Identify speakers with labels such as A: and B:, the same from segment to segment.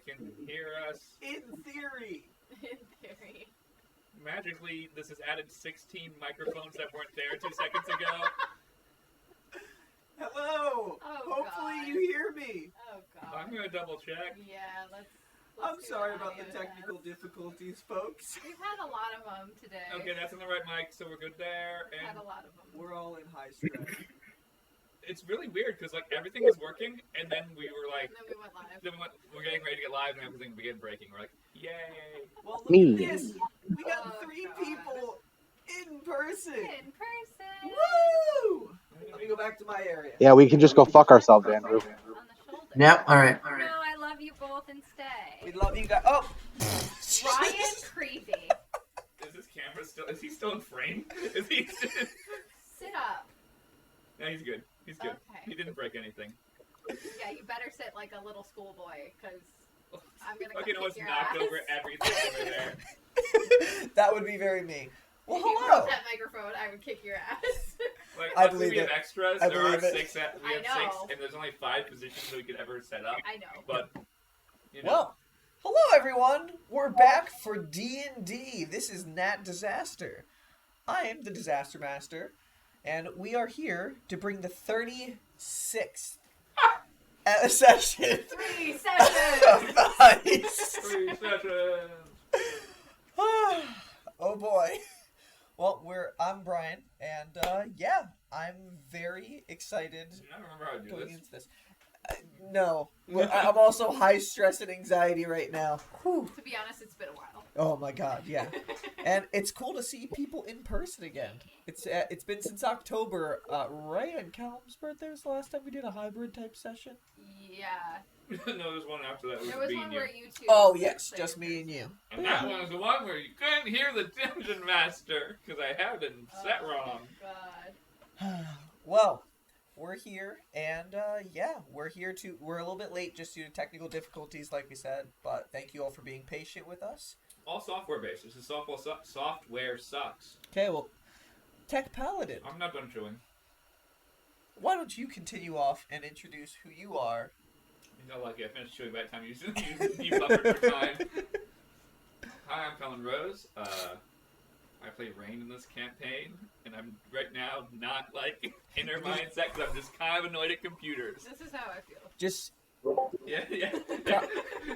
A: can hear us.
B: In theory.
C: In theory.
A: Magically, this has added 16 microphones that weren't there 2 seconds ago.
B: Hello.
C: Oh,
B: Hopefully
C: God.
B: you hear me.
C: Oh, God.
A: I'm gonna double check.
C: Yeah, let's
B: I'm
C: do
B: sorry
C: an
B: about the
C: audio
B: technical
C: test.
B: difficulties, folks.
C: We've had a lot of them today.
A: Okay, that's on the right mic, so we're good there.
C: We've had
A: And
C: a lot of them.
B: We're all in high stress.
A: it's really weird because like everything was working, and then we were like,
C: And then we went live.
A: we're getting ready to get live, and everything began breaking. We're like, yay!
B: Well, look
D: Me.
B: at this. We got
C: Oh,
B: 3
C: God.
B: people in person.
C: In person.
B: Woo! Let me go back to my area.
D: Yeah, we can just go fuck ourselves, Andrew.
C: On the shoulder.
E: Yep, alright.
C: No, I love you both and stay.
B: We love you guys. Oh!
C: Ryan Creevy.
A: Is this camera still? Is he still in frame? Is he?
C: Sit up.
A: No, he's good. He's good.
C: Okay.
A: He didn't break anything.
C: Yeah, you better sit like a little schoolboy, because I'm going to
A: Fucking
C: kick
A: almost
C: your
A: knocked
C: ass.
A: over everything over there.
B: That would be very me. Well,
C: If you
B: hello.
C: broke that microphone, I would kick your ass.
A: Like,
B: I
A: luckily
B: believe
A: we have
B: it.
A: extras.
B: I
A: There are
B: believe it.
A: 6. We have
C: I
A: 6,
C: know.
A: and there's only 5 positions that we could ever set up.
C: I know.
A: But you know,
B: Well, hello everyone. We're back for D&D. This is Nat Disaster. I am the Disaster Master, and we are here to bring the 36th session
C: 3
B: of
C: sessions.
B: the Heist.
A: 3 sessions.
B: Oh boy. Well, I'm Brian, and yeah, I'm very excited
A: I don't remember how to do
B: going
A: this.
B: into this. No, I'm also high stress and anxiety right now. Whew.
C: To be honest, it's been a while.
B: Oh my god, yeah. And it's cool to see people in person again. It's been since October, right? And Callum's birthday was the last time we did a hybrid type session.
C: Yeah.
A: No, there's one after that.
C: There was
A: me
C: one
A: and you.
C: where you two.
B: Oh yes,
C: played
B: just
C: in
B: me and you.
A: And that one was the one where you couldn't hear the Dungeon Master because I had it set wrong.
C: God.
B: Well, we're here, and yeah, we're a little bit late just due to technical difficulties, like we said. But thank you all for being patient with us.
A: All software based. This is software sucks.
B: Okay, well, Tech Paladin,
A: I'm not done chewing.
B: why don't you continue off and introduce who you are?
A: You're not lucky. I finished chewing by the time you buffered for time. Hi, I'm Colin Rose. I play Rain in this campaign, and I'm right now not like in her mindset because I'm just kind of annoyed at computers.
C: This is how I feel.
B: Just
A: Yeah. You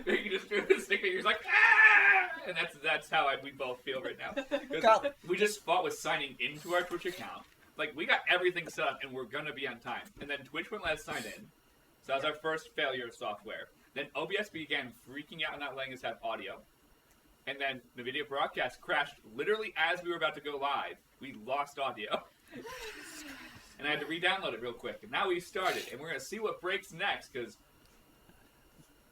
A: can just do the stick figures like ah, and that's how we both feel right now. 'Cause
B: Col-
A: we just fought with signing into our Twitch account. Like we got everything set up, and we're gonna be on time. And then Twitch wouldn't let us sign in, so that was our first failure of software. Then OBS began freaking out and not letting us have audio. And then the video broadcast crashed literally as we were about to go live. We lost audio. And I had to re-download it real quick. And now we started, and we're going to see what breaks next, because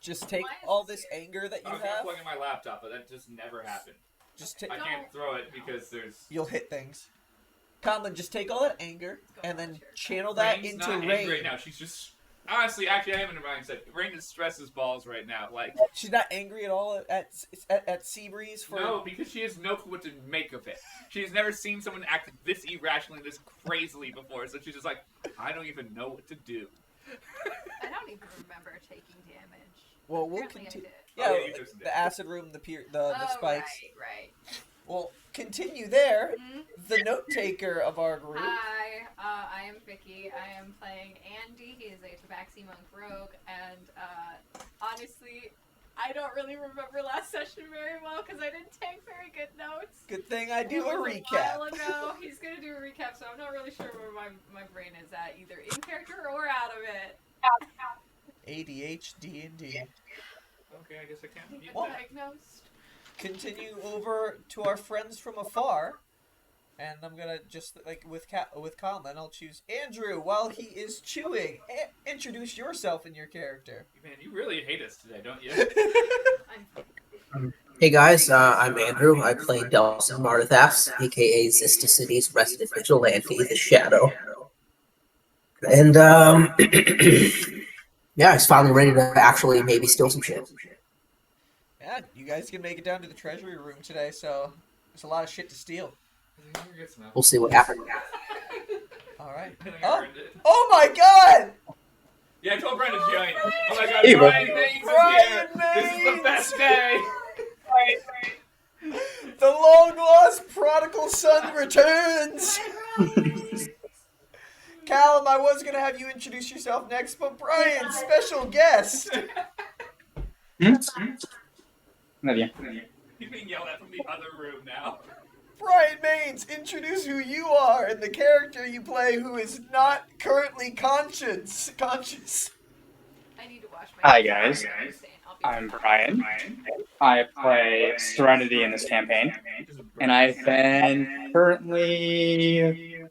B: just take
C: Why is
B: all
C: this
B: this
C: here?
B: anger that
A: I
B: you
A: was going to
B: have.
A: plug in my laptop, but that just never happened.
B: Just take.
A: I can't throw it because there's...
B: You'll hit things. Conlon, just take all that anger and then
C: Sure.
B: channel that
A: Rain's
B: into
A: not
B: Rain.
A: angry right now. She's just... Honestly, actually, I am in a mindset. Rain just stresses balls right now. Like,
B: She's not angry at all at Seabreeze for.
A: no, because she has no clue what to make of it. She has never seen someone act this irrationally, this crazily before, so she's just like, I don't even know what to do.
C: I don't even remember taking damage.
B: Well, we'll
C: Apparently I
B: continue.
C: did.
B: Yeah,
A: Oh, yeah, you took some
B: the acid room, the
C: Oh,
B: spikes.
C: Right.
B: We'll continue there.
C: Mhm.
B: The note taker of our group.
C: Hi, I am Vicky. I am playing Andy. He is a Tabaxi Monk Rogue, and honestly, I don't really remember last session very well because I didn't take very good notes.
B: Good thing I do
C: It
B: a
C: was
B: recap.
C: A while ago. He's gonna do a recap, so I'm not really sure where my brain is at, either in character or out of it.
B: ADHD indeed.
A: Okay, I guess I can't mute
B: Well,
A: that.
C: Diagnosed.
B: Continue over to our friends from afar, and I'm gonna just like with Colin, I'll choose Andrew while he is chewing. Introduce yourself and your character.
A: Man, you really hate us today, don't you?
C: I'm
E: Hey guys, I'm Andrew. I play Delson Martathas, aka Zista City's resident vigilante, the Shadow. And, yeah, I was finally ready to actually maybe steal some shit.
B: Yeah, you guys can make it down to the treasury room today, so there's a lot of shit to steal.
E: We'll see what happens.
B: All right.
A: I think I
B: Oh,
A: earned it.
B: oh my God!
A: Yeah, I told Brian to join. Oh my god,
E: Hey, bro.
A: Brian Maines is
B: Brian
A: here. This is the
B: Maines!
A: best day.
B: The long lost prodigal son returns. Callum, I was gonna have you introduce yourself next, but Brian, special guest.
E: Nadie.
A: He's being yelled at from the other room now.
B: Brian Maines, introduce who you are and the character you play who is not currently conscious.
C: I need to wash my
F: Hi,
C: hands.
F: guys.
C: I'll be
F: I'm
C: fine.
F: Brian. I play Serenity in this campaign, and I've been currently.
A: You're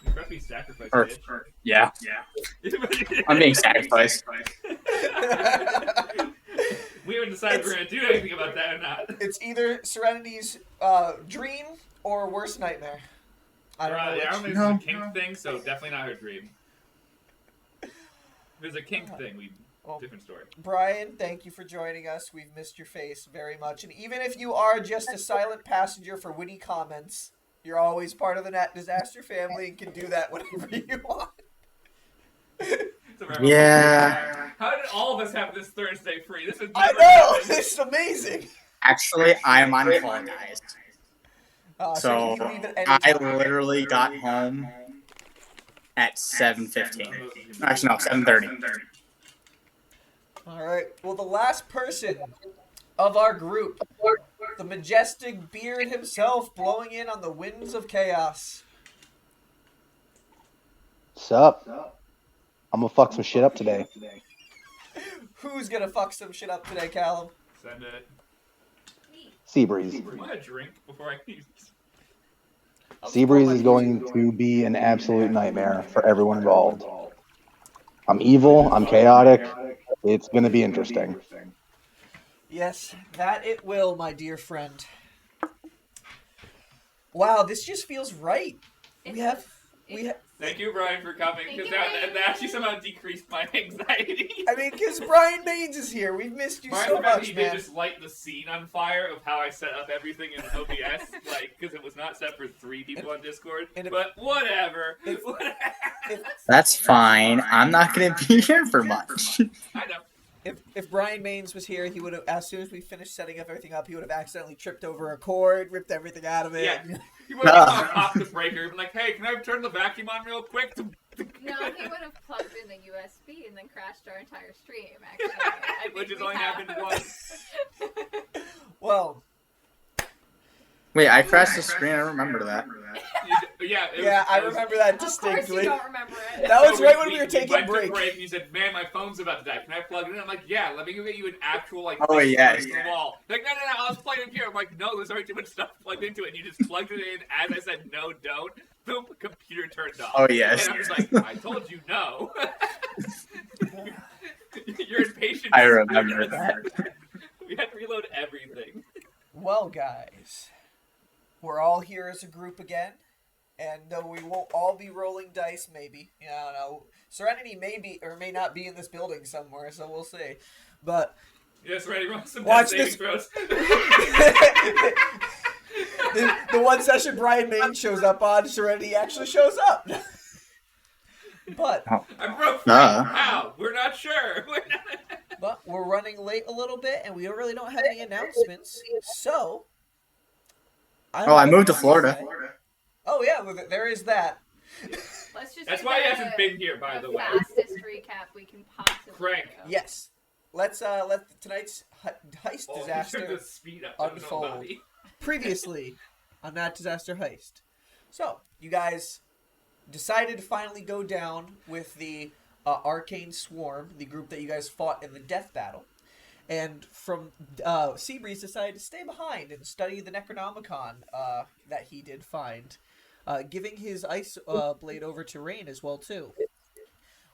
A: about to be sacrificed,
F: Or,
A: bitch.
F: yeah, I'm being sacrificed.
A: We haven't decided if we're gonna do anything about that or not.
B: It's either Serenity's dream or worst nightmare. I don't know.
A: I don't
B: Which.
A: think this is a kink thing, so definitely not her dream. If it's a kink thing, different story.
B: Brian, thank you for joining us. We've missed your face very much. And even if you are just a silent passenger for witty comments, you're always part of the Nat Disaster family and can do that whenever you want.
E: Yeah.
A: How did all of us have this Thursday free? This is
B: I
A: never
B: know!
A: happened.
B: This is amazing!
F: Actually, I'm on call, guys.
B: So you
F: So
B: can leave at any
F: I
B: time.
F: literally got home at 7:15. Actually, no, 7:30.
B: Alright, well, the last person of our group, the majestic beard himself, blowing in on the winds of chaos.
D: Sup? I'm gonna fuck some shit up today.
B: Who's gonna fuck some shit up today, Callum?
A: Send it.
D: Seabreeze.
A: I want a drink before I use.
D: Seabreeze is going to be an absolute nightmare for everyone involved. I'm evil. I'm chaotic. It's gonna be interesting.
B: Yes, that it will, my dear friend. Wow, this just feels right. We have.
A: Thank you, Brian, for coming, because that actually somehow decreased my anxiety.
B: I mean, because Brian Maines is here. We've missed you so much,
A: he
B: man.
A: did just light the scene on fire of how I set up everything in OBS, because it was not set for 3 people on Discord. But whatever.
F: That's fine. I'm not gonna be here for much.
A: I know.
B: If Brian Maines was here, he would have, as soon as we finished setting everything up, he would have accidentally tripped over a cord, ripped everything out of it.
A: Yeah. He would have popped the breaker and been like, hey, can I turn the vacuum on real quick?
C: No, he would have plugged in the USB and then crashed our entire stream, actually.
A: Which has only happened once.
B: Well.
F: Wait, I crashed the screen. I remember that.
B: I remember that distinctly.
C: Of course you don't remember it.
B: That was right when we were taking a
A: went
B: break.
A: to break. And you said, man, my phone's about to die. Can I plug it in? I'm like, yeah, let me go get you an actual, like,
F: Oh, yeah,
A: to the wall. Like, no, I was plugged in here. I'm like, no, there's already too much stuff plugged into it. And you just plugged it in. As I said, no, don't. Boom, computer turned off.
F: Oh, yes.
A: And I was like, I told you no. You're impatient.
F: I remember that.
A: We had to reload everything.
B: Well, guys, we're all here as a group again. And though we won't all be rolling dice, maybe. I don't know. Serenity may be or may not be in this building somewhere, so we'll see. But
A: yes, ready, roll some
B: watch
A: death saving
B: this.
A: throws.
B: the one session Brian Maines shows up on, Serenity actually shows up. But
A: I broke free. How? We're not sure.
B: But we're running late a little bit, and we really don't have any announcements. So
F: I moved to Florida.
B: Oh yeah, well, there is that.
C: Let's just
A: That's why he hasn't been here, by the way.
C: Fastest recap we can possibly
A: Frank.
C: do.
B: Yes. Let's let tonight's heist
A: Oh,
B: disaster
A: turn the speed up.
B: unfold. Previously on that disaster heist. So you guys decided to finally go down with the Arcane Swarm, the group that you guys fought in the death battle. And from Seabreeze decided to stay behind and study the Necronomicon that he did find, giving his ice blade over to Rain as well too.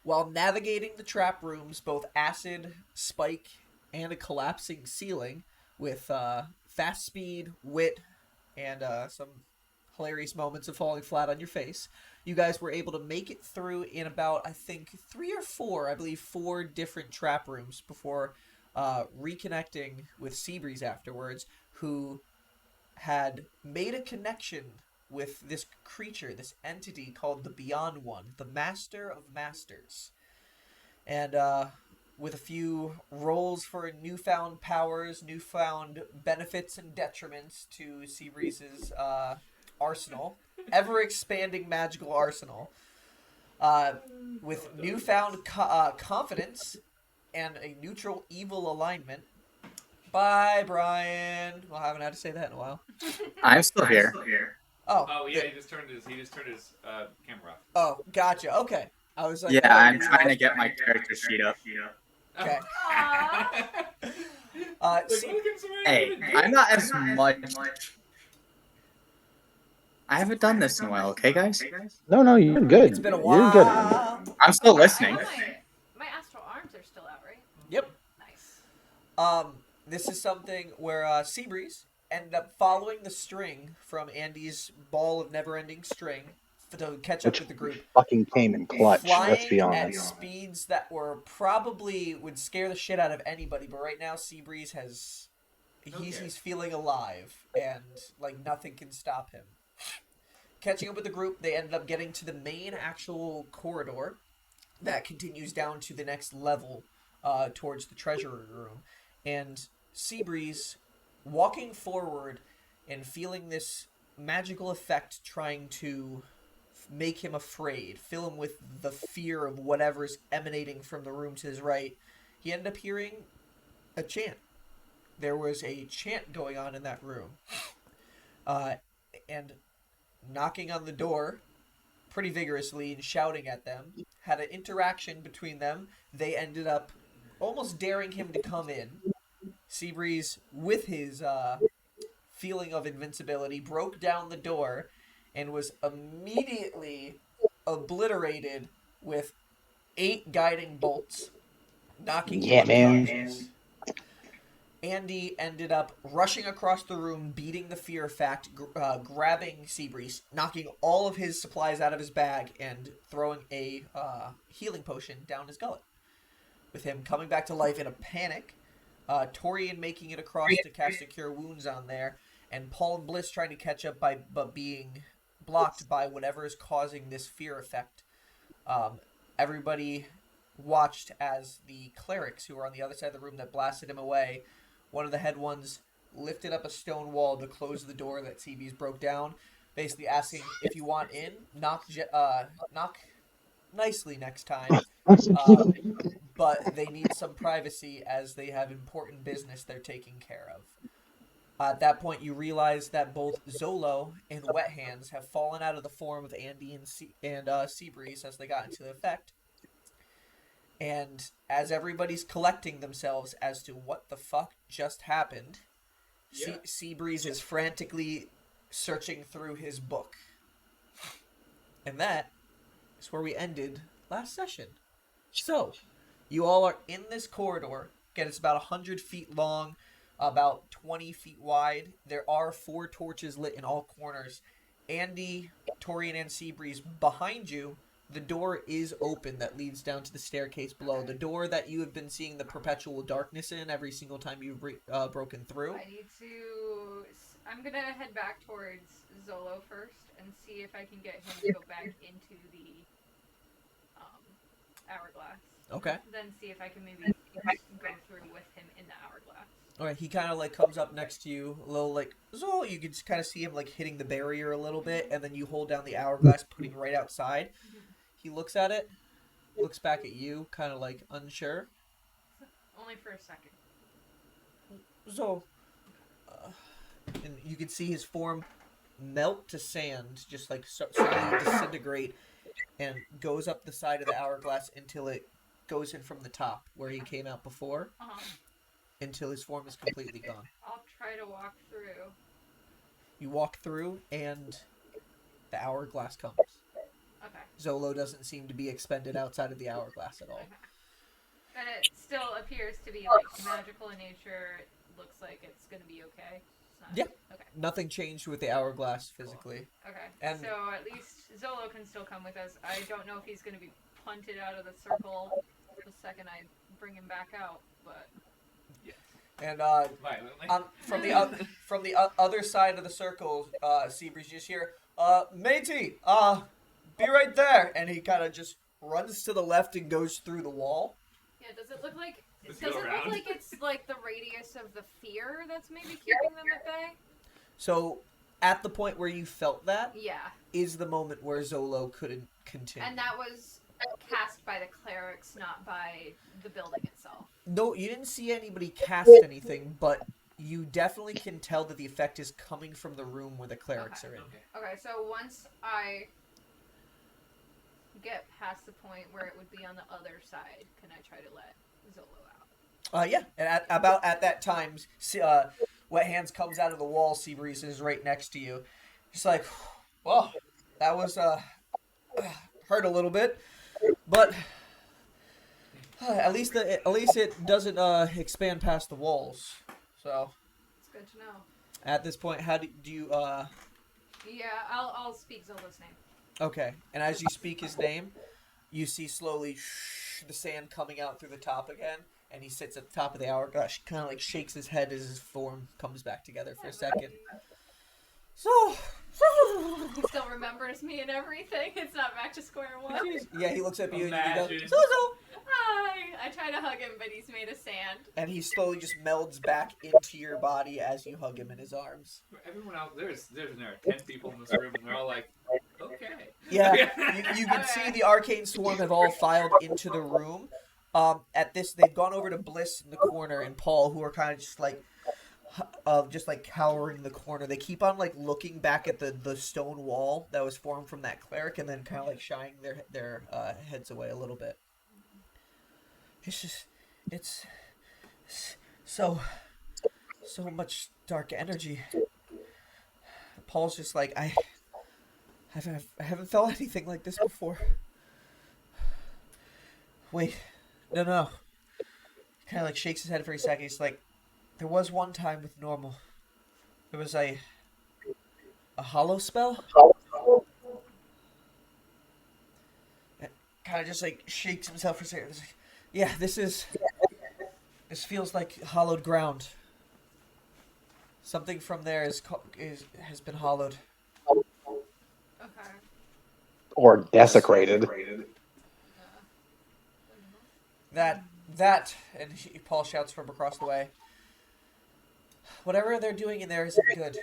B: While navigating the trap rooms, both acid, spike, and a collapsing ceiling, with fast speed, wit, and some hilarious moments of falling flat on your face, you guys were able to make it through in about, I think, 4 different trap rooms before reconnecting with Seabreeze afterwards, who had made a connection with this creature, this entity called the Beyond One, the Master of Masters. And with a few rolls for newfound powers, newfound benefits and detriments to Seabreeze's arsenal, ever-expanding magical arsenal, with newfound confidence and a neutral evil alignment. Bye, Brian. Well, I haven't had to say that in a while.
F: I'm still here.
B: Oh,
A: Oh yeah, he just turned his camera off.
B: Oh, gotcha. Okay. I was like,
F: Yeah,
B: oh,
F: I'm
B: we
F: trying to
B: lost
F: get
B: Brian.
F: my character sheet up.
B: Okay.
C: Aww.
B: See,
F: Hey, I'm not as much. I haven't done this in a while, okay, guys?
D: No, you're good.
B: it's been a
D: You're good.
B: while.
F: I'm still
C: I
F: listening.
C: know my astral arms are still out, right?
B: Yep.
C: Nice.
B: This is something where Seabreeze ended up following the string from Andy's ball of never-ending string to catch up
D: Which
B: with the group.
D: fucking came in clutch. Let's be
B: Flying at
D: honest.
B: speeds that were probably would scare the shit out of anybody, but right now Seabreeze has he's feeling alive and like nothing can stop him. Catching up with the group, they ended up getting to the main actual corridor that continues down to the next level towards the treasury room. And Seabreeze, walking forward and feeling this magical effect trying to make him afraid, fill him with the fear of whatever's emanating from the room to his right, he ended up hearing a chant. There was a chant going on in that room. And knocking on the door pretty vigorously and shouting at them, had an interaction between them. They ended up almost daring him to come in. Seabreeze, with his feeling of invincibility, broke down the door and was immediately obliterated with 8 guiding bolts, knocking him unconscious. Andy ended up rushing across the room, beating the fear effect, grabbing Seabreeze, knocking all of his supplies out of his bag, and throwing a healing potion down his gullet. With him coming back to life in a panic, Torian making it across to cast a Cure Wounds on there, and Paul and Bliss trying to catch up but being blocked by whatever is causing this fear effect. Everybody watched as the clerics who were on the other side of the room that blasted him away, one of the head ones lifted up a stone wall to close the door that CB's broke down, basically asking if you want in, knock nicely next time, but they need some privacy as they have important business they're taking care of. At that point, you realize that both Zolo and Wet Hands have fallen out of the form of Andy and Seabreeze as they got into the effect. And as everybody's collecting themselves as to what the fuck just happened, Seabreeze is frantically searching through his book. And that is where we ended last session. So, you all are in this corridor. Again, it's about 100 feet long, about 20 feet wide. There are 4 torches lit in all corners. Andy, Torian, and Seabreeze behind you. The door is open that leads down to the staircase below. The door that you have been seeing the perpetual darkness in every single time you've broken through.
C: I'm gonna head back towards Zolo first and see if I can get him to go back into the hourglass.
B: Okay.
C: Then see if I can maybe go through with him in the hourglass.
B: Alright, he kind of like comes up next to you, a little like, Zolo, you can just kind of see him like hitting the barrier a little bit, and then you hold down the hourglass, putting it right outside. He looks at it, looks back at you, kind of like unsure.
C: Only for a second.
B: So, and you can see his form melt to sand, just like slowly disintegrate, and goes up the side of the hourglass until it goes in from the top, where he came out before, until his form is completely gone.
C: I'll try to walk through.
B: You walk through, and the hourglass comes.
C: Okay.
B: Zolo doesn't seem to be expended outside of the hourglass at all.
C: Okay. And it still appears to be like magical in nature. It looks like it's gonna be okay. It's not...
B: Yeah.
C: Okay.
B: Nothing changed with the hourglass physically.
C: Okay.
B: And
C: so at least Zolo can still come with us. I don't know if he's gonna be punted out of the circle the second I bring him back out, but.
B: And
A: Violently.
B: from the other side of the circle, Seabreeze just hear, matey, be right there, and he kind of just runs to the left and goes through the wall.
C: Yeah, does it look like
A: Let's
C: does
A: go
C: it
A: around.
C: look like it's like the radius of the fear that's maybe keeping them at bay?
B: So, at the point where you felt that
C: Yeah.
B: is the moment where Zolo couldn't continue.
C: And that was cast by the clerics, not by the building itself.
B: No, you didn't see anybody cast anything, but you definitely can tell that the effect is coming from the room where the clerics are in.
C: Okay, so once I get past the point where it would be on the other side, can I try to let Zolo out?
B: Yeah, and about at that time, Wet Hands comes out of the wall. Seabreeze is right next to you. Just like, well, that was hurt a little bit, but at least it doesn't expand past the walls. So
C: It's good to know.
B: at this point, how do you?
C: Yeah, I'll speak Zolo's name.
B: Okay, and as you speak his name, you see slowly the sand coming out through the top again, and he sits at the top of the hourglass, kind of like shakes his head as his form comes back together for a second. So,
C: He still remembers me and everything. It's not back to square one.
B: yeah, he looks at you and
A: Imagine.
B: you go, Zozo!
C: Hi! I try to hug him, but he's made of sand.
B: And he slowly just melds back into your body as you hug him in his arms.
A: Everyone else, there's 10 people in this room, and they're all like, okay.
B: Yeah, you can see the arcane swarm have all filed into the room. At this, they've gone over to Bliss in the corner and Paul, who are kind of just like cowering in the corner. They keep on like looking back at the stone wall that was formed from that cleric, and then kind of like shying their heads away a little bit. It's so much dark energy. Paul's just like, I haven't felt anything like this before. Wait, no. Kind of like shakes his head for a second. He's like, there was one time with normal. There was a hollow spell. Kind of just like shakes himself for a second. He's like, yeah, this feels like hollowed ground. Something from there has been hollowed.
C: Okay.
D: Or desecrated.
B: That, and Paul shouts from across the way. Whatever they're doing in there isn't good.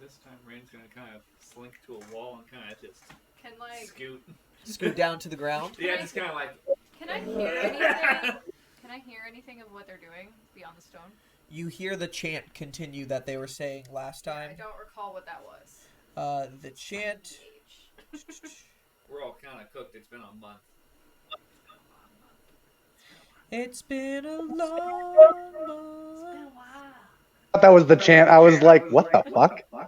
A: This time, Rain's gonna kind of slink to a wall and kind of just
C: Can like
B: Scoot down to the ground.
A: yeah, just kind of like.
C: Can I hear anything? Can I hear anything of what they're doing beyond the stone?
B: You hear the chant continue that they were saying last time.
C: I don't recall what that was.
B: The chant.
A: We're all kind of cooked. It's been a month.
B: It's been a long
C: It's
B: month.
C: been a while.
D: I thought that was the chant. I was like, what the fuck?
A: By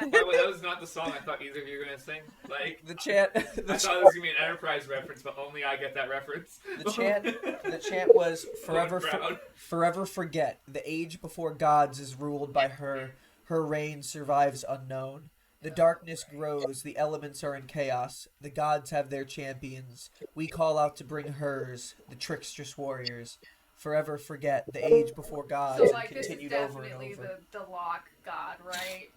A: the way, that was not the song I thought either of you were gonna sing. Like,
B: The chant.
A: I thought it was gonna be an Enterprise reference, but only I get that reference.
B: The chant was forever,
A: Proud.
B: forever forget. The age before gods is ruled by her. Her reign survives unknown. The darkness grows. The elements are in chaos. The gods have their champions. We call out to bring hers. The tricksterous warriors. Forever forget. The age before gods.
C: So
B: And
C: like this is
B: continued over and
C: definitely
B: over.
C: the lock god, right?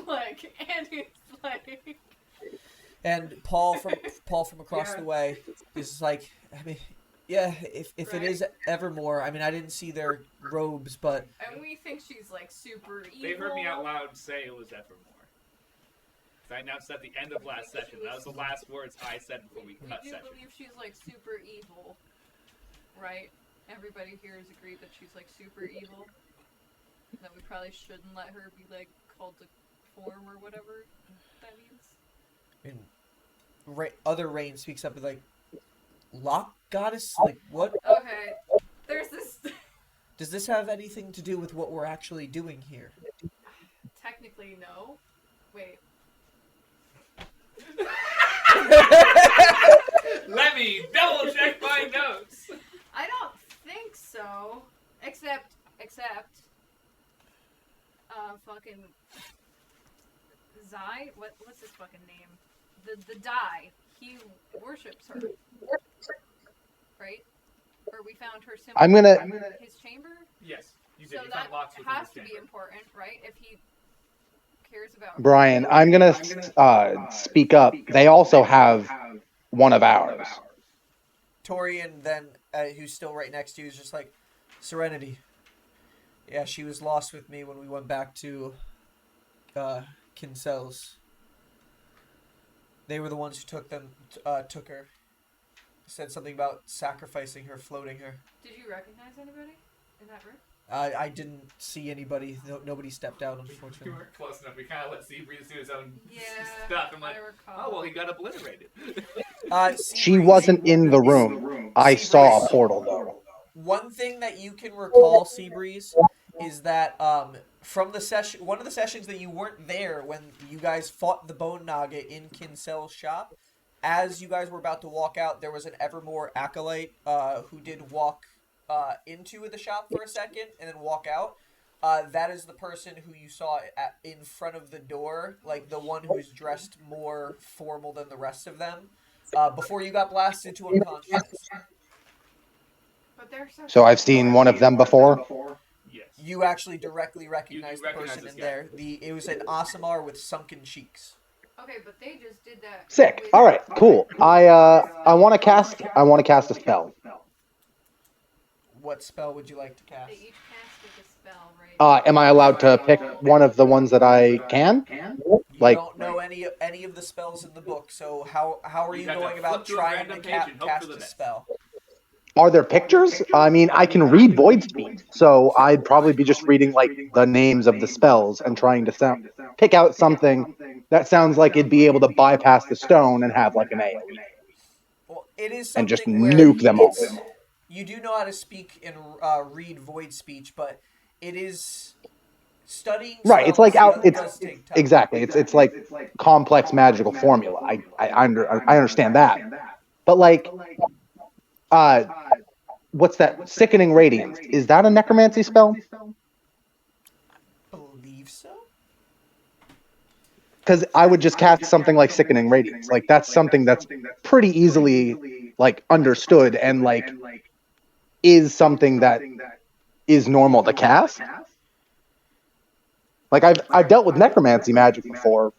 C: Like, and he's like.
B: And Paul from across the way is like, I mean, yeah, if it
C: Right.
B: is Evermore, I mean, I didn't see their robes, but
C: And we think she's like super evil.
A: They heard me out loud say it was Evermore. I announced at the end of last session. That was the last words I said before we cut
C: We do
A: session.
C: believe she's like super evil, right? Everybody here has agreed that she's like super evil. That we probably shouldn't let her be like called to form or whatever that means.
B: and other Rain speaks up and like, Lock Goddess? Like, what?
C: Okay, there's this.
B: Does this have anything to do with what we're actually doing here?
C: Technically, no. Wait.
A: Let me double check my notes.
C: I don't think so. Except, fucking Zai. What's his fucking name? The Dai. He worships her, right? Or we found her symbol.
D: I'm gonna.
C: in his chamber.
A: Yes, you did.
C: So
A: You
C: that
A: found locks within
C: has
A: this
C: to be
A: chamber.
C: important, right? If he cares about
D: Brian, I'm gonna speak up. They also have one of ours.
B: Torian then, who's still right next to you, is just like, Serenity. Yeah, she was lost with me when we went back to Kinsel's. They were the ones who took her. Said something about sacrificing her, floating her.
C: Did you recognize anybody in that room?
B: I didn't see anybody. Nobody stepped out,
A: We
B: unfortunately.
A: weren't close enough. We kind of let Seabreeze do his own
C: Yeah,
A: stuff. I'm like,
C: I recall.
A: oh, well, he got obliterated.
D: She wasn't in the room. I saw a portal though.
B: One thing that you can recall, Seabreeze, is that from the session, one of the sessions that you weren't there when you guys fought the Bone Naga in Kinsel's shop. As you guys were about to walk out, there was an Evermore acolyte who did walk into the shop for a second and then walk out. That is the person who you saw in front of the door, like the one who's dressed more formal than the rest of them, before you got blasted to unconsciousness.
C: But they're
D: So I've seen one of them before.
A: Yes.
B: You actually directly recognized the
A: recognize
B: person
A: this
B: in
A: guy.
B: there. It was an Asimar with sunken cheeks.
C: Okay, but they just did that.
D: Sick.
C: with-
D: All right. Cool. I want to cast. I want to cast a spell.
B: What spell would you like to cast?
C: They each casted a spell, right?
D: Am I allowed to pick one of the ones that I can?
B: You
D: Like-
B: don't know any of the spells in the book, so how are you
A: You'd have to
B: going about
A: flip to a
B: trying to
A: random page and hope
B: cast
A: for the
B: a
A: best.
B: spell?
D: Are there pictures? I mean, I can read void speech, so I'd probably be just reading like the names of the spells and trying to pick out something that sounds like it'd be able to bypass the stone and have like an AoE
B: Well, it is
D: and
B: something
D: just
B: where
D: nuke them all.
B: you do know how to speak and read void speech, but it is studying.
D: Right, it's like
B: spells
D: out. It's
B: does take time.
D: exactly. It's like complex magical formula. I understand that, but like, what's that? Sickening Radiance. Is that a necromancy spell?
B: Believe so.
D: Because I would just cast something like Sickening Radiance. Like that's something that's pretty easily like understood and like is something that is normal to cast. Like I've dealt with necromancy magic before,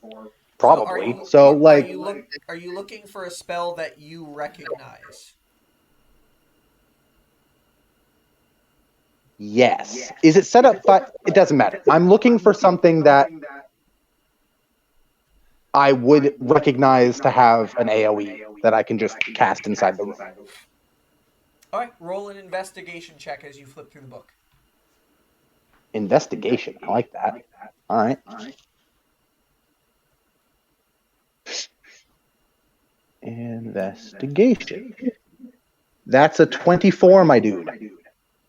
D: probably. So like,
B: are you looking for a spell that you recognize?
D: yes. Is it set up? It doesn't matter. I'm looking for something that I would recognize to have an AoE that I can just cast inside the room.
B: All right, roll an investigation check as you flip through the book.
D: Investigation. I like that. All right. Investigation. That's a 24, my dude.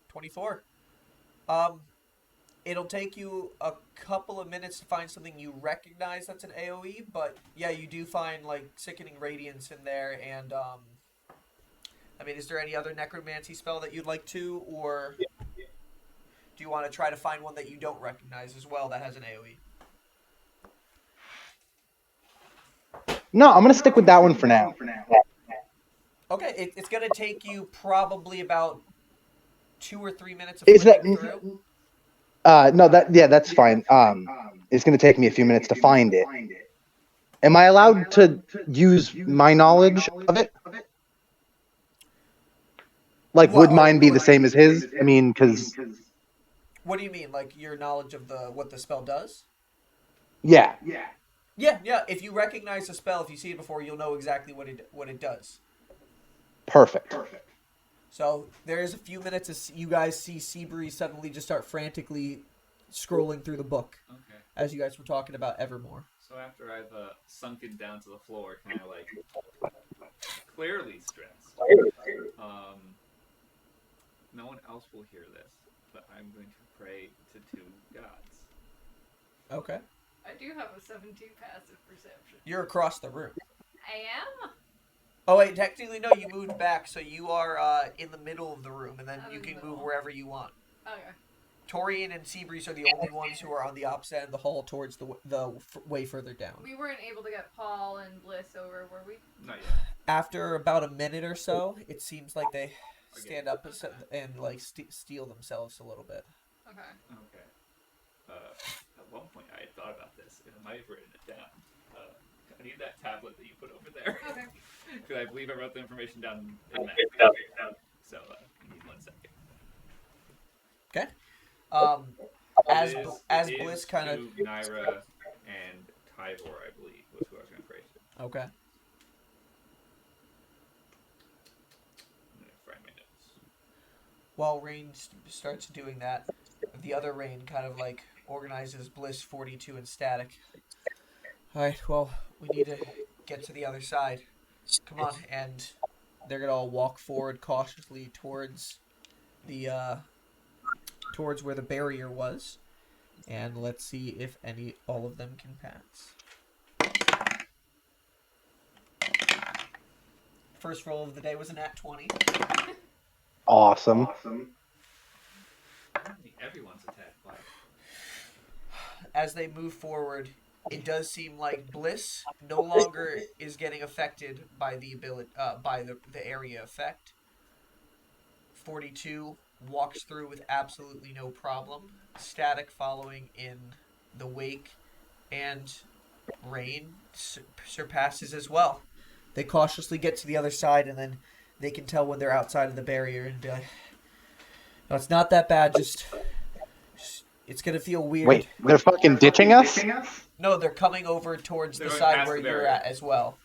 B: 24. It'll take you a couple of minutes to find something you recognize that's an AoE, but yeah, you do find like Sickening Radiance in there, and I mean, is there any other necromancy spell that you'd like to, or do you want to try to find one that you don't recognize as well that has an AoE?
D: No, I'm gonna stick with that one for now.
B: Okay, it's gonna take you probably about 2 or 3 minutes of
D: Is that
B: flipping through.
D: no? That's fine. It's gonna take me a few minutes to find it. Am I allowed to use my knowledge of it? Like, would mine be the same as his? I mean, because
B: What do you mean, like your knowledge of what the spell does?
D: yeah.
B: Yeah. If you recognize the spell, if you see it before, you'll know exactly what it does.
D: Perfect.
B: So there is a few minutes as you guys see Seabreeze suddenly just start frantically scrolling through the book
A: Okay.
B: as you guys were talking about Evermore.
A: So after I've sunken down to the floor, kind of like clearly stressed. No one else will hear this, but I'm going to pray to two gods.
B: Okay.
C: I do have a 17 passive perception.
B: You're across the room.
C: I am?
B: Oh wait, technically no, you moved back, so you are in the middle of the room, and then
C: I'm
B: you
C: in
B: can
C: the
B: move
C: middle.
B: wherever you want.
C: Okay.
B: Torian and Seabreeze are the only ones who are on the opposite end of the hall towards the way further down.
C: We weren't able to get Paul and Bliss over, were we?
A: Not yet.
B: After about a minute or so, it seems like they stand up and like steal themselves a little bit.
C: Okay.
A: Okay. At one point, I had thought about this, and I might have written it down. I need that tablet that you put over there.
C: Okay.
A: Because I believe I wrote the information down in that. So, give me 1 second.
B: Okay. As Bliss kind of
A: Naira and Tybor, I believe, was who I was going to praise to.
B: okay.
A: I'm going to find my notes.
B: While Rain starts doing that, the other Rain kind of like organizes Bliss, 42, and Static. All right. Well, we need to get to the other side. Come on, and they're gonna all walk forward cautiously towards the towards where the barrier was, and let's see if all of them can pass. First roll of the day was a nat 20.
D: Awesome.
A: Everyone's attacked by.
B: As they move forward, it does seem like Bliss no longer is getting affected by the area effect. 42 walks through with absolutely no problem. Static following in the wake, and Rain surpasses as well. They cautiously get to the other side, and then they can tell when they're outside of the barrier and be like, "No, it's not that bad. Just it's gonna feel weird."
D: Wait, they're fucking ditching us?
B: No, they're coming over towards
A: They're
B: the
A: going
B: side
A: past
B: where
A: the
B: you're
A: barrier.
B: at as well.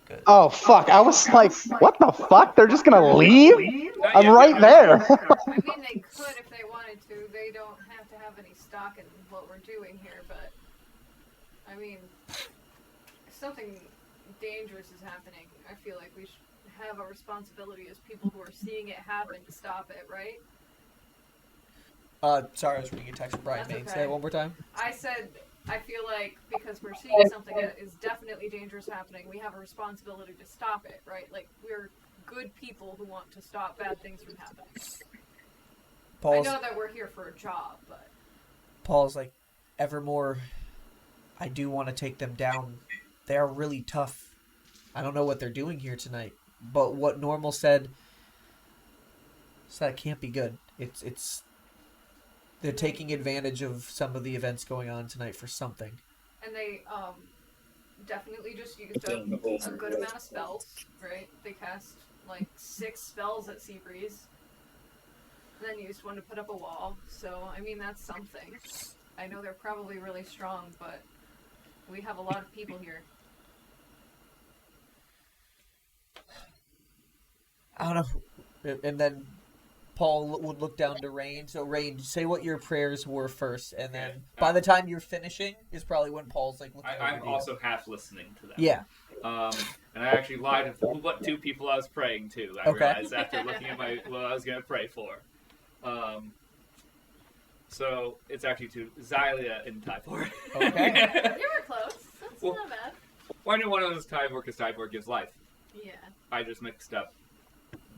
B: Good.
D: Oh, fuck. I was like, what the fuck? They're just gonna leave?
A: Not
D: I'm
A: yet,
D: right
A: no.
D: there.
C: I mean, they could if they wanted to. They don't have to have any stock in what we're doing here, but I mean, if something dangerous is happening, I feel like we should have a responsibility as people who are seeing it happen to stop it, right?
B: Sorry, I was reading a text from Brian
C: That's
B: Bain.
C: okay.
B: Say it one more time.
C: I said, I feel like because we're seeing something that is definitely dangerous happening, we have a responsibility to stop it, right? Like, we're good people who want to stop bad things from happening.
B: Paul's,
C: I know that we're here for a job, but...
B: Paul's like, Evermore, I do want to take them down. They are really tough. I don't know what they're doing here tonight, but what Normal said it can't be good. It's they're taking advantage of some of the events going on tonight for something.
C: And they, definitely just used up a good amount of spells, right? They cast, like, 6 spells at Seabreeze. And then used one to put up a wall. So, I mean, that's something. I know they're probably really strong, but we have a lot of people here.
B: I don't know. And then Paul would look down to Rain. So, Rain, say what your prayers were first, and then by the time you're finishing is probably when Paul's like looking over
A: I'm
B: to you.
A: also half listening to them.
B: Yeah.
A: And I actually lied of what 2 people I was praying to. I realized after looking at what I was going to pray for. So it's actually to Xylia and Tybor.
B: Okay.
C: You were close. That's not bad.
A: Well, I knew one of them was Tybor because Tybor gives life.
C: Yeah.
A: I just mixed up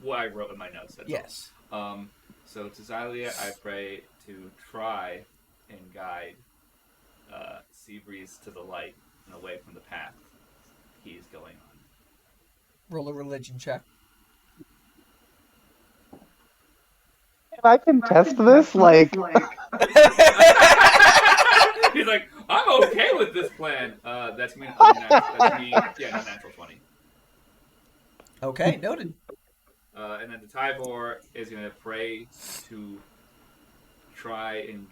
A: what I wrote in my notes. That's
B: Yes.
A: all. So to Xylia, I pray to try and guide Seabreeze to the light and away from the path he's going on.
B: Roll a religion check.
D: I can test this, like...
A: He's like, I'm okay with this plan. That's me. Natural 20.
B: Okay, noted.
A: And then the Tybor is going to pray to try and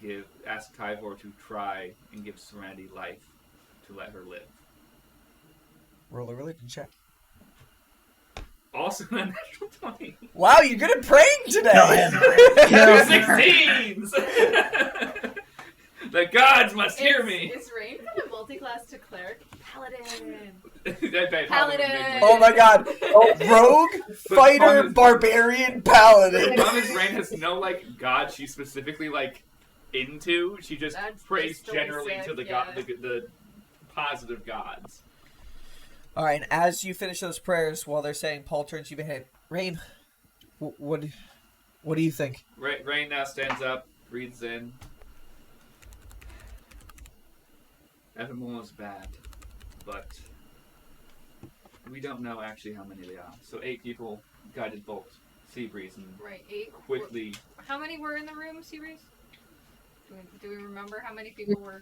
A: ask Tybor to try and give Serenity life to let her live.
B: Roll a religion check.
A: Also a natural 20.
B: Wow, you're good at praying today!
A: Two 16s! The gods must hear me!
C: Is Rain going to multi-class to cleric? Paladin!
A: Paladin!
B: Oh my god. Rogue, fighter, barbarian, paladin.
A: The problem is Rain has no, god she's specifically, into. She just prays
C: just
A: generally
C: sick,
A: to the the positive gods.
B: Alright, and as you finish those prayers, while they're saying, Paul turns you behind. Rain, what do you think?
A: Rain now stands up, breathes in. Evermore is bad, but we don't know actually how many they are. So 8 people guided bolt Seabreeze and
C: Right, 8.
A: quickly.
C: How many were in the room, Seabreeze? Do we remember how many people were?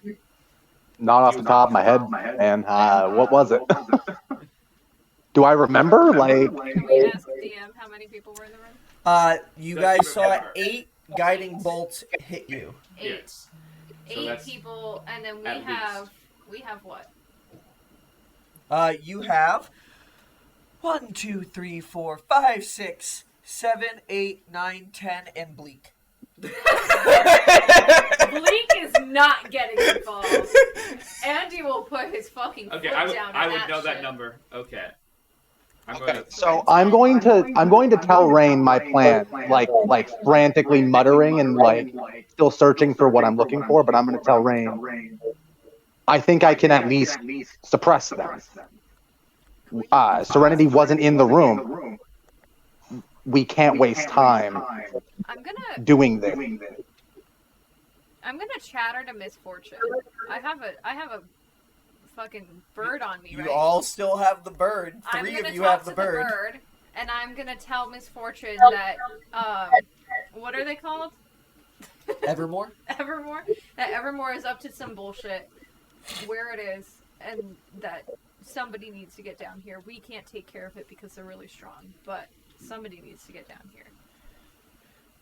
D: Not off the top of my head, man. What was it? Do I remember? Like,
C: Can we ask DM how many people were in the room?
B: You
A: Does
B: guys
A: he
B: saw
A: remember?
B: 8 guiding bolts hit you.
C: 8.
A: Yes. So
C: 8
A: that's
C: people, and then
A: at
C: we have what?
B: You have 1, 2, 3, 4, 5, 6, 7, 8, 9, 10, and Bleak.
C: Bleak is not getting involved. Andy will put his fucking foot down.
A: I would know that number. Okay.
D: so I'm going to tell Rain my plan, like frantically muttering and like still searching for what I'm looking for, but I'm going to tell Rain I think I can at least suppress them. Serenity wasn't in the room. We can't waste time doing this.
C: I'm gonna chatter to Misfortune. I have a fucking bird on me,
B: You
C: right?
B: all still have the bird. 3 of you have the bird.
C: And I'm gonna tell Misfortune that what are they called?
B: Evermore?
C: Evermore. That Evermore is up to some bullshit. Where it is, and that somebody needs to get down here. We can't take care of it because they're really strong, but somebody needs to get down here.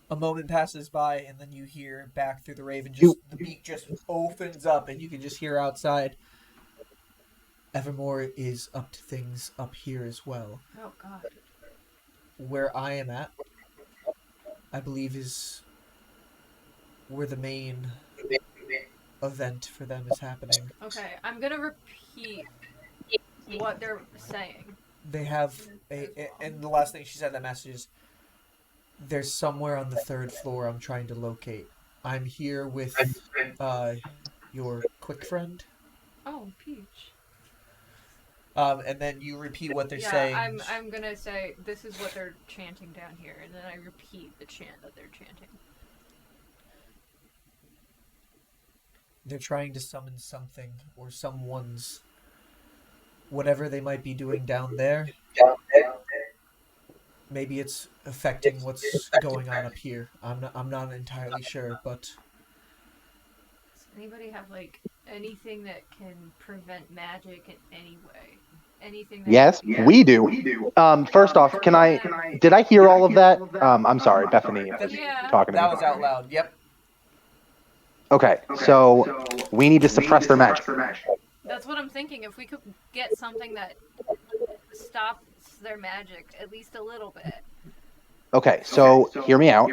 B: A moment passes by, and then you hear back through the raven, the beak just opens up, and you can just hear outside. Evermore is up to things up here as well.
C: Oh, God.
B: Where I am at, I believe, is where the main event for them is happening.
C: Okay, I'm gonna repeat what they're saying.
B: They have and the last thing she said in that message is, there's somewhere on the 3rd floor I'm trying to locate. I'm here with your quick friend.
C: Oh, Peach.
B: And then you repeat what they're saying.
C: I'm gonna say, this is what they're chanting down here, and then I repeat the chant that they're chanting.
B: They're trying to summon something or someone's, whatever they might be doing down there. Maybe it's affecting what's going on up here. I'm not entirely sure, but
C: does anybody have like anything that can prevent magic in any way? Anything that
D: Yes, we do. First off, did I hear all of that? I'm sorry, Bethany. Talking to me.
B: That was out loud. Yep.
D: Okay, so we need to suppress their magic.
C: That's what I'm thinking. If we could get something that stops their magic at least a little bit.
D: Okay, so hear me out.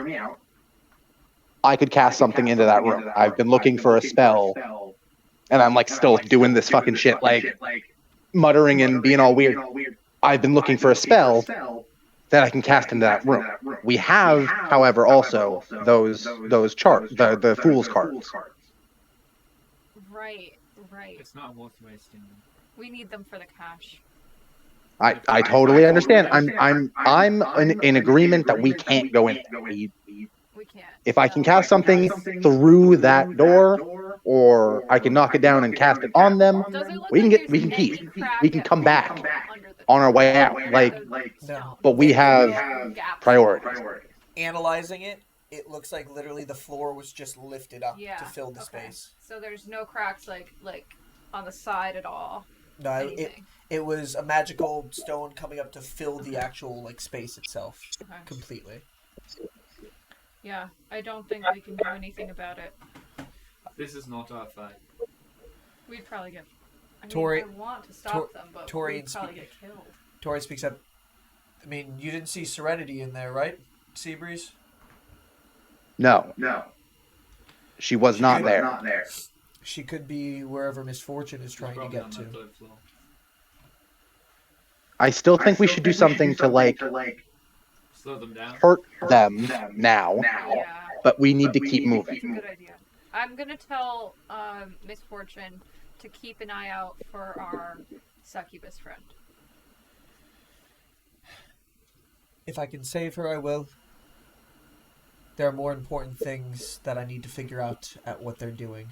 D: I could cast something into that room. I've been looking for a spell, and I'm like still doing this fucking shit, like muttering and being all weird. I've been looking for a spell that I can cast into that room. We have, however, also those charts, the fool's cards.
C: Right.
A: It's not worth wasting them.
C: We need them for the cash.
D: I totally understand. I'm in agreement that we can't go in there.
C: We can't.
D: If I can cast something through that door, or I can knock it down and cast it on them, we can keep. We can come back on our way out.
B: No.
D: But we have priorities.
B: Analyzing it, it looks like literally the floor was just lifted up to fill the space.
C: So there's no cracks like on the side at all.
B: No, it was a magical stone coming up to fill the actual space itself completely.
C: Yeah, I don't think we can do anything about it.
A: This is not our fight.
C: We'd probably get.
B: Tori,
C: I want to stop them, but
B: Tori
C: we'd probably get killed.
B: Tori speaks up. I mean, you didn't see Serenity in there, right, Seabreeze?
D: No. She was not there.
B: She could be wherever Misfortune is trying to get to.
D: I still think we should do something to
A: slow them down.
D: Hurt them now, but we need to keep moving.
C: That's a good idea. I'm gonna tell Misfortune to keep an eye out for our succubus friend.
B: If I can save her, I will. There are more important things that I need to figure out at what they're doing.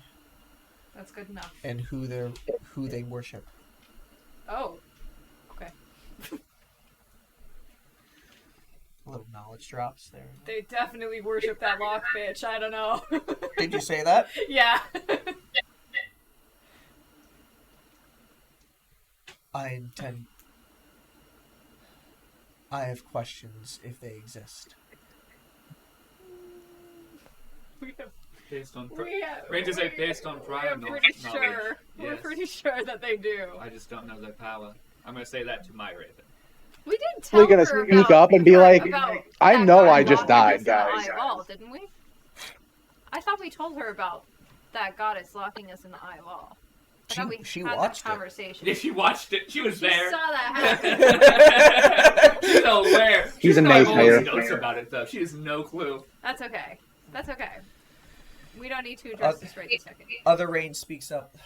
C: That's good enough.
B: And who they worship.
C: Oh. Okay.
B: Little knowledge drops there.
C: They definitely worship that lock bitch. I don't know.
B: Did you say that?
C: Yeah.
B: I have questions if they exist.
C: We have,
A: Based on
C: Rangers
A: say based on prior
C: we're pretty
A: knowledge.
C: sure. We're
A: Yes.
C: pretty sure that they do.
A: I just don't know their power. I'm gonna say that to my Raven.
C: We did tell
D: We're gonna
C: her
D: sneak
C: about,
D: up and be like,
C: about
D: I
C: that
D: know
C: guy
D: I just
C: locking us
D: died,
C: in the
D: guys.
C: eye wall, didn't we? I thought we told her about that goddess locking us in the eye wall. I thought we
B: She
C: had
B: watched
C: that
B: it.
C: conversation.
A: If she watched it, she was
C: She
A: there.
C: saw that happen.
A: She's aware.
D: He's a
A: probably only
D: naysayer.
A: notes about it though. She has no clue.
C: That's okay. That's okay. We don't need to address this right this second.
B: Other Rain speaks up.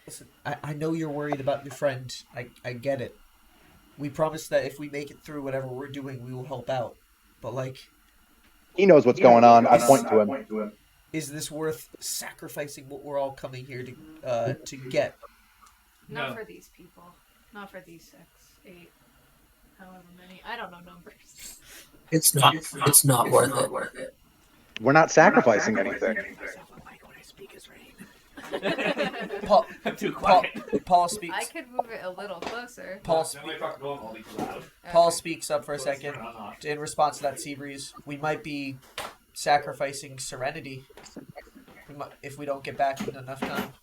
B: Listen, I know you're worried about your friend. I get it. We promise that if we make it through whatever we're doing, we will help out. But, like...
D: He knows what's going on. I point to him.
B: Is this worth sacrificing what we're all coming here to get?
C: Not
A: No.
C: for these people. Not for these 6, 8, however many. I don't know numbers.
E: It's not worth it.
D: We're not sacrificing anything.
B: Paul,
A: I'm too quiet.
B: Paul speaks.
C: I could move it a little closer.
B: Paul,
A: Then we talk about all these loud.
B: Paul speaks up for a
A: Let's
B: second
A: turn on off.
B: in response to that sea breeze. We might be sacrificing Serenity if we don't get back in enough time.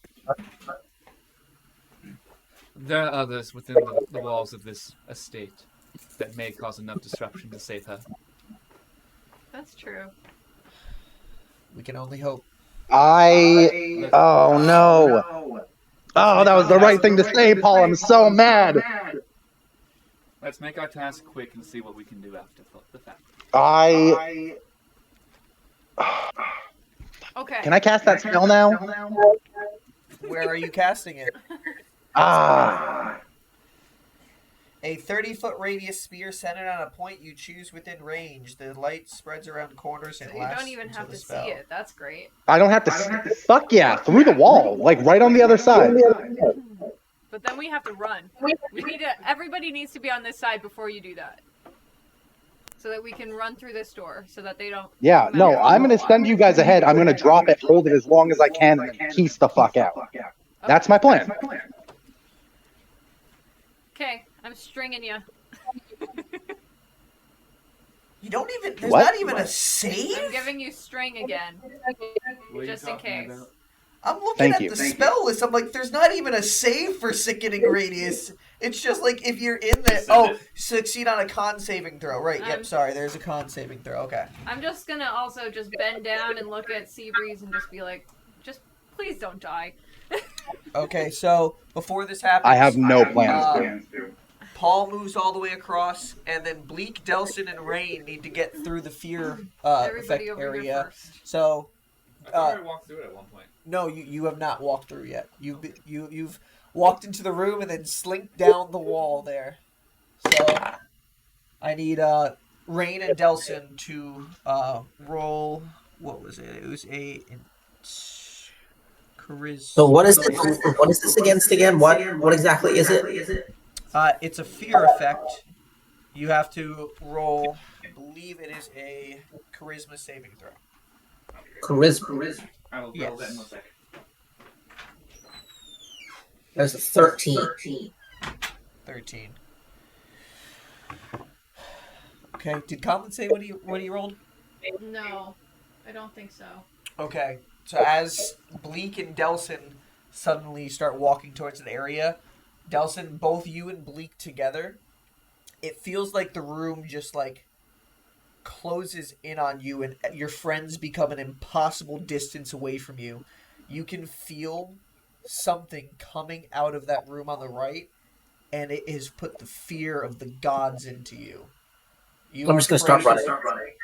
G: There are others within the walls of this estate that may cause enough disruption to save her.
C: That's true.
B: We can only hope.
D: Oh no. Oh, that was the right thing to say, Paul. I'm so mad.
A: Let's make our task quick and see what we can do after the fact.
C: Okay.
D: Can I cast that spell now?
B: Where are you casting it? A 30-foot radius spear centered on a point you choose within range. The light spreads around corners and
C: So you
B: lasts
C: don't even
B: until
C: have
B: the
C: to
B: spell.
C: see it. That's great.
D: I don't have to. Fuck yeah, through the wall, like right on the other side.
C: But then we have to run. We need to. Everybody needs to be on this side before you do that, so that we can run through this door, so that they don't.
D: Yeah,
C: come
D: no,
C: out.
D: I'm gonna send you guys ahead. I'm gonna drop it, hold it as long as I can, and then piece the fuck out. That's my plan.
C: Okay, I'm stringing you.
B: You don't even. There's
D: What?
B: not even a save.
C: I'm giving you string again,
A: What are you
C: just in
A: talking
C: case.
A: about?
B: I'm looking
D: Thank
B: at
D: you.
B: the spell list. I'm like, there's not even a save for sickening radius. It's just like if you're in the succeed on a con saving throw. Right? Yep. Sorry, there's a con saving throw. Okay.
C: I'm just gonna also just bend down and look at Seabreeze and just be like, just please don't die.
B: Okay. So before this happens,
D: I have no plans to.
B: Paul moves all the way across, and then Bleak, Delson, and Rain need to get through the fear effect
C: Everybody over here
B: area.
C: first.
B: So
A: I thought I walked through it at one point.
B: no, you have not walked through yet. You've walked into the room and then slinked down the wall there. So I need Rain and Delson to roll. What was it? It was a charisma.
E: So what is this against again? What exactly is it?
B: It's a fear effect. You have to roll. I believe it is a charisma saving throw.
E: Charisma.
A: I will roll that in a second.
E: There's a 13.
B: 13. Okay. Did Colin say what he rolled?
C: No, I don't think so.
B: Okay. So as Bleak and Delson suddenly start walking towards an area, Delson, both you and Bleak together, it feels like the room just like closes in on you and your friends become an impossible distance away from you. You can feel something coming out of that room on the right, and it has put the fear of the gods into you.
E: I'm just gonna start running.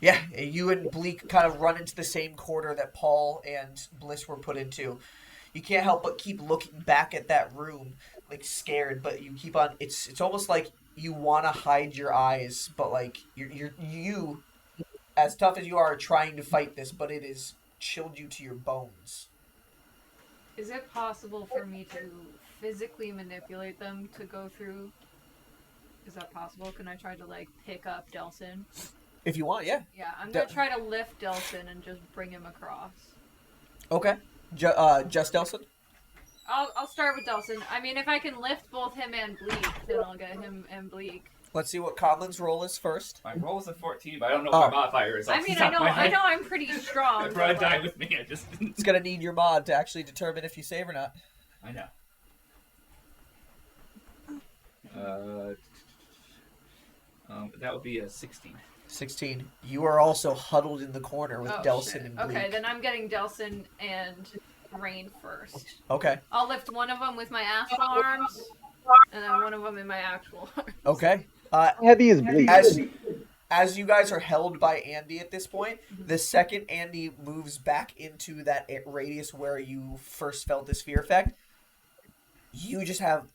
B: Yeah, you and Bleak kind of run into the same corner that Paul and Bliss were put into. You can't help but keep looking back at that room, like scared, but you keep on. It's almost like you want to hide your eyes, but like you, as tough as you are trying to fight this, but it has chilled you to your bones.
C: Is it possible for me to physically manipulate them to go through? Is that possible? Can I try to like pick up Delson?
B: If you want, yeah.
C: Yeah, I'm gonna try to lift Delson and just bring him across.
B: Okay. Just Delson?
C: I'll start with Delson. I mean, if I can lift both him and Bleak, then I'll get him and Bleak.
B: Let's see what Common's roll is first.
A: My roll is a 14, but I don't know what my modifier is.
C: I mean, I know I'm pretty strong.
A: I brought a die with me. I just.
B: It's gonna need your mod to actually determine if you save or not.
A: I know. That would be a 16.
B: 16. You are also huddled in the corner with Delson and Bleak.
C: Okay, then I'm getting Delson and Rain first.
B: Okay.
C: I'll lift one of them with my astral arms, and then one of them in my actual arms.
B: Okay.
D: How heavy is Bleak?
B: As you guys are held by Andy at this point, the second Andy moves back into that radius where you first felt this fear effect, you just have...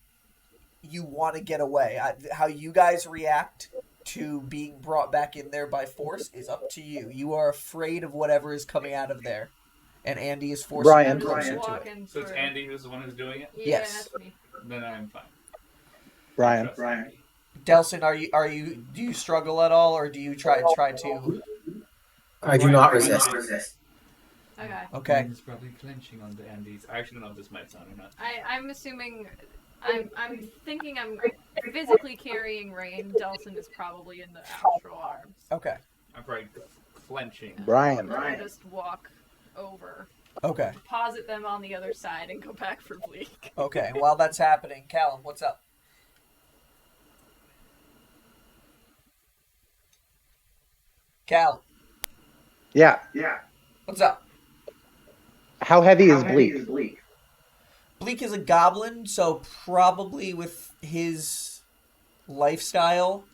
B: You want to get away. How you guys react to being brought back in there by force is up to you. You are afraid of whatever is coming out of there. And Andy is forcing you closer to it.
A: So it's Andy who's the one who's doing it?
C: Yeah,
B: yes.
C: That's me.
A: Then I'm fine.
D: Brian.
B: Delson, do you struggle at all, or do you try to...
E: I do not resist.
B: Okay.
G: He's probably clenching on the Andes.
A: I actually don't know if this might sound or not.
C: I'm assuming... I'm thinking I'm physically carrying Rain. Delson is probably in the astral arms.
B: Okay.
A: I'm probably clenching.
D: Brian.
C: I'll just walk over.
B: Okay.
C: Deposit them on the other side and go back for Bleak.
B: Okay. While that's happening, Callum, what's up? Cal.
D: Yeah.
B: What's up?
D: How heavy is Bleak?
B: Bleak is a goblin, so probably with his lifestyle,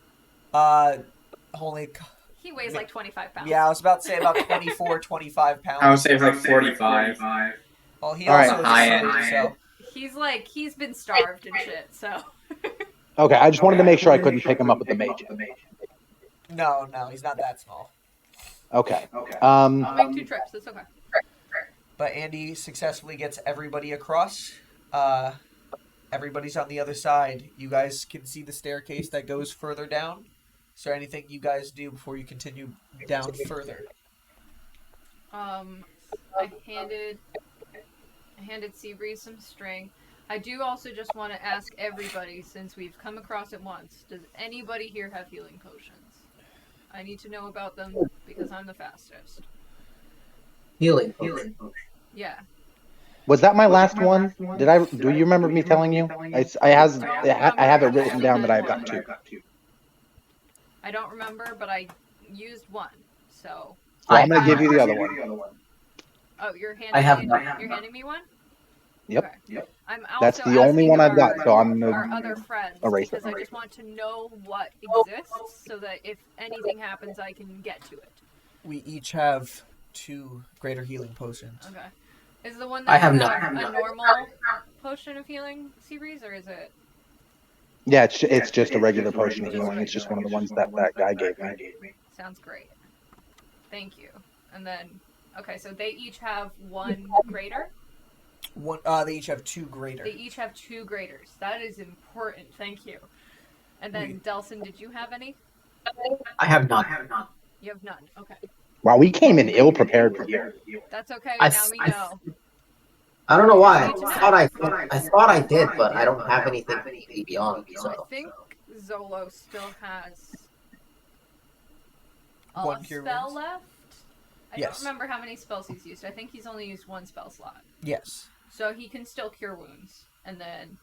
B: only...
C: He weighs like 25 pounds.
B: Yeah, I was about to say about 24, 25 pounds.
F: I would say like 45.
B: Well, he
D: All
B: also
D: right.
B: is
F: High
B: a
F: end.
B: sword, so...
C: He's been starved and shit, so...
D: Okay, I just wanted to make sure I couldn't pick him up with the mage.
B: No, he's not that small.
D: Okay.
C: I'll make 2 trips, that's okay.
B: But Andy successfully gets everybody across. Everybody's on the other side. You guys can see the staircase that goes further down. Is there anything you guys do before you continue down further?
C: I handed Seabreeze some string. I do also just want to ask everybody, since we've come across it once, does anybody here have healing potions? I need to know about them because I'm the fastest.
E: Healing.
C: Yeah.
D: Was that my last one? Do you remember me telling you? I have it written down that I've got 2.
C: I don't remember, but I used one, so...
D: Well, I'm going to give you the other one.
C: Oh, you're
E: I have
C: handing me one?
D: Yep.
C: Okay. I'm
D: That's
C: also
D: the only
C: asking
D: one I've got, so I'm going
C: our
D: to...
C: other friends,
D: erase it.
C: because I just want to know what exists, so that if anything happens, I can get to it.
B: We each have 2 greater healing potions.
C: Okay. Is the one
E: I
C: that
E: have
C: has
E: none.
C: a normal potion of healing, Seabreeze, or is it...
D: Yeah, it's just a regular potion of healing. It's just one of the ones that guy gave me.
C: Sounds great. Thank you. And then, okay, so they each have 1 greater?
B: One. They each have 2 greater.
C: They each have 2 graders. That is important. Thank you. And then, Delson, did you have any?
E: I have none.
C: You have none. Okay.
D: Wow, we came in ill prepared for here.
C: That's okay.
E: I-
C: Now we
E: I-
C: know.
E: I don't know why. I thought I did, but I don't have anything beyond.
C: I
E: So
C: think Zolo still has
B: One
C: a
B: cure
C: spell
B: wounds?
C: left. I
B: Yes.
C: don't remember how many spells he's used. I think he's only used 1 spell slot.
B: Yes.
C: So he can still cure wounds. And then...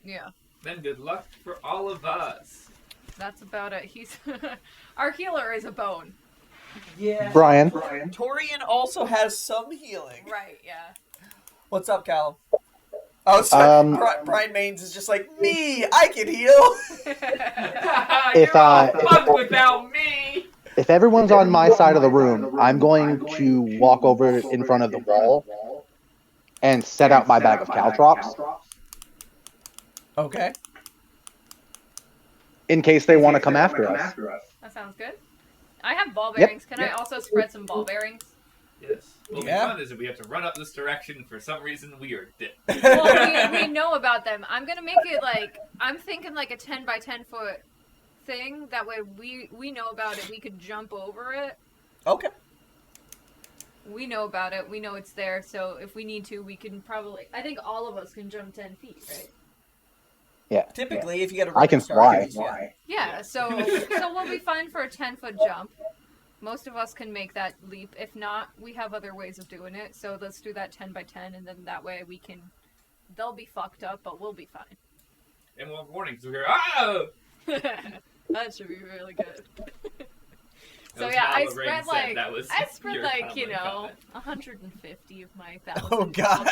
C: Yeah.
A: Then good luck for all of us.
C: That's about it. He's... Our healer is a bone.
B: Yeah.
D: Brian.
B: Torian also has some healing.
C: Right, yeah.
B: What's up, Callum? Oh, sorry. Brian Maines is just like, me, I can heal.
A: Fuck without me.
D: If everyone's on my side of the room, I'm going to walk over in front of the wall and set out my bag of caltrops
B: Okay.
D: in case they want to come after us.
C: That sounds good. I have ball
D: Yep.
C: bearings. Can I also spread some ball bearings?
A: Yes. What will be fun is if we have to run up this direction for some reason we are dead.
C: Well, we know about them. I'm gonna make it like, I'm thinking like a 10 by 10 foot thing. That way we know about it. We could jump over it.
B: Okay.
C: we know about it. We know it's there. So if we need to, we can probably. I think all of us can jump 10 feet, right?
D: Yeah.
B: Typically, if you get a
D: I can
B: running start,
D: fly.
C: Yeah. So we'll be fine for a 10-foot jump. Most of us can make that leap. If not, we have other ways of doing it. So let's do that 10 by 10, and then that way we can. They'll be fucked up, but we'll be fine.
A: And we'll have warnings. So we hear, oh!
C: That should be really good. So
A: was
C: yeah, I
A: not what Rain
C: spread
A: said,
C: like
A: that was your
C: 150 of my 1,000.
B: Oh, God.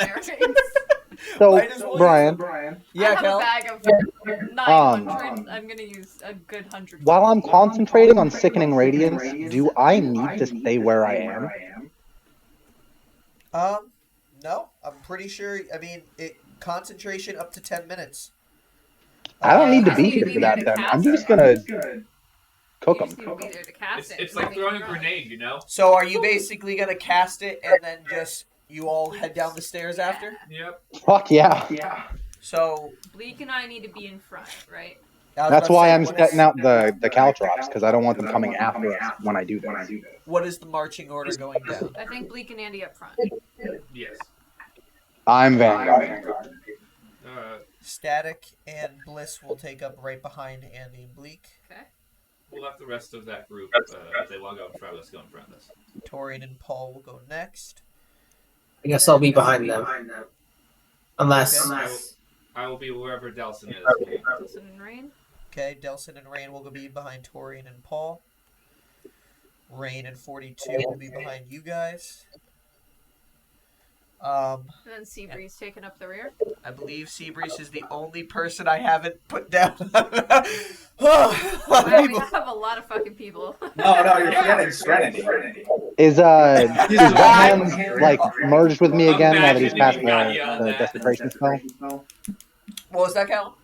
D: So,
B: Might as well
D: Brian,
B: Yeah,
C: I have
B: Cal?
C: a bag of 900. I'm gonna use a good 100.
D: while I'm concentrating on Sickening Radiance, do I need to stay where I am?
B: No, I'm pretty sure. I mean, concentration up to 10 minutes.
D: I don't need to
C: I
D: be
C: need to
D: here
C: be
D: for
C: there
D: that
C: to
D: then.
C: cast
D: I'm just
C: it.
D: gonna cook
C: You just
D: them.
C: need to be there to cast it.
A: It's like throwing a grenade, you know?
B: So are you basically gonna cast it and then just you all head down the stairs after?
A: Yep.
D: Fuck yeah.
B: So
C: Bleak and I need to be in front, right?
B: I was
D: That's
B: about to
D: why
B: say,
D: I'm
B: what
D: setting
B: is-
D: out the caltrops, because I don't want them coming after us when I do this.
B: What is the marching order going down?
C: I think Bleak and Andy up front.
A: Yes.
D: I'm Vanguard.
B: Static and Bliss will take up right behind Andy and Bleak.
C: Okay.
A: We'll let the rest of that group, if they want to go in front of us, go in front of us.
B: Torian and Paul will go next.
E: I guess I'll be behind them. Unless.
A: I will be wherever Delson is.
C: Wilson and Rain.
B: Okay, Delson and Rain will be behind Torian and Paul. Rain and 42 will be behind you guys.
C: And then Seabreeze taking up the rear.
B: I believe Seabreeze is the only person I haven't put down.
C: Wow, we have a lot of fucking people.
F: No, you're forgetting Serenity.
D: Is Wethands like merged with me again now that he's passed the desecration spell?
B: What was that, Cal?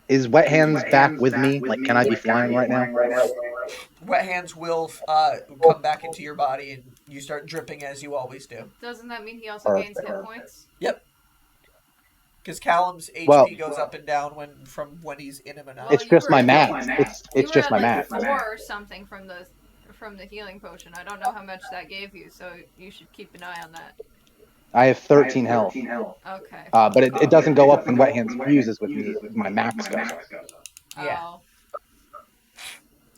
D: Is Wet Hands back with me? Like, can I be flying right now?
B: Wet Hands will come back into your body and you start dripping as you always do.
C: Doesn't that mean he also gains hit points?
B: Yep. Because Callum's HP goes up and down from when he's in him and out.
D: It's just my max. It's just my max.
C: 4 or something from the healing potion. I don't know how much that gave you, so you should keep an eye on that.
D: I have 13 health.
C: Okay.
D: But it doesn't go up when Wet Hands fuses with me. My max goes up.
B: Yeah.
C: Oh.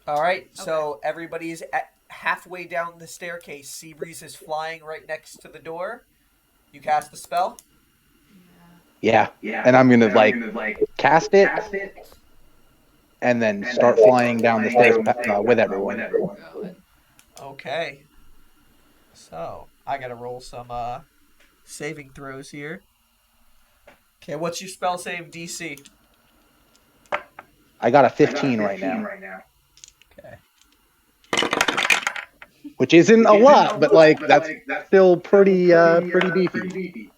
B: All right, so everybody's at halfway down the staircase. Seabreeze is flying right next to the door. You cast the spell?
D: Yeah. And I'm gonna cast it, and then start flying down the stairs with everyone.
B: Okay. So, I gotta roll some saving throws here. Okay, what's your spell save DC?
D: I got a 15 right now.
B: Okay.
D: Which isn't a lot, but that's still pretty beefy.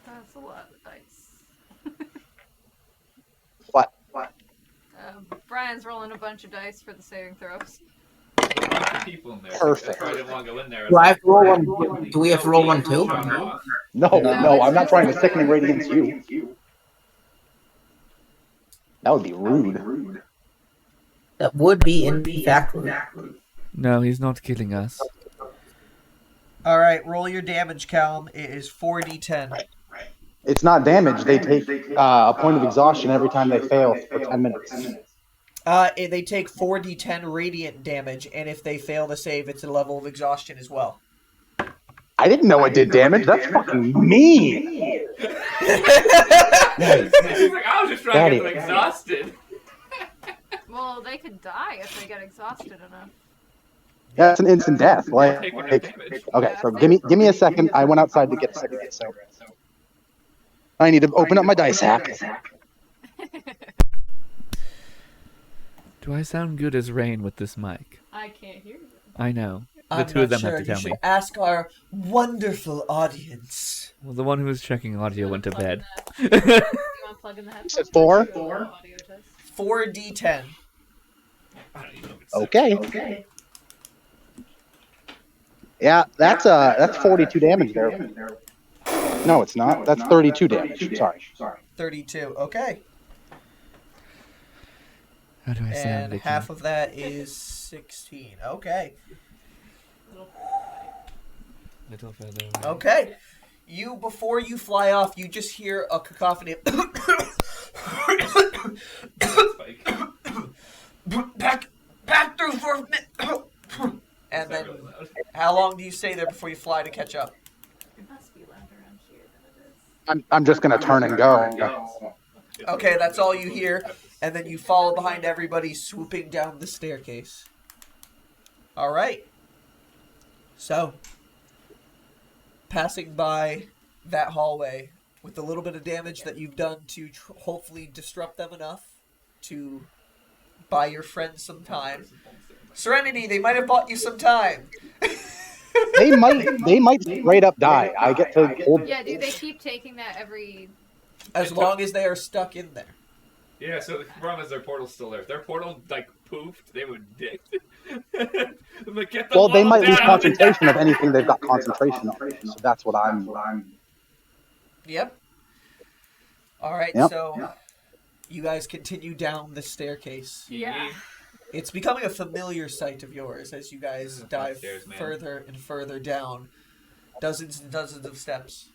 C: That's a lot of dice.
D: What?
C: Brian's rolling a bunch of dice for the saving throws.
A: People in there.
D: Perfect.
A: That's why I didn't want to go in there.
E: Do I have to roll one? Do we have to roll one too?
D: No, I'm not trying to Sickening Radiance you. That would be rude.
E: That would be in fact rude.
G: No, he's not killing us.
B: All right, roll your damage, Callum. It is 4d10.
D: It's not damage. They take a point of exhaustion every time they fail for 10 minutes.
B: They take 4d10 radiant damage, and if they fail to save, it's a level of exhaustion as well.
D: I didn't know it did damage. That's fucking mean.
A: He's like, I was just trying to get them exhausted.
C: Well, they could die if they get exhausted enough.
D: Yeah, it's an instant death. Okay, so give me a second. I went outside to get a second, so I need to open up my dice hack.
G: Do I sound good as Rain with this mic?
C: I can't hear you.
G: I know. The
B: I'm
G: two of
B: not
G: them
B: sure.
G: have to tell
B: You should
G: me.
B: ask our wonderful audience.
G: Well, the one who was checking audio went to bed.
C: Do you want to plug in the headphones?
D: Is it 4?
B: 4d10.
D: Okay. Yeah, that's 42 damage there. No, it's not. That's 32 damage. Sorry.
B: 32. Okay.
G: How do I sound,
B: And
G: Vicky?
B: half of that is 16. Okay.
C: Little further
G: Little further.
B: Okay. Before you fly off, you just hear a cacophony of
A: Spike.
B: back through for a minute. And
A: Is that
B: then,
A: really loud?
B: how long do you stay there before you fly to catch up?
C: It must be louder around here than it is.
D: I'm just gonna turn and go.
B: Okay, that's all you hear, and then you follow behind everybody swooping down the staircase. All right. So, passing by that hallway with a little bit of damage that you've done to hopefully disrupt them enough to buy your friends some time. Serenity, they might have bought you some time.
D: They might straight up die. I get to hold.
C: Yeah, do they keep taking that every...
B: As long as they are stuck in there.
A: Yeah, so the problem is their portal's still there. If their portal, like, poofed, they would dick. Like, get the
D: Well, they
A: wall
D: might lose
A: down.
D: concentration of anything they've got concentration on. So that's what I'm.
B: Yep. All right,
D: Yep.
B: so you guys continue down the staircase.
C: Yeah.
B: It's becoming a familiar sight of yours as you guys dive
A: Upstairs, man.
B: further and further down. Dozens and dozens of steps.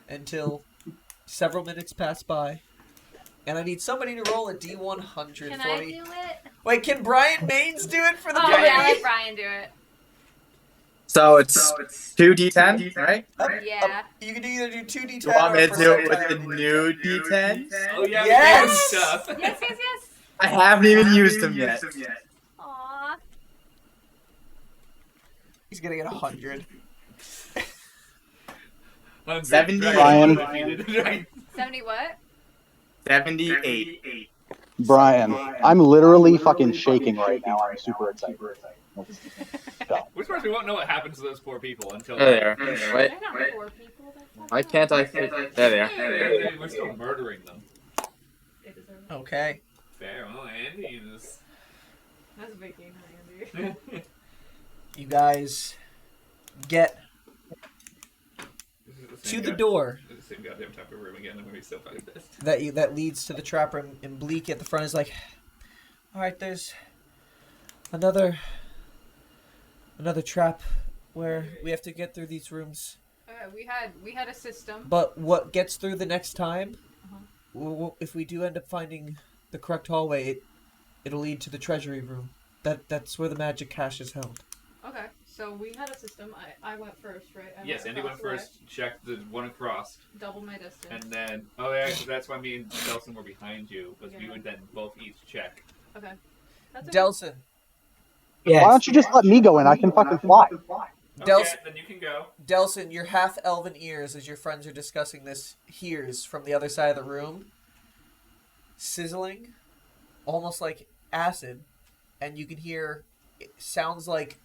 B: Until several minutes pass by. And I need somebody to roll a D100
C: Can
B: for
C: I
B: me.
C: do it?
B: Wait, can Brian Maines do it for the
C: Oh,
B: party?
C: yeah, let Brian do it.
F: So it's 2d10, right?
C: Yeah.
B: You can either do 2d10
F: You want
B: or
F: me to do it
B: percentile.
F: with the new d10s?
A: Oh, yeah,
B: Yes!
A: we can stuff.
C: Yes, yes, yes.
F: I haven't even used them yet.
C: Aww.
B: He's gonna get 100.
F: 70.
A: Brian.
C: 70 what?
F: 78.
D: Brian, I'm literally fucking shaking right now. I'm super excited.
A: Which part we won't know what happens to those poor people until...
F: There. Wait.
C: They're not poor people.
F: Why can't I? There they are.
A: We're still murdering them.
C: They deserve it.
B: Okay.
A: Fair, well, Andy is...
C: That's a big game, Andy.
B: You guys get to the door
A: The same goddamn type of room again. I'm gonna be so fucking pissed.
B: that leads to the trap room, and Bleak at the front is like, all right, there's another trap where we have to get through these rooms.
C: We had a system.
B: But what gets through the next time,
C: Uh-huh.
B: if we do end up finding the correct hallway, it'll lead to the treasury room. That's where the magic cache is held.
C: Okay, so we had a system. I went first, right?
A: Yes, Andy went
C: across the way,
A: first, checked the one across,
C: Double my distance.
A: and then... Oh, yeah, 'cause that's why me and Delson were behind you, was we
C: Yeah.
A: would then both each check.
C: Okay. That's okay.
B: Delson.
D: Why don't you just let me go in? I can fucking fly.
B: Dels-
A: Okay, then you can go.
B: Delson, your half-elven ears, as your friends are discussing this, hears from the other side of the room, sizzling, almost like acid, and you can hear, it sounds like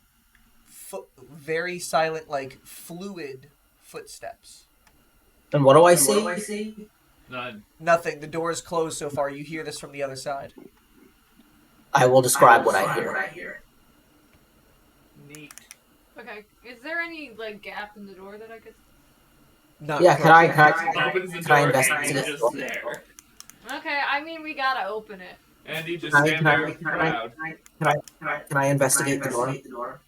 B: very silent, like fluid footsteps.
E: And what do I see?
A: None.
B: Nothing. The door is closed so far. You hear this from the other side.
E: I will describe what I hear.
A: Neat.
C: Okay. Is there any like gap in the door that I could?
B: Not
E: Yeah, can I
A: Opens the
E: can I
A: door,
E: investigate
A: Andy's
E: this?
A: just there.
C: Okay, I mean we gotta open it.
A: Andy just
E: Can I-
A: stand
E: can I-
A: there
E: can I-
A: proud.
E: Can I investigate the door?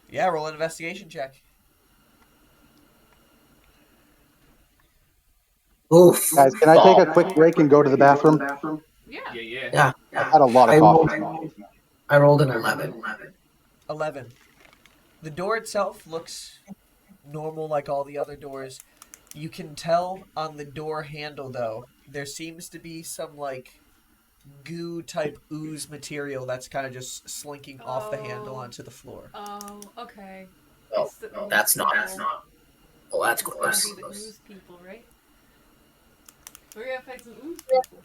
B: Yeah, roll an investigation check.
E: Oof.
D: Guys, can I take a quick break and go to the bathroom?
C: Yeah.
A: Yeah.
E: Yeah.
D: I've had a lot of
E: I
D: coffee.
E: rolled- I rolled an 11.
B: 11. The door itself looks normal like all the other doors. You can tell on the door handle, though, there seems to be some, like, goo-type ooze material that's kind of just slinking off the handle
C: Oh.
B: onto the floor.
C: Oh, okay.
E: Oh,
C: It's the ooze
E: that's not.
C: people.
E: Oh, that's
C: It's
E: gross.
C: gonna be the ooze people, right? We're gonna fight some ooze people.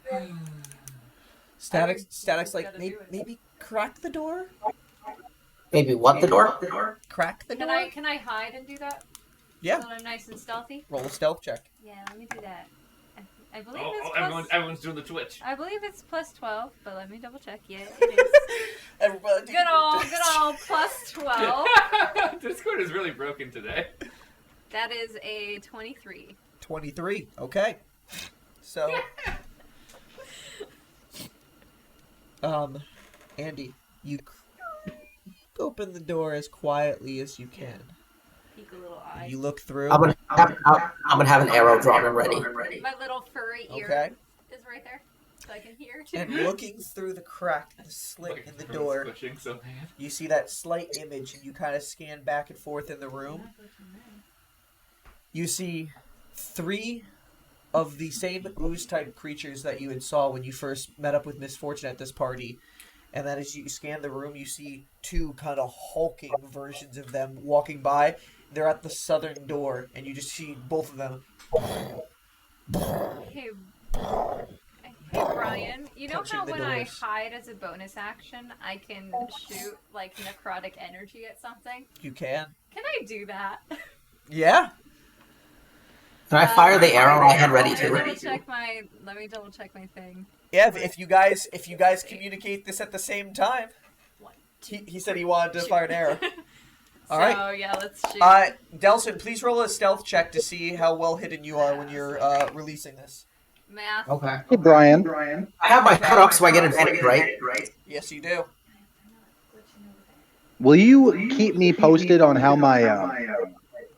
B: Static's like,
C: Gotta
B: maybe,
C: do it.
B: maybe crack the door?
E: Maybe what the door?
B: Crack the door?
C: Can I hide and do that?
B: Yeah.
C: So I'm nice and stealthy.
B: Roll a stealth check.
C: Yeah, let me do that. I believe
A: Oh,
C: it's
A: everyone's doing the Twitch.
C: I believe it's plus 12, but let me double check. Yeah, it is.
B: Everybody,
C: good old plus 12.
A: Discord is really broken today.
C: That is a 23.
B: 23. Okay. So, Andy, open the door as quietly as you can.
C: Peek a little eye.
B: You look through.
E: I'm gonna have an arrow drawn and ready.
C: My little furry ear
B: Okay.
C: is right there, so I can hear too.
B: And looking through the crack, the slit in the door,
A: Switching so bad.
B: you see that slight image, and you kind of scan back and forth in the room. You see 3 of the same ooze-type creatures that you had saw when you first met up with Misfortune at this party. And then as you scan the room, you see 2 kind of hulking versions of them walking by. They're at the southern door, and you just see both of them.
C: Hey, Brian, you know
B: Punching
C: how
B: the
C: when I
B: doors.
C: hide as a bonus action, I can shoot, like, necrotic energy at something?
B: You can.
C: Can I do that?
B: Yeah.
E: Can I fire the arrow I had ready
C: Let me
E: to?
C: double check my thing.
B: Yeah, if you guys communicate this at the same time. He said he wanted to fire an arrow. All right.
C: So, yeah, let's shoot.
B: Delson, please roll a stealth check to see how well hidden you are when you're releasing this.
C: Math.
E: Okay.
D: Hey, Brian.
E: I have my hook up so I get advantage, right?
B: Yes, you do.
D: Will you keep me posted on how my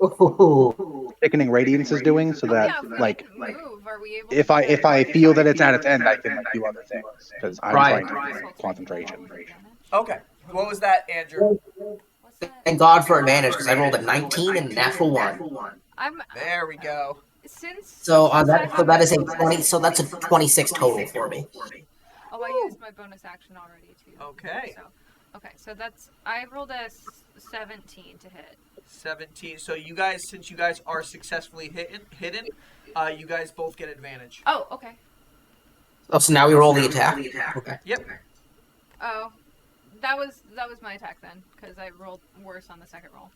E: Ooh.
D: thickening radiance is doing, so that
C: Yeah, if we
D: like
C: didn't move, are we able
D: if I feel that it's at its end, I can like do other things because I'm
E: Right.
D: trying to concentration.
B: Okay. What was that, Andrew?
C: What's that?
E: Thank God for advantage because I rolled a 19 and a natural 1.
B: There we go.
C: Since
E: So
C: since
E: that is a 20. So that's a 26 total for me.
C: Oh, I used my bonus action already too.
B: Okay.
C: So that's I rolled a 17 to hit.
B: 17. So you guys, since you guys are successfully hidden, you guys both get advantage.
C: Oh, okay.
E: Oh, so now we roll the attack. Okay.
B: Yep.
C: Oh, that was my attack then, because I rolled worse on the second roll.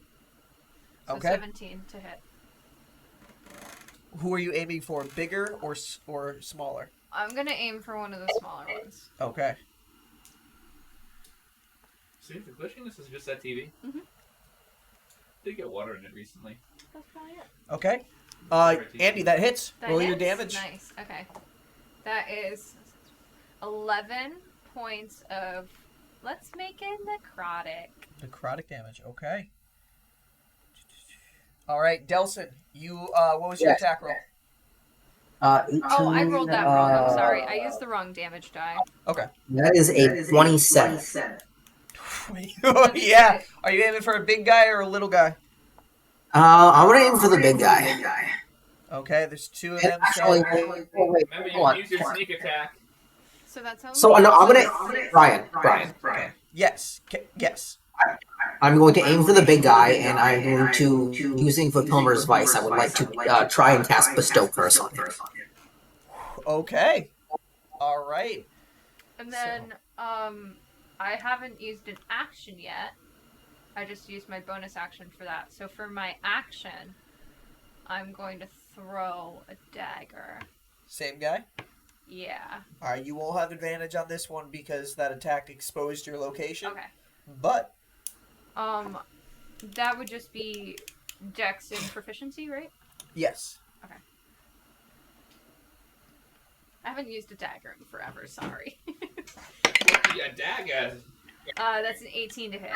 C: So
B: Okay.
C: 17 to hit.
B: Who are you aiming for? Bigger or smaller?
C: I'm gonna aim for one of the smaller ones.
B: Okay.
A: See, the glitchiness is just that TV.
C: Mhm.
A: Did get water in it recently.
C: That's probably it.
B: Okay. Andy, that hits.
C: That
B: Roll your
C: hits?
B: damage.
C: Nice. Okay. That is 11 points of. Let's make it necrotic.
B: Necrotic damage. Okay. All right, Delson. You. What was your attack roll?
E: 18,
C: Oh, I rolled that wrong. I'm sorry. I used the wrong damage die.
B: Okay.
E: That is a 27.
B: Yeah. Are you aiming for a big guy or a little guy?
E: I'm gonna aim for the big guy.
B: Okay. There's 2 of them.
E: Actually,
B: So
E: wait,
A: Remember, you
E: hold on.
A: can use your sneak attack.
C: So that's only.
E: So no, I'm gonna Brian.
B: okay. Yes. Yes.
E: I'm going to aim for the big guy, and I'm going to, using Vipilmer's Vice, I would like to try and cast Bestow Curse on him.
B: Okay. All right.
C: And then, I haven't used an action yet. I just used my bonus action for that. So for my action, I'm going to throw a dagger.
B: Same guy.
C: Yeah.
B: All right. You won't have advantage on this one because that attack exposed your location.
C: Okay.
B: But
C: That would just be Dex and proficiency, right?
B: yes.
C: Okay. I haven't used a dagger in forever, sorry.
A: Yeah, dagger.
C: That's an 18 to hit.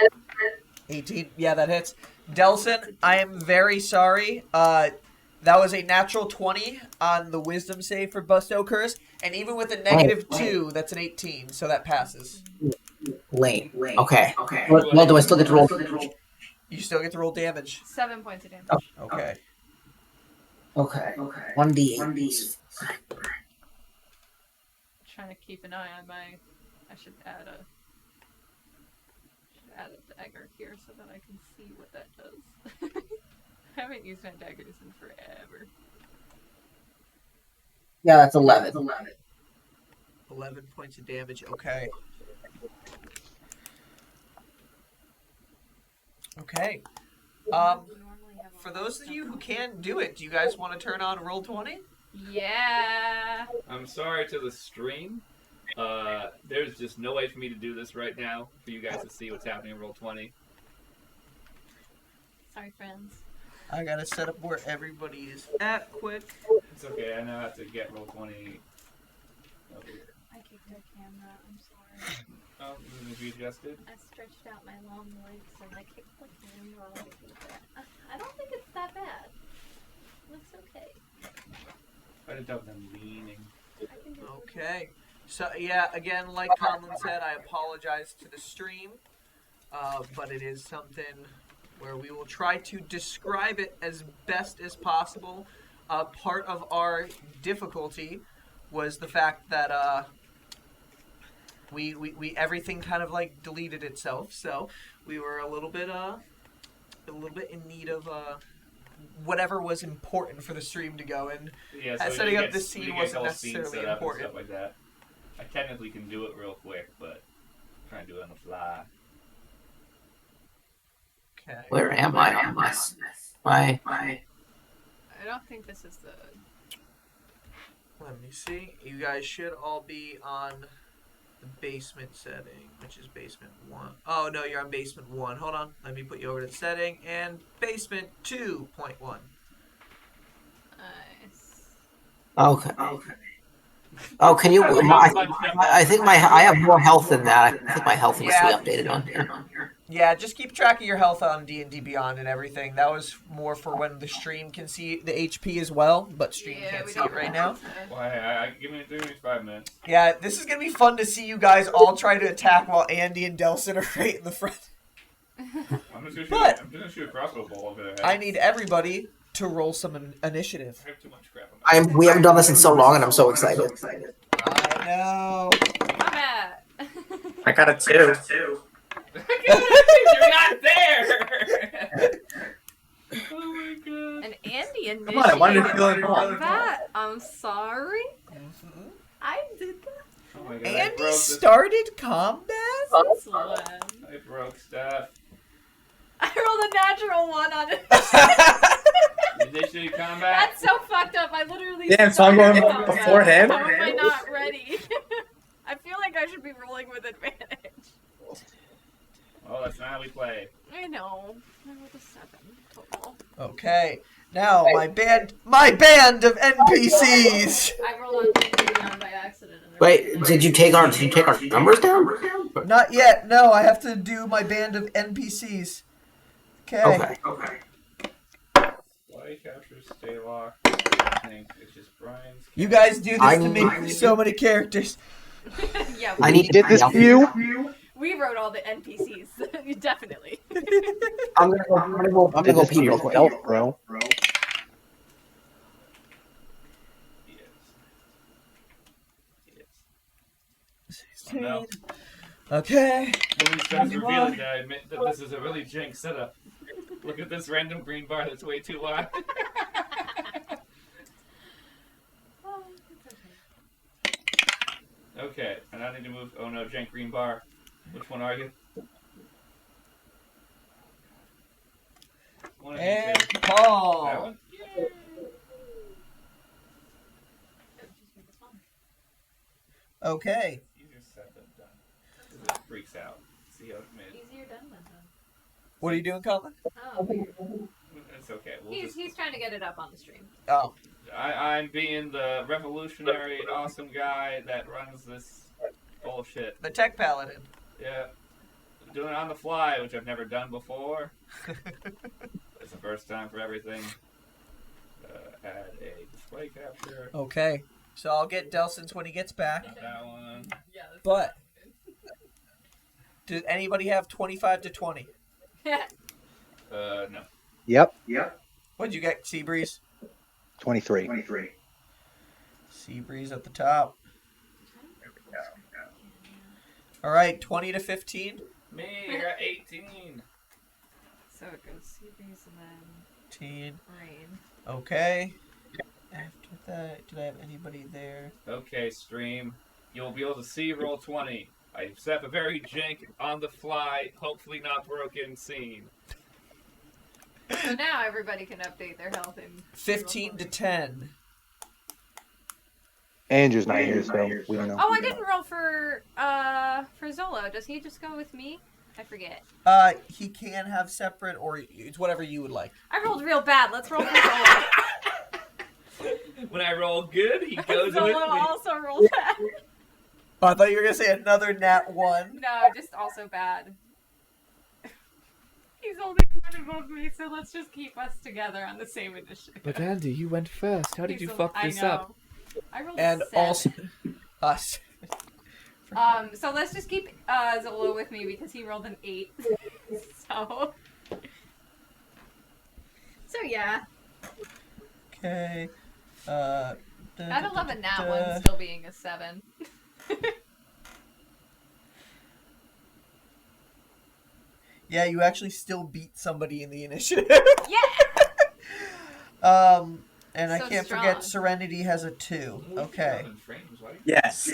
B: 18. Yeah, that hits. Delson, I am very sorry. That was a natural 20 on the wisdom save for Bestow Curse, and even with a negative 2, that's an 18, so that passes.
E: Lame. Okay. Well, do I still get to roll?
B: You still get to roll damage.
C: 7 points of damage.
B: Okay.
E: Okay. 1d8.
C: Trying to keep an eye on my. I should add a dagger here so that I can see what that does. I haven't used my daggers in forever.
E: Yeah, that's 11.
B: 11 points of damage. Okay. Okay. For those of you who can do it, do you guys want to turn on Roll20?
C: Yeah.
A: I'm sorry to the stream. There's just no way for me to do this right now for you guys to see what's happening in Roll20.
C: Sorry, friends.
B: I gotta set up where everybody is at quick.
A: It's okay, I know how to get Roll20 over here.
C: I kicked our camera. I'm sorry.
A: Oh, this is readjusted.
C: I stretched out my long legs and I kicked the camera all over. I don't think it's that bad. Looks okay.
A: I didn't doubt them leaning.
C: I can do it.
B: Okay. So, yeah, again, like Conlon said, I apologize to the stream. But it is something where we will try to describe it as best as possible. Part of our difficulty was the fact that we everything kind of like deleted itself, so we were a little bit in need of whatever was important for the stream to go, and
A: Yeah, so
B: setting up the
A: we
B: scene
A: get
B: wasn't
A: the whole scene
B: necessarily
A: set up and
B: important.
A: stuff like that. I technically can do it real quick, but I'm trying to do it on the fly.
B: Okay.
E: Where am I on this? My
C: I don't think this is the.
B: Let me see. You guys should all be on the basement setting, which is basement 1. Oh, no, you're on basement 1. Hold on. Let me put you over to the setting. And basement 2.1.
C: Nice.
E: okay. Oh, can you? I think I have more health than that. I think my health needs to be updated on here.
B: Yeah, just keep track of your health on D&D Beyond and everything. That was more for when the stream can see the HP as well, but stream can't see it right now.
A: Well, give me 5 minutes.
B: Yeah, this is going to be fun to see you guys all try to attack while Andy and Delson are right in the front.
A: I'm just gonna shoot a crossbow bolt over their head.
B: I need everybody to roll some initiative.
A: I have too much crap on my
E: We haven't done this in so long, and I'm so excited.
B: I know.
C: I'm at.
F: I got a 2.
A: You're not there! Oh my god.
C: And Andy initiated
F: Come on, I wanted to feel involved.
C: that. I'm sorry.
B: Mhm.
C: I did that.
A: Oh my god.
B: Andy started combat?
C: Since when?
A: I broke stuff.
C: I rolled a natural 1 on it.
A: Initiative combat?
C: That's so fucked up. I literally.
F: Damn, so I'm
C: started
F: going
C: combat.
F: before him?
C: How am I not ready? I feel like I should be rolling with advantage.
A: Oh, that's not how we play.
C: I know. I rolled a 7 total.
B: Okay. Now, my band of NPCs.
C: I rolled on by accident. And
E: Wait, did you take our numbers down?
B: Not yet. No, I have to do my band of NPCs. Okay.
E: Okay.
A: Why capture stay locked? I think it's just Brian's.
B: You guys do this to me. So many characters.
C: Yeah,
E: I need to
D: Did this to you?
C: we wrote all the NPCs. Definitely.
E: I'm gonna go pee real quick.
D: Yourself, bro.
A: Yes. Oh, no.
B: Okay.
A: When we started revealing that, I admit that this is a really jank setup. Look at this random green bar that's way too wide.
C: Oh, it's okay.
A: Okay, and I need to move. Oh no, jank green bar. Which one are you? One of you
B: And
A: two. That
B: Paul.
A: one?
B: Okay.
A: Easier said than done. 'Cause it freaks out. See how it made.
C: Easier done than done.
B: What are you doing, Colin?
C: Oh, weird.
A: It's okay.
C: He's trying to get it up on the stream.
B: Oh.
A: I'm being the revolutionary, awesome guy that runs this bullshit.
B: The Tech Paladin.
A: Yeah. I'm doing it on the fly, which I've never done before. It's the first time for everything. Add a display capture.
B: Okay. So I'll get Delson's when he gets back.
A: Not that one.
C: Yeah.
B: But does anybody have 25 to 20?
A: No.
D: Yep.
B: What'd you get, Seabreeze?
D: 23.
B: Seabreeze at the top. All right, 20 to 15.
A: Me, I got 18.
C: So it goes Seabreeze and then
B: 15.
C: Rain.
B: Okay. After that, did I have anybody there?
A: Okay, stream. You'll be able to see roll 20. I set up a very jank, on the fly, hopefully not broken scene.
C: So now everybody can update their health in
B: 15 to 10.
D: Andrew's not here, so we don't know.
C: Oh, I didn't roll for Zolo. Does he just go with me? I forget.
B: He can have separate, or it's whatever you would like.
C: I rolled real bad. Let's roll for Zolo.
A: When I roll good, he goes with
C: Zolo
A: me.
C: also rolled bad.
B: Oh, I thought you were gonna say another nat 1.
C: No, just also bad. He's only one above me, so let's just keep us together on the same initiative.
G: But Andy, you went first. How did you fuck this
C: I know.
G: up?
C: I rolled
B: And
C: a 7.
B: also us.
C: So let's just keep Zolo with me because he rolled an 8. So yeah.
B: Okay.
C: I'd love a nat 1 still being a 7.
B: Yeah, you actually still beat somebody in the initiative.
C: Yeah.
B: And I
C: So
B: can't
C: strong.
B: forget Serenity has a 2. Okay.
F: Yes.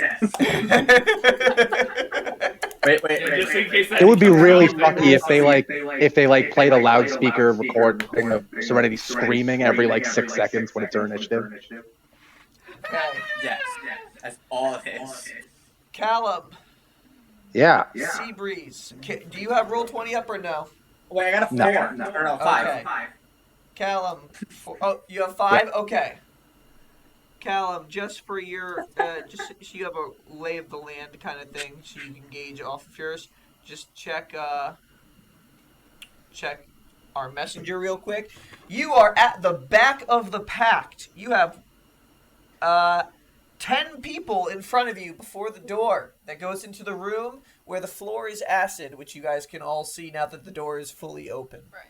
A: Wait.
F: Wait.
A: Just in case that
D: It would be really
A: becomes-
D: fucky if they played a loudspeaker recording of Serenity screaming every 6 seconds when it's her initiative.
B: Okay.
F: Yes. That's all it is.
B: Callum,
D: Yeah.
B: Seabreeze, do you have roll 20 up or no?
F: Wait, I got a 4.
D: No.
F: No, 5.
B: Okay. Callum, you have 5?
D: Yeah.
B: Okay. Callum, just for your, just so you have a lay of the land kind of thing, so you can gauge off of yours. Just check our messenger real quick. You are at the back of the pact. You have 10 people in front of you before the door that goes into the room where the floor is acid, which you guys can all see now that the door is fully open.
C: Right.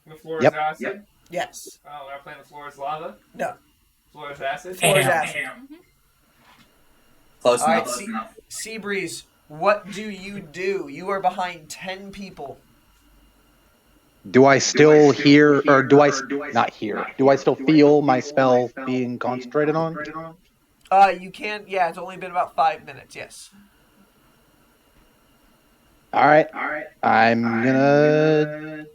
A: The floor
D: Yep.
A: is acid?
B: Yes.
A: Oh, we're not playing the floor is lava?
B: No.
A: Floor is acid?
B: Floor is
F: Damn.
B: acid.
F: Close
B: All right,
F: enough.
B: Seabreeze, what do? You are behind 10 people.
D: Do I still hear, or do I not hear? Do I still feel my spell being concentrated on?
B: You can't. Yeah, it's only been about 5 minutes. Yes.
D: All right. I'm gonna.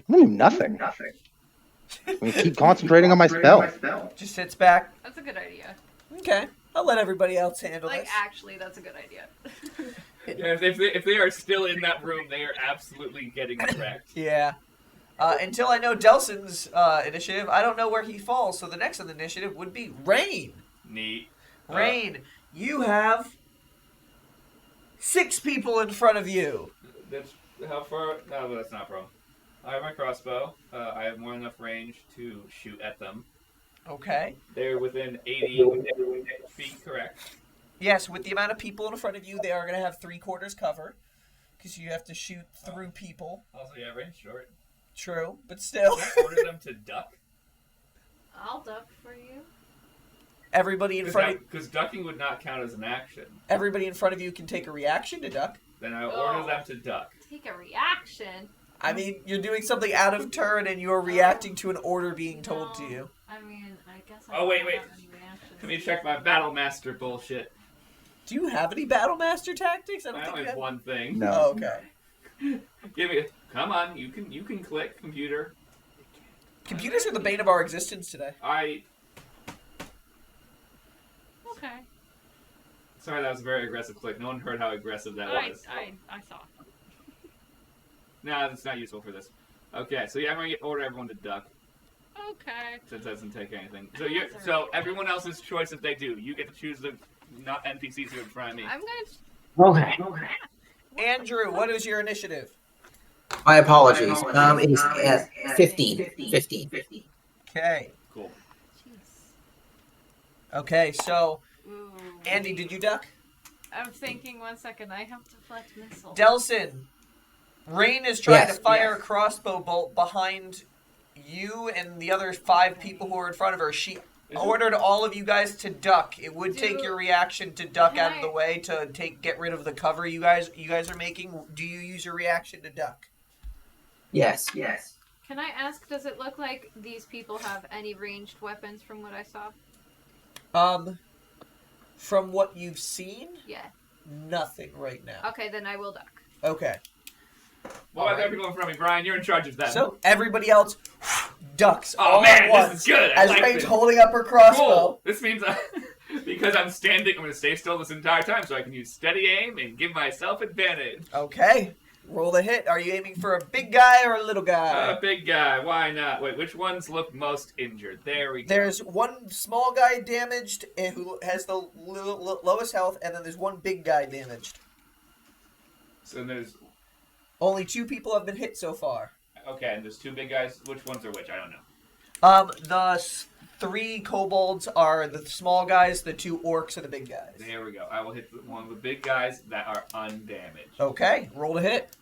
D: I'm gonna do nothing. I'm gonna keep concentrating on my spell.
B: Just sits back.
C: That's a good idea.
B: Okay. I'll let everybody else handle
C: Like,
B: this.
C: actually, that's a good idea.
A: Yeah, if they are still in that room, they are absolutely getting wrecked.
B: Yeah. Until I know Delson's initiative, I don't know where he falls. So the next on the initiative would be Rain.
A: Neat.
B: Rain, you have 6 people in front of you.
A: That's how far? No, that's not a problem. I have my crossbow. I have more than enough range to shoot at them.
B: Okay.
A: They're within 80 feet, correct?
B: Yes, with the amount of people in front of you, they are going to have 3/4 cover. Because you have to shoot through people.
A: Also, yeah, range short.
B: True, but still.
A: Can I order them to duck?
C: I'll duck for you.
B: Everybody in front of
A: Because ducking would not count as an action.
B: everybody in front of you can take a reaction to duck.
A: Then I order them to duck.
C: Take a reaction.
B: I mean, you're doing something out of turn and you're reacting to an order being told to you.
C: I mean, I guess I
A: Oh,
C: don't
A: wait.
C: have that many reactions.
A: Let me check my Battle Master bullshit.
B: Do you have any Battle Master tactics? I don't
A: I
B: think
A: only
B: you
A: have
B: have.
A: one thing.
D: No.
B: Oh, okay.
A: Give me. Come on, you can click, computer.
B: Computers are the bane of our existence today.
C: Okay.
A: Sorry, that was a very aggressive click. No one heard how aggressive that was.
C: I saw.
A: Nah, that's not useful for this. Okay, so yeah, I'm gonna order everyone to duck
C: Okay.
A: since it doesn't take anything. So everyone else's choice if they do. You get to choose the not NPCs who are in front of me.
C: I'm gonna.
E: Okay.
B: Andrew, what is your initiative?
E: My apologies. It is at 15. 15.
B: Okay.
A: Cool.
C: Jeez.
B: Okay, so
C: Ooh.
B: Andy, did you duck?
C: I'm thinking 1 second. I have to deflect missile.
B: Delson, Rain is trying
E: Yes,
B: to fire a crossbow bolt behind you and the other 5 people who are in front of her. She ordered all of you guys to duck. It would take your reaction to duck out of the way to get rid of the cover you guys are making. Do you use your reaction to duck?
E: Yes.
C: Can I ask, does it look like these people have any ranged weapons from what I saw?
B: From what you've seen,
C: Yeah.
B: nothing right now.
C: Okay, then I will duck.
B: Okay.
A: What about the other people in front of me? Brian, you're in charge of that.
B: So everybody else ducks
A: Oh
B: all
A: man,
B: at once
A: this is good. I
B: as
A: like
B: Rain's
A: this.
B: holding up her crossbow.
A: Cool. This means because I'm standing, I'm going to stay still this entire time so I can use steady aim and give myself advantage.
B: Okay. Roll the hit. Are you aiming for a big guy or a little guy?
A: Big guy. Why not? Wait, which ones look most injured? There we go.
B: There's one small guy damaged who has the lowest health, and then there's one big guy damaged.
A: So there's...
B: Only 2 people have been hit so far.
A: Okay, and there's 2 big guys. Which ones are which? I don't know.
B: The 3 kobolds are the small guys, the 2 orcs are the big guys.
A: There we go. I will hit one of the big guys that are undamaged.
B: Okay, roll to hit.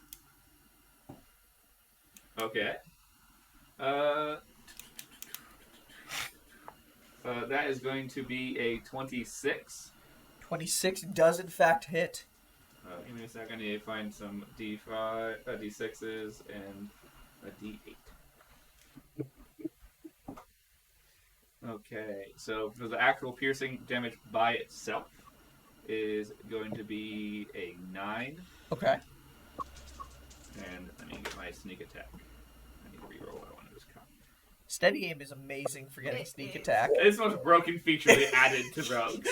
A: Okay. That is going to be a 26.
B: 26 does in fact hit.
A: Give me a second. I need to find some D5, D6s, and a D8. Okay, so for the actual piercing damage by itself is going to be a 9.
B: Okay.
A: And let me get my sneak attack. I need to reroll what I wanted to count.
B: Steady aim is amazing for getting sneak attack.
A: It's the most broken feature they added to rogues.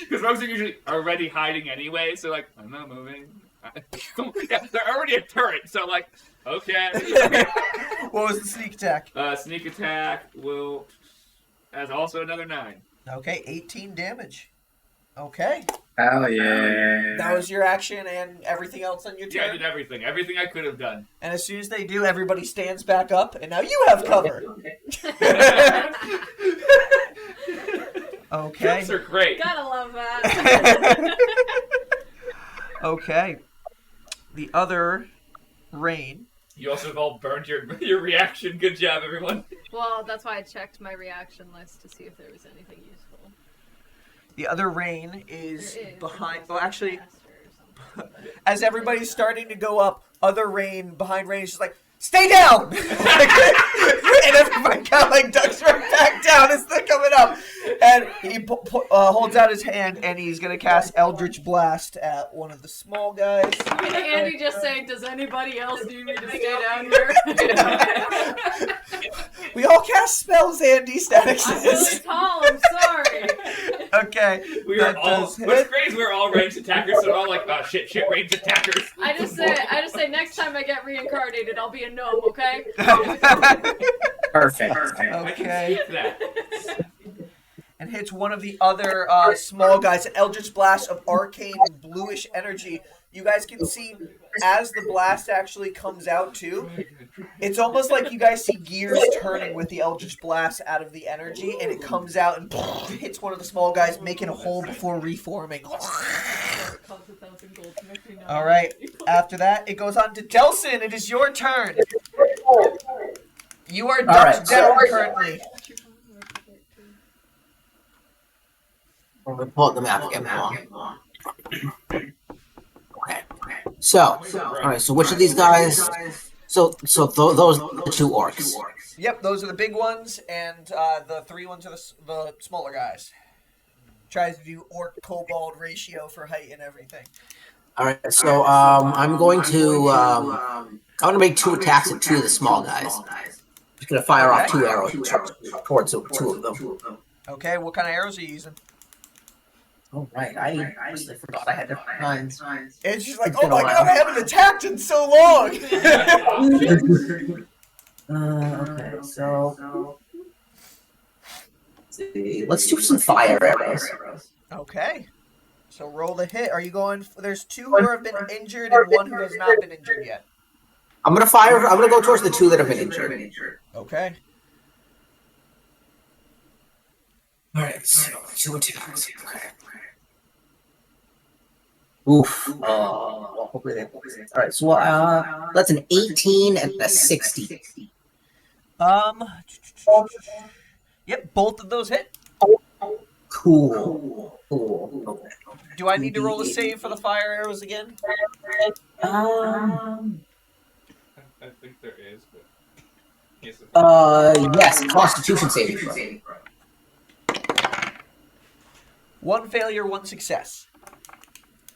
A: Because rogues are usually already hiding anyway, so like, I'm not moving. Yeah, they're already a turret, so like, okay.
B: What was the sneak attack?
A: Sneak attack will... That's also another 9.
B: Okay, 18 damage. Okay.
F: Hell yeah.
B: That was your action and everything else on your turn?
A: Yeah, I did everything. Everything I could have done.
B: And as soon as they do, everybody stands back up, and now you have cover. Okay.
A: Troops are great.
C: Gotta love that.
B: Okay. The other Rain.
A: You also have all burned your reaction. Good job, everyone.
C: Well, that's why I checked my reaction list to see if there was anything useful.
B: The other Rain is
C: There is.
B: behind.
C: It's
B: Well, actually,
C: faster or something.
B: as everybody's starting to go up, other Rain behind Rain is just like, stay down! And everybody kind of like ducks right back down as they're coming up. And he holds out his hand and he's going to cast Eldritch Blast at one of the small guys.
C: Andy just saying, does anybody else need me to stay down here?
B: We all cast spells, Andy. Static
C: I'm really
B: says.
C: tall, I'm sorry.
B: Okay.
A: We are
B: that
A: all.
B: does
A: What's
B: hit.
A: great is we're all ranged attackers, so we're all like, oh shit, ranged attackers.
C: I just say next time I get reincarnated, I'll be a gnome, okay?
F: Perfect.
A: I can
B: Okay.
A: speak that.
B: And hits one of the other small guys. An Eldritch Blast of arcane bluish energy. You guys can see as the blast actually comes out too. It's almost like you guys see gears turning with the Eldritch Blast out of the energy, and it comes out and hits one of the small guys, making a hole before reforming. All right. After that, it goes on to Delson. It is your turn. You are ducked down currently.
E: I'm gonna pull up the map again. Okay. So, all right. So, which of these guys? Those are the 2 orcs.
B: Yep, those are the big ones, and the 3 ones are the smaller guys. Tries to do orc kobold ratio for height and everything.
E: All right. So, I'm going to make 2 attacks at 2 of the small guys. Just gonna fire off 2 arrows towards 2 of them.
B: Okay, what kind of arrows are you using?
E: Oh right, I honestly forgot I had different kinds.
B: It's just like,
E: It's
B: oh
E: been a
B: my
E: while.
B: god, I haven't attacked in so long!
E: Okay, so let's see. Let's do some fire arrows.
B: Okay. So roll the hit. Are you going... There's 2 who have been injured and 1 who has not been injured yet.
E: I'm gonna go towards the 2 that have been injured.
B: Okay.
E: All right, so 2 attacks. Okay. Oof. Well, hopefully they. All right, so that's an 18 and a 60.
B: Yep, both of those hit.
E: Cool. Okay.
B: Do I need to roll a save for the fire arrows again?
A: I think there is, but...
E: Yes, Constitution saving throw.
B: 1 failure, 1 success.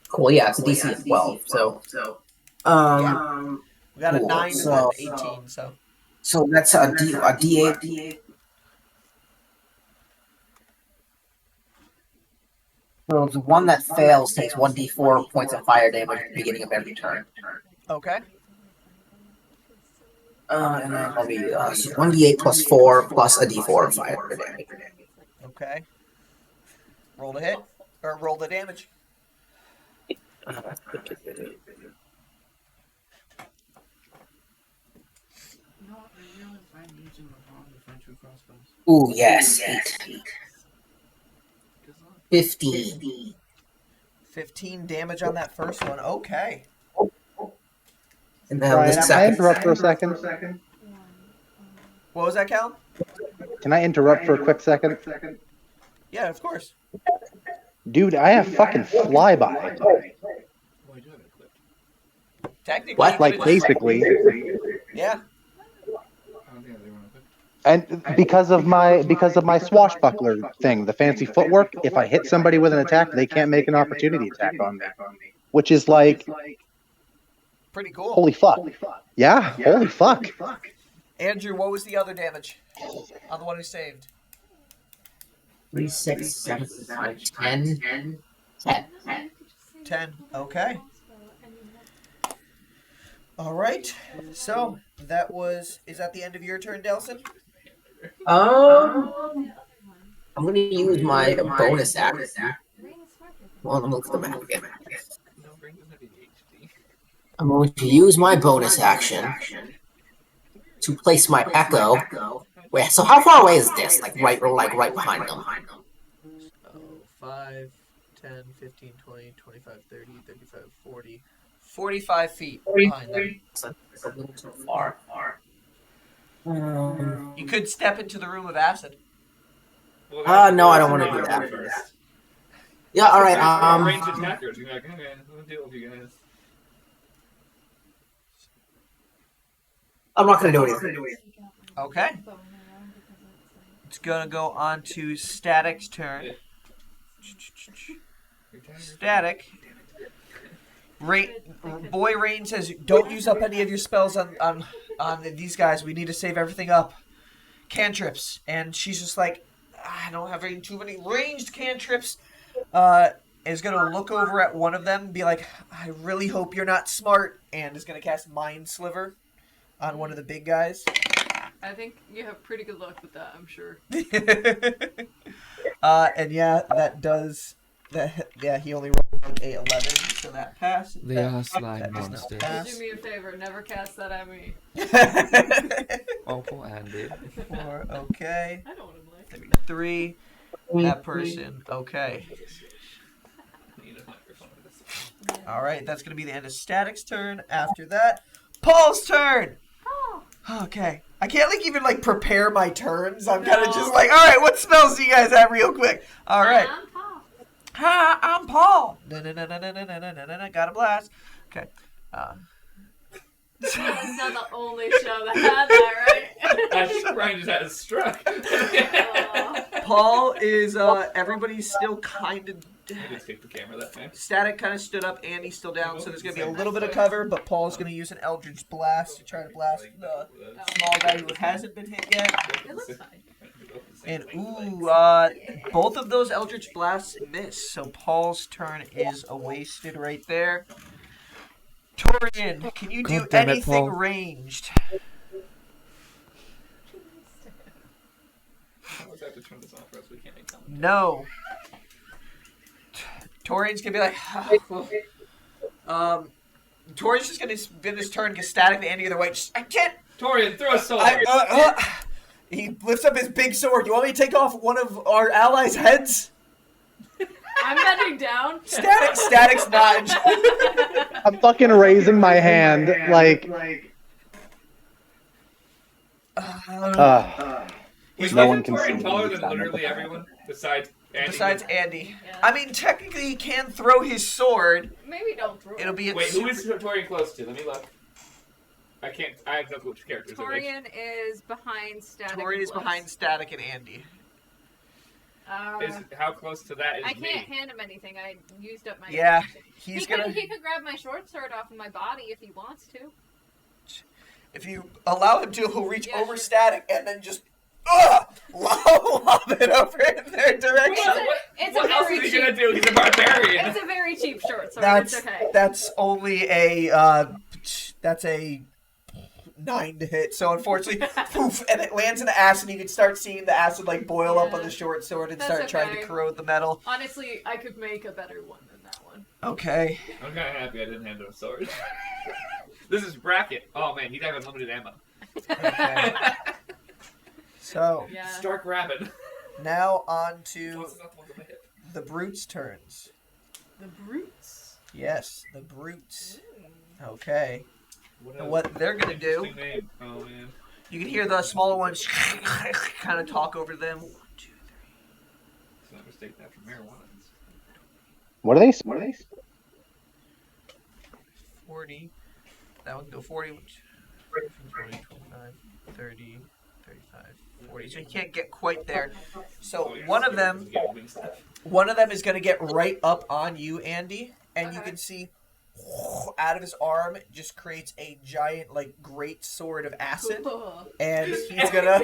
E: Cool, yeah, it's a DC of 12, so...
B: We got a
E: Cool,
B: 9
E: so-
B: and an 18, so...
E: So that's a D8. So the one that fails takes 1d4 points of fire damage at the beginning of every turn.
B: Okay.
E: And then that'll be 1d8 plus 4 plus a d4 of fire damage.
B: Okay. Roll the hit. Or roll the damage.
E: Ooh, yes. 8. 15.
B: 15 damage on that first one. Okay.
E: And then
D: Brian,
E: the
D: can I
E: second.
D: interrupt for a second?
B: What was that, Cal?
D: Can I interrupt for a quick second?
B: Yeah, of course.
D: Dude, I have fucking flyby.
A: Well, I do have it equipped.
B: Technically,
E: What?
B: you
D: Like,
B: could've just-
D: basically.
B: Yeah.
A: I don't think I have one equipped.
D: And because of my swashbuckler thing, the fancy footwork, if I hit somebody with an attack, they can't make an opportunity attack on me. Which is like,
B: Pretty cool.
D: holy fuck. Yeah, holy fuck.
B: Andrew, what was the other damage on the one who saved?
E: 3, 6, 7, 5, 10. 10.
B: 10. Okay. All right. So that was. Is that the end of your turn, Delson?
E: I'm going to use my bonus action. Well, let me look at the map again.
A: No, Brain doesn't have ADHD.
E: I'm going to use my bonus action to place my echo. Wait, so how far away is this? Like right behind them.
B: 5, 10, 15, 20, 25, 30, 35, 40. 45 feet behind them.
E: It's a little too far.
B: You could step into the room of acid.
A: Well,
E: No, I don't wanna
A: that's
E: do that.
A: first.
E: Yeah, all right.
A: Ranged attackers. You're like, okay, we'll deal with you guys.
E: I'm not going to do anything.
B: Okay. It's gonna go on to Static's turn. Static. Boy Rain says, "Don't use up any of your spells on these guys. We need to save everything up. Cantrips." And she's just like, "I don't have too many ranged cantrips." Is gonna look over at one of them and be like, "I really hope you're not smart," and is gonna cast Mind Sliver on one of the big guys.
C: I think you have pretty good luck with that, I'm sure.
B: And yeah, that does that. Yeah, he only rolled a 11, so that passes.
G: They are slime
B: that does not
G: monsters.
B: pass.
C: Do me a favor, never cast that at me.
G: Oh, poor Andy.
B: 4, okay.
C: I don't want to blame.
B: That'd be 3. That person, okay.
A: Need a microphone for this.
B: All right, that's gonna be the end of Static's turn. After that, Paul's turn. Okay, I can't even prepare my turns. I'm kind of just like, all right, what spells do you guys have, real quick? All right.
C: I'm Paul.
B: Hi, I'm Paul. Na-na-na-na-na-na-na-na-na. Got a blast. Okay.
C: It's not the only show that had that, right?
A: I think Brian just had a stroke.
B: Paul is, everybody's still kind of...
A: I just kicked the camera that time.
B: Static kind of stood up, Andy's still down, so there's going to be a little bit of cover, but Paul's going to use an Eldritch Blast to try to blast the small guy who hasn't been hit yet.
C: It looks fine.
B: And, both of those Eldritch Blasts miss, so Paul's turn is wasted right there. Torian, can you do
G: God damn it,
B: anything
G: Paul.
B: ranged?
A: I always have to turn this off or else we can't make sound.
B: No. Torian's gonna be like, Torian's just gonna spin his turn, get Static to Andy the other way. I can't.
A: Torian, throw a sword!
B: He lifts up his big sword. You want me to take off one of our allies' heads?
C: I'm bending down.
B: Static's not.
D: I'm fucking raising my hand, like.
A: Wait,
D: No
A: isn't
D: one can
A: Torian
D: see
A: taller
D: me.
A: than literally everyone besides Andy?
B: Besides Andy.
C: Yeah.
B: I mean, technically, he can throw his sword.
C: Maybe don't throw
B: It'll be at
A: Wait, who
B: super-
A: is Torian close to? Let me look. I can't. I have no clue which characters are which.
C: Torian is behind Static.
B: Torian
C: and
B: is behind
C: Bliss.
B: Static and Andy.
A: How close to that is
C: I
A: me?
C: can't hand him anything. I used up my.
B: Yeah,
C: action.
B: he's
C: He
B: gonna.
C: could grab my short sword off of my body if he wants to.
B: If you allow him to, he'll reach
C: Yeah,
B: over
C: sure.
B: Static and then just lob it over in their direction.
C: It's
A: What
C: a
A: else
C: very
A: is he
C: cheap.
A: gonna do? He's a barbarian.
C: It's a very cheap short sword.
B: That's
C: It's okay.
B: that's only a That's a 9 to hit. So unfortunately, poof, and it lands in the acid. You can start seeing the acid like boil up on the short sword and
C: That's
B: start trying to
C: okay.
B: corrode the metal.
C: Honestly, I could make a better one than that one.
B: Okay.
A: I'm kind of happy I didn't hand him a sword. This is bracket. Oh man, he'd have unlimited ammo.
B: Okay. So
C: Yeah.
A: Stark Rabbit.
B: now on to
A: What's not the one on my hip?
B: the brutes' turns.
C: The brutes.
B: Yes, the brutes. Okay.
A: What,
B: And what they're gonna do?
A: interesting name. Oh man.
B: You can hear the smaller ones kind of talk over them. 1, 2, 3.
A: Let's not mistake that for marijuana.
D: What are they?
B: 40. That one can go 40. 20, 25, 30, 35, 40. So you can't get quite there. So one of them is going to get right up on you, Andy, and you can see out of his arm just creates a giant, like, great sword of acid,
C: Cool.
B: and he's gonna.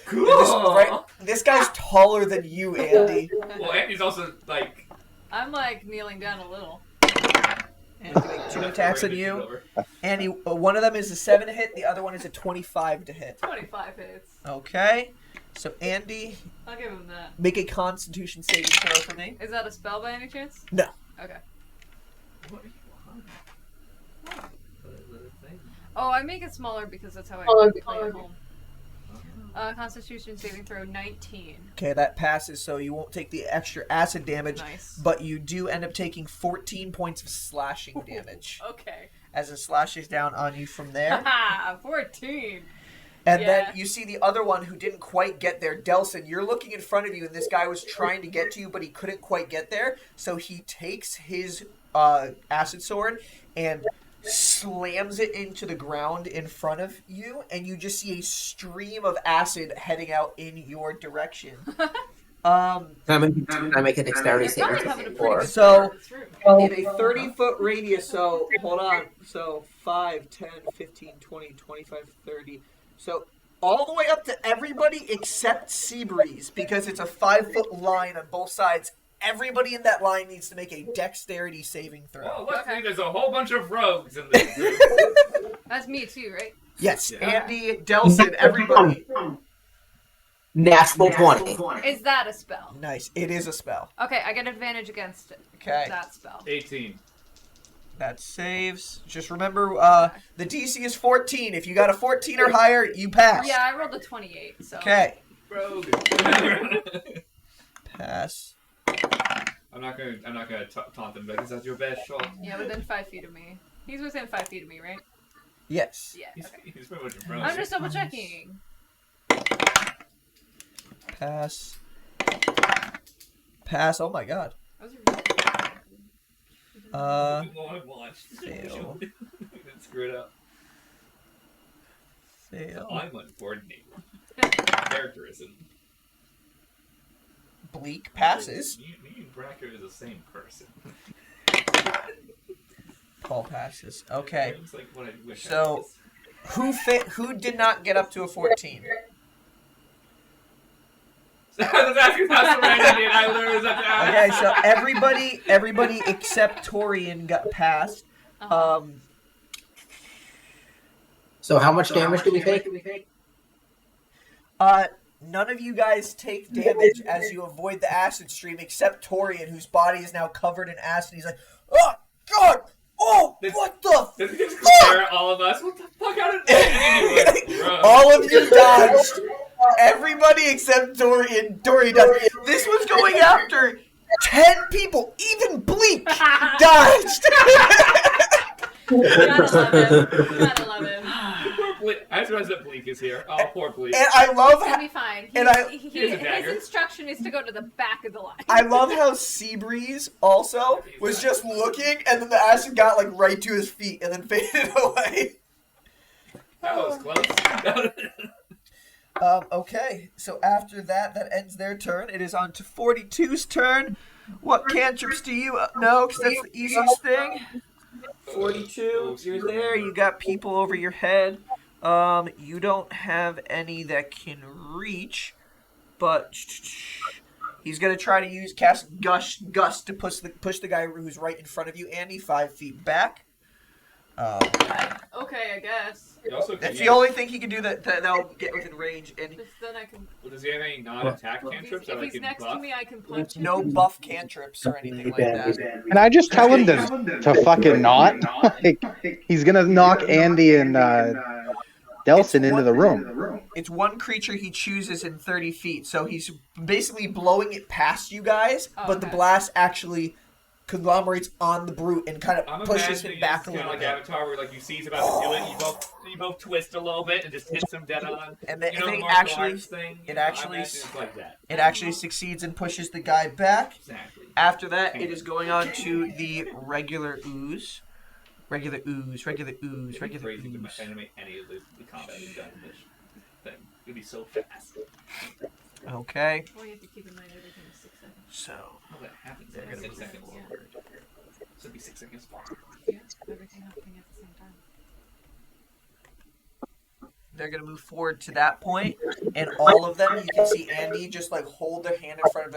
A: Cool.
B: This guy's taller than you, Andy.
A: Well, Andy's also like.
C: I'm like kneeling down a little.
B: And he's gonna make 2 attacks on you. Andy, one of them is a 7 to hit, the other one is a 25 to hit.
C: 25 hits.
B: Okay, so Andy,
C: I'll give him that.
B: make a Constitution saving throw for me.
C: Is that a spell by any chance?
B: No.
C: Okay.
A: What are you on?
C: Oh, I make it smaller because that's how I play at home. Constitution saving throw 19.
B: Okay, that passes, so you won't take the extra acid damage,
C: Nice.
B: but you do end up taking 14 points of slashing damage
C: Okay.
B: as it slashes down on you from there.
C: Haha, 14.
B: And
C: Yeah.
B: then you see the other one who didn't quite get there. Delson, you're looking in front of you, and this guy was trying to get to you, but he couldn't quite get there. So he takes his acid sword and slams it into the ground in front of you, and you just see a stream of acid heading out in your direction.
E: Can I make a dexterity
C: It's probably
E: saving
C: having a
E: throw?
C: pretty good
B: So-
C: start this room.
B: In a 30-foot radius, so hold on. So 5, 10, 15, 20, 25, 30. So all the way up to everybody except Seabreeze, because it's a 5-foot line on both sides. Everybody in that line needs to make a dexterity saving throw.
A: Well, luckily there's a whole bunch of rogues in this group.
C: That's me too, right?
B: Yes,
A: Yeah.
B: Andy, Delson, everybody.
E: Natural 20.
C: Is that a spell?
B: Nice. It is a spell.
C: Okay, I get advantage against it.
B: Okay.
C: That spell.
A: 18.
B: That saves. Just remember, the DC is 14. If you got a 14 or higher, you pass.
C: Yeah, I rolled a 28, so.
B: Okay.
A: Rogue.
B: Pass.
A: I'm not gonna taunt them because that's your best shot.
C: Yeah, within 5 feet of me. He's within 5 feet of me, right?
B: Yes.
C: Yeah, okay.
A: He's pretty much in front
C: I'm
A: of you.
C: just double checking.
B: Pass. Pass. Oh my god.
C: Those are
B: Fail.
A: Fail. Didn't screw it up.
B: Fail.
A: I'm uncoordinated. Character isn't.
B: Bleak passes.
A: Me and Bracker is the same person.
B: Paul passes. Okay.
A: Seems like what I wish
B: So-
A: I was.
B: Who did not get up to a 14?
A: I was asking how Serenity and I literally was at the
B: Okay, so everybody except Torian got passed.
E: So how much damage do we take?
B: None of you guys take damage as you avoid the acid stream, except Torian, whose body is now covered in acid. He's like, oh God, oh what the
A: Does he just glare at all of us? What the fuck? How did that
B: All of you dodged. Everybody except Dorian dodged. This was going after 10 people. Even Bleak dodged.
C: Gotta love him. Gotta love him.
A: I just realized that Bleak is here. Oh, poor Bleak.
B: And I love
C: He'll
B: how
C: be fine.
B: And I-
A: Here's a dagger.
C: His instruction is to go to the back of the line.
B: I love how Seabreeze also was just looking, and then the acid got like right to his feet, and then faded away.
A: That was close.
B: Okay, so after that ends their turn. It is on to 42's turn. What cantrips do you know? Because that's the easiest thing. 42, you're there. You got people over your head. You don't have any that can reach, but he's gonna try to cast Gust to push the guy who's right in front of you, Andy, 5 feet back.
C: Oh, Okay, I guess.
A: He also
B: That's
A: can
B: the only thing he can do that'll get within range. And
C: Just then I can.
A: Does he have any non-attack
C: If
A: cantrips
C: he's,
A: that I
C: if he's
A: can
C: next
A: buff?
C: to me, I can punch him.
B: no buff cantrips or anything like that.
D: Can I just tell him to fucking not? Like, he's gonna knock Andy and Delson into the room.
B: It's one creature he chooses in 30 feet, so he's basically blowing it past you guys,
C: Oh,
B: but the
C: okay.
B: blast actually conglomerates on the brute and kind
A: I'm
B: of pushes
A: imagining
B: him back
A: it's
B: a
A: kind of
B: little
A: like
B: bit.
A: Avatar, where like you see he's about to do it, you both twist a little bit and just hits him dead on.
B: And then,
A: You know
B: and
A: the
B: then
A: martial arts thing?
B: it
A: I
B: actually,
A: imagine it's like that.
B: it actually succeeds and pushes the guy back.
A: Exactly.
B: After that, it is going on to the regular ooze. Regular ooze.
A: Crazy to animate any of the combat we've done in this thing. It'd be so fast.
B: Okay,
C: Well, you have to keep in mind everything is 6 seconds.
B: so
A: How that happens
B: They're
A: in
B: gonna
A: 6
B: move
A: seconds.
B: forward.
A: So it'd be 6 seconds.
C: Yeah, everything happening at the same time.
B: they're going to move forward to that point, and all of them, you can see Andy just like hold their hand in front of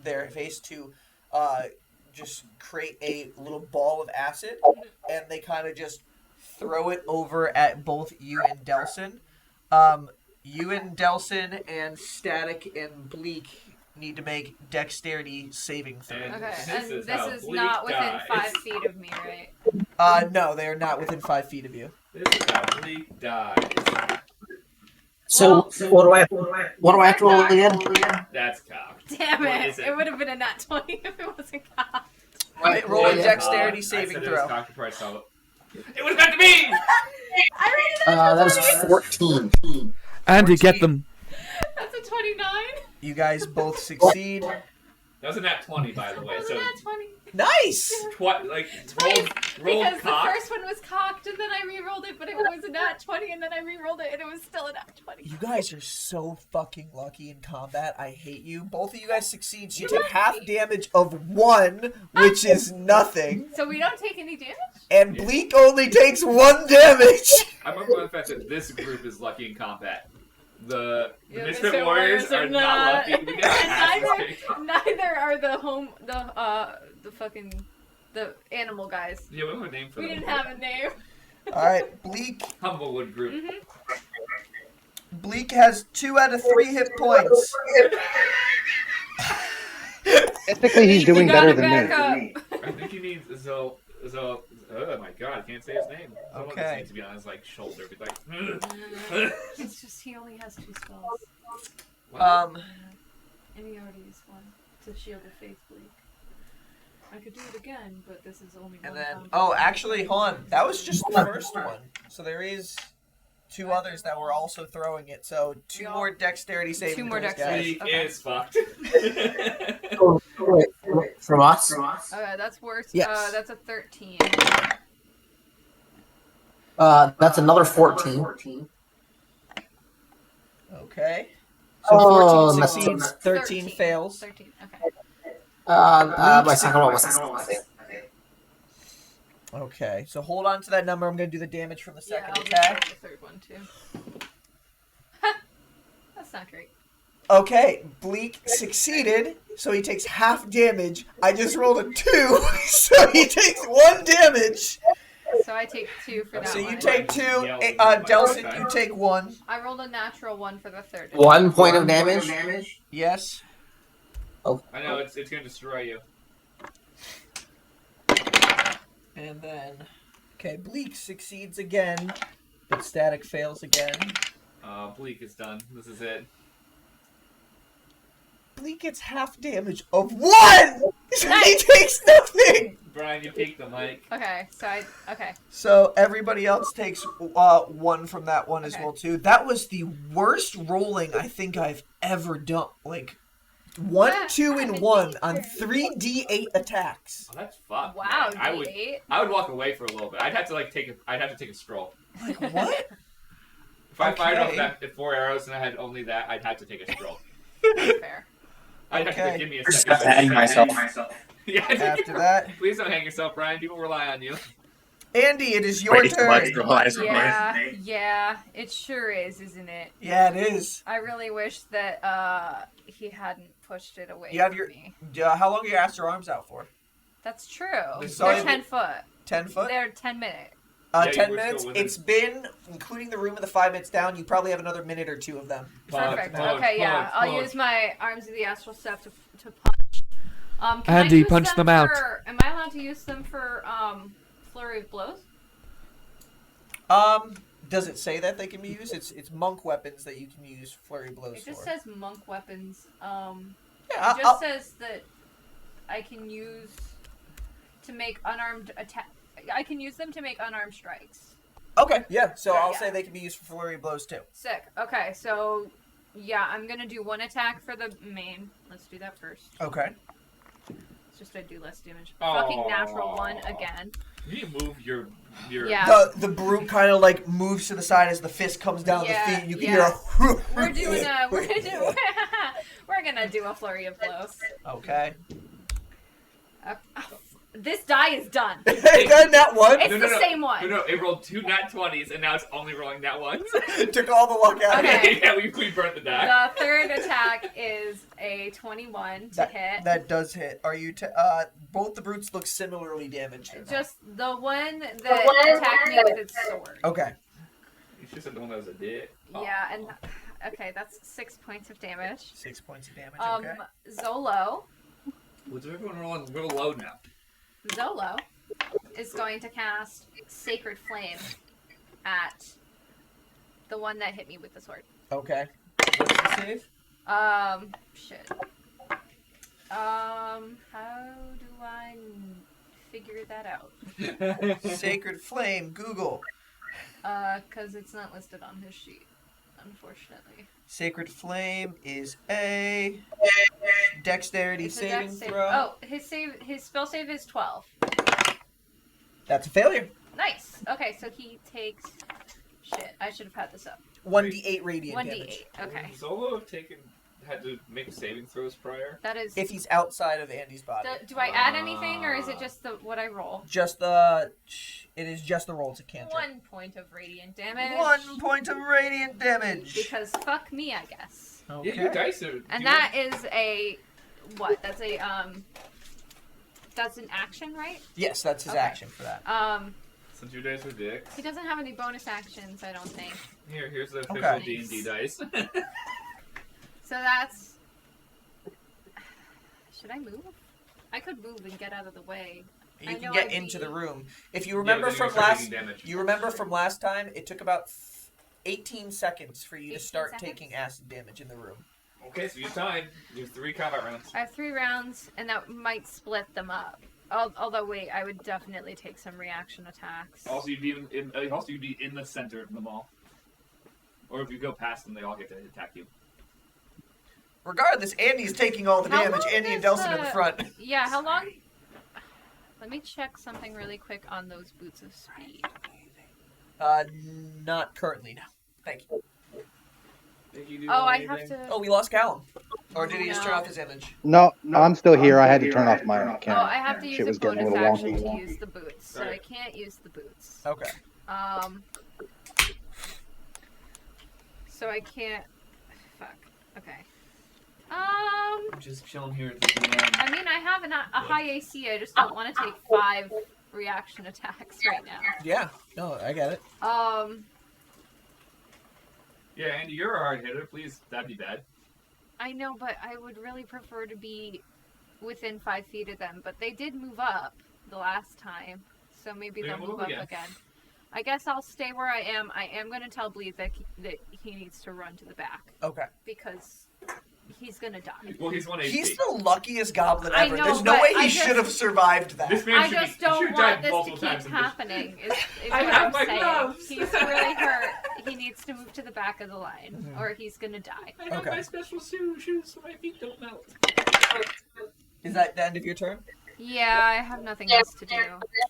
B: their face to just create a little ball of acid, and they kind of just throw it over at both you and Delson. You and Delson and Static and Bleak need to make dexterity saving throws.
A: And
C: Okay,
A: this
C: and
A: is
C: this
A: how
C: is
A: Bleak
C: not within
A: dies.
C: 5 feet of me, right?
B: No, they are not within 5 feet of you.
A: This is how Bleak dies.
E: So what do I have to roll again?
A: That's cocked.
C: Damn
A: What
C: it!
A: is
C: It would have been a nat 20 if it wasn't cocked.
B: Roll a
E: Yeah.
B: dexterity
A: I
B: saving
A: said it
B: throw.
A: was cocked before I saw it. It was meant to be!
C: I rated it
E: That
C: as
E: was
C: a
E: 14.
G: Andy, get
B: 14.
G: them.
C: That's a 29.
B: You guys both succeed.
A: That was a nat 20, by the way.
C: That was
A: So,
C: a nat 20.
B: Nice!
A: rolled
C: Because the
A: cocked.
C: first one was cocked and then I re-rolled it, but it was a nat 20 and then I re-rolled it and it was still a nat 20.
B: You guys are so fucking lucky in combat. I hate you. Both of you guys succeed. So you take half damage of 1, which is nothing.
C: So we don't take any damage?
B: And Bleak only takes 1 damage.
A: I'm over the fact that this group is lucky in combat. The
C: Yeah,
A: Misfit Warriors are not lucky. We get
C: And
A: asses kicked.
C: neither are the animal guys.
A: Yeah, we don't have a name for
C: We
A: them.
C: didn't have a name.
B: Alright, Bleak.
A: Humblewood group.
B: Bleak has 2 out of 3 hit points.
D: Technically, he's doing
C: You
D: better
C: gotta
D: than
C: back
D: me.
C: up.
A: I think he needs oh my god, I can't say his name. Someone
B: Okay.
A: just needs to be on his like shoulder, be like,
C: It's just he only has 2 spells.
B: Um,
C: And he already used one to shield the face bleak. I could do it again, but this is only
B: and
C: one
B: then,
C: combat.
B: oh, actually, hold on. That was just the first one. So there is 2 others that were also throwing it. So 2 more dexterity saving
C: 2 more
B: throws,
C: dexterity.
B: guys.
A: He
C: Okay.
A: is fucked.
E: Wait, from us?
C: Okay, that's worse.
B: Yes.
C: That's a 13.
E: That's another 14.
B: Okay. So
E: Oh,
B: 14
E: that's-
B: succeeds, 13 fails.
C: 13, okay.
E: My second one was 16.
B: Okay, so hold on to that number. I'm going to do the damage from the
C: Yeah,
B: second
C: I'll just
B: attack.
C: roll the third one too. That's not great.
B: Okay, Bleak succeeded, so he takes half damage. I just rolled a 2, so he takes 1 damage.
C: So I take 2 for that
B: So
C: one.
B: you take 2.
A: Yell.
B: Delson, you take 1.
C: I rolled a natural 1 for the third.
E: 1 point of damage?
B: Yes.
A: I know it's gonna destroy you.
B: And then, okay, Bleak succeeds again, but Static fails again.
A: Bleak is done. This is it.
B: Bleak gets half damage of 1! So he takes nothing!
A: Brian, you peeked the mic.
C: Okay, so okay.
B: So everybody else takes 1 from that one as
C: Okay.
B: well, too. That was the worst rolling I think I've ever done. Like, 1, 2, and 1 on 3d8 attacks.
A: Oh, that's fucked.
C: Wow,
A: man.
C: D8.
A: I would walk away for a little bit. I'd have to take a stroll.
B: Like, what?
A: If I fired off
B: Okay.
A: that 4 arrows and I had only that, I'd have to take a stroll.
C: Fair.
A: I'd have
B: Okay.
A: to give me a
F: Just
A: second.
F: have to hang myself.
A: Yeah.
B: After that,
A: Please don't hang yourself, Brian. People rely on you.
B: Andy, it is your
F: Wait,
B: turn.
F: what?
C: Yeah, it sure is, isn't it?
B: Yeah, it is.
C: I really wish that he hadn't pushed it away
B: You have
C: from
B: your-
C: me.
B: How long are your Astro arms out for?
C: That's true.
B: They saw
C: They're
B: you-
C: 10 foot.
B: 10 foot?
C: They're 10 minutes.
A: Yeah,
B: 10
A: we're still
B: minutes.
A: within-
B: It's been, including the room and the 5 minutes down, you probably have another minute or two of them.
C: Perfect.
A: Punch,
C: Okay, yeah.
A: punch,
C: I'll
A: punch.
C: use my Arms of the Astral Staff to punch. Can I
G: Andy,
C: use
G: punch them out.
C: Am I allowed to use them for flurry of blows?
B: Does it say that they can be used? It's monk weapons that you can use flurry blows
C: It just
B: for.
C: says monk weapons.
B: Yeah,
C: It just says that I can use to make unarmed attack. I can use them to make unarmed strikes.
B: Okay, yeah. So I'll
C: Yeah.
B: say they can be used for flurry blows too.
C: Sick. Okay, so yeah, I'm gonna do one attack for the main. Let's do that first.
B: Okay.
C: It's just I do less damage.
A: Aw.
C: Fucking natural one again.
A: You need to move your.
C: Yeah.
B: The brute kind of like moves to the side as the fist comes down the feet. And you can hear a.
C: We're gonna do a flurry of blows.
B: Okay.
C: This die is done.
B: That one
C: It's the same one.
A: No, it rolled 2 nat 20s, and now it's only rolling nat 1s.
B: took all the luck out of it.
C: Okay.
A: Yeah, we burnt the die.
C: The third attack is a 21 to hit.
B: That does hit. Are you? Both the brutes look similarly damaged.
C: Just the one that attacked me with its sword.
B: Okay.
A: You should have said the one that was a dick.
C: Yeah, and okay, that's 6 points of damage.
B: 6 points of damage. Okay.
C: Zolo
A: What's everyone rolling real low now?
C: is going to cast Sacred Flame at the one that hit me with the sword.
B: Okay. What's the save?
C: Shit. How do I figure that out?
B: Sacred Flame. Google.
C: Cause it's not listed on his sheet, unfortunately.
B: Sacred Flame is a dexterity
C: It's a
B: saving
C: dex save.
B: throw.
C: Oh, his spell save is 12.
B: That's a failure.
C: Nice. Okay, so he takes. Shit, I should have had this up.
B: 1d8 radiant
C: 1d8.
B: damage.
C: Okay.
A: Solo had to make saving throws prior.
C: That is.
B: If he's outside of Andy's body.
C: Do I add anything, or is it just what I roll?
B: It is just the roll to cantrip.
C: 1 point of radiant damage.
B: 1 point of radiant damage.
C: Because fuck me, I guess.
B: Okay.
A: Yeah, your dice are.
C: And that is a what? That's a That's an action, right?
B: Yes, that's his
C: Okay.
B: action for that.
A: Since your dice are dicks.
C: He doesn't have any bonus actions, I don't think.
A: Here's the official
B: Okay.
A: D&D dice.
C: So that's. Should I move? I could move and get out of the way.
B: You
C: I
B: can
C: know
B: get
C: I'd
B: into
C: be-
B: the room. If you remember from last time, it took about 18 seconds for you to
C: 18
B: start
C: seconds?
B: taking acid damage in the room.
A: Okay, so you have time. You have 3 combat rounds.
C: I have 3 rounds, and that might split them up. Although, wait, I would definitely take some reaction attacks.
A: Also, you'd be in the center of them all. Or if you go past them, they all get to attack you.
B: Regardless, Andy's taking all the
C: How
B: damage.
C: long
B: Andy and
C: does
B: Delson in the front.
C: Yeah, how long? Let me check something really quick on those boots of speed.
B: Not currently, no. Thank you.
C: Oh, I have to.
B: Oh, we lost Callum. Or did he just turn
C: No.
B: off his image?
D: No, I'm still here. I had to turn off my
C: Oh,
D: camera.
C: I have to
D: Shit
C: use a
D: was getting a
C: bonus
D: little
C: action
D: wonky.
C: to use the boots, so I can't use the boots.
B: Okay.
C: So I can't. Fuck. Okay.
A: I'm just chilling here at the end.
C: I mean, I have a high AC. I just don't want to take 5 reaction attacks right now.
B: Yeah. No, I get it.
A: Yeah, Andy, you're a hard hitter. Please, that'd be bad.
C: I know, but I would really prefer to be within 5 feet of them. But they did move up the last time, so maybe
A: They're
C: they'll
A: gonna
C: move
A: move
C: up
A: again.
C: again. I guess I'll stay where I am. I am going to tell Bleed that he needs to run to the back
B: Okay.
C: because he's going to die.
A: Well, he's 1 HP.
B: He's the luckiest goblin
C: I
B: ever.
C: know,
B: There's no
C: but
B: way
C: I
B: he
C: just-
B: should have survived that.
A: This man
C: I
A: should
C: just
A: be, he should
C: don't
A: have
C: want
A: died
C: this to
A: multiple
C: keep
A: times in
C: happening. Is
A: I
C: what
A: have
C: I'm
A: my
C: saying.
A: gloves.
C: He's really hurt. He needs to move to the back of the line, or he's gonna die.
A: I have
B: Okay.
A: my special shoes so my feet don't melt.
B: Is that the end of your turn?
C: Yeah, I have nothing else to do,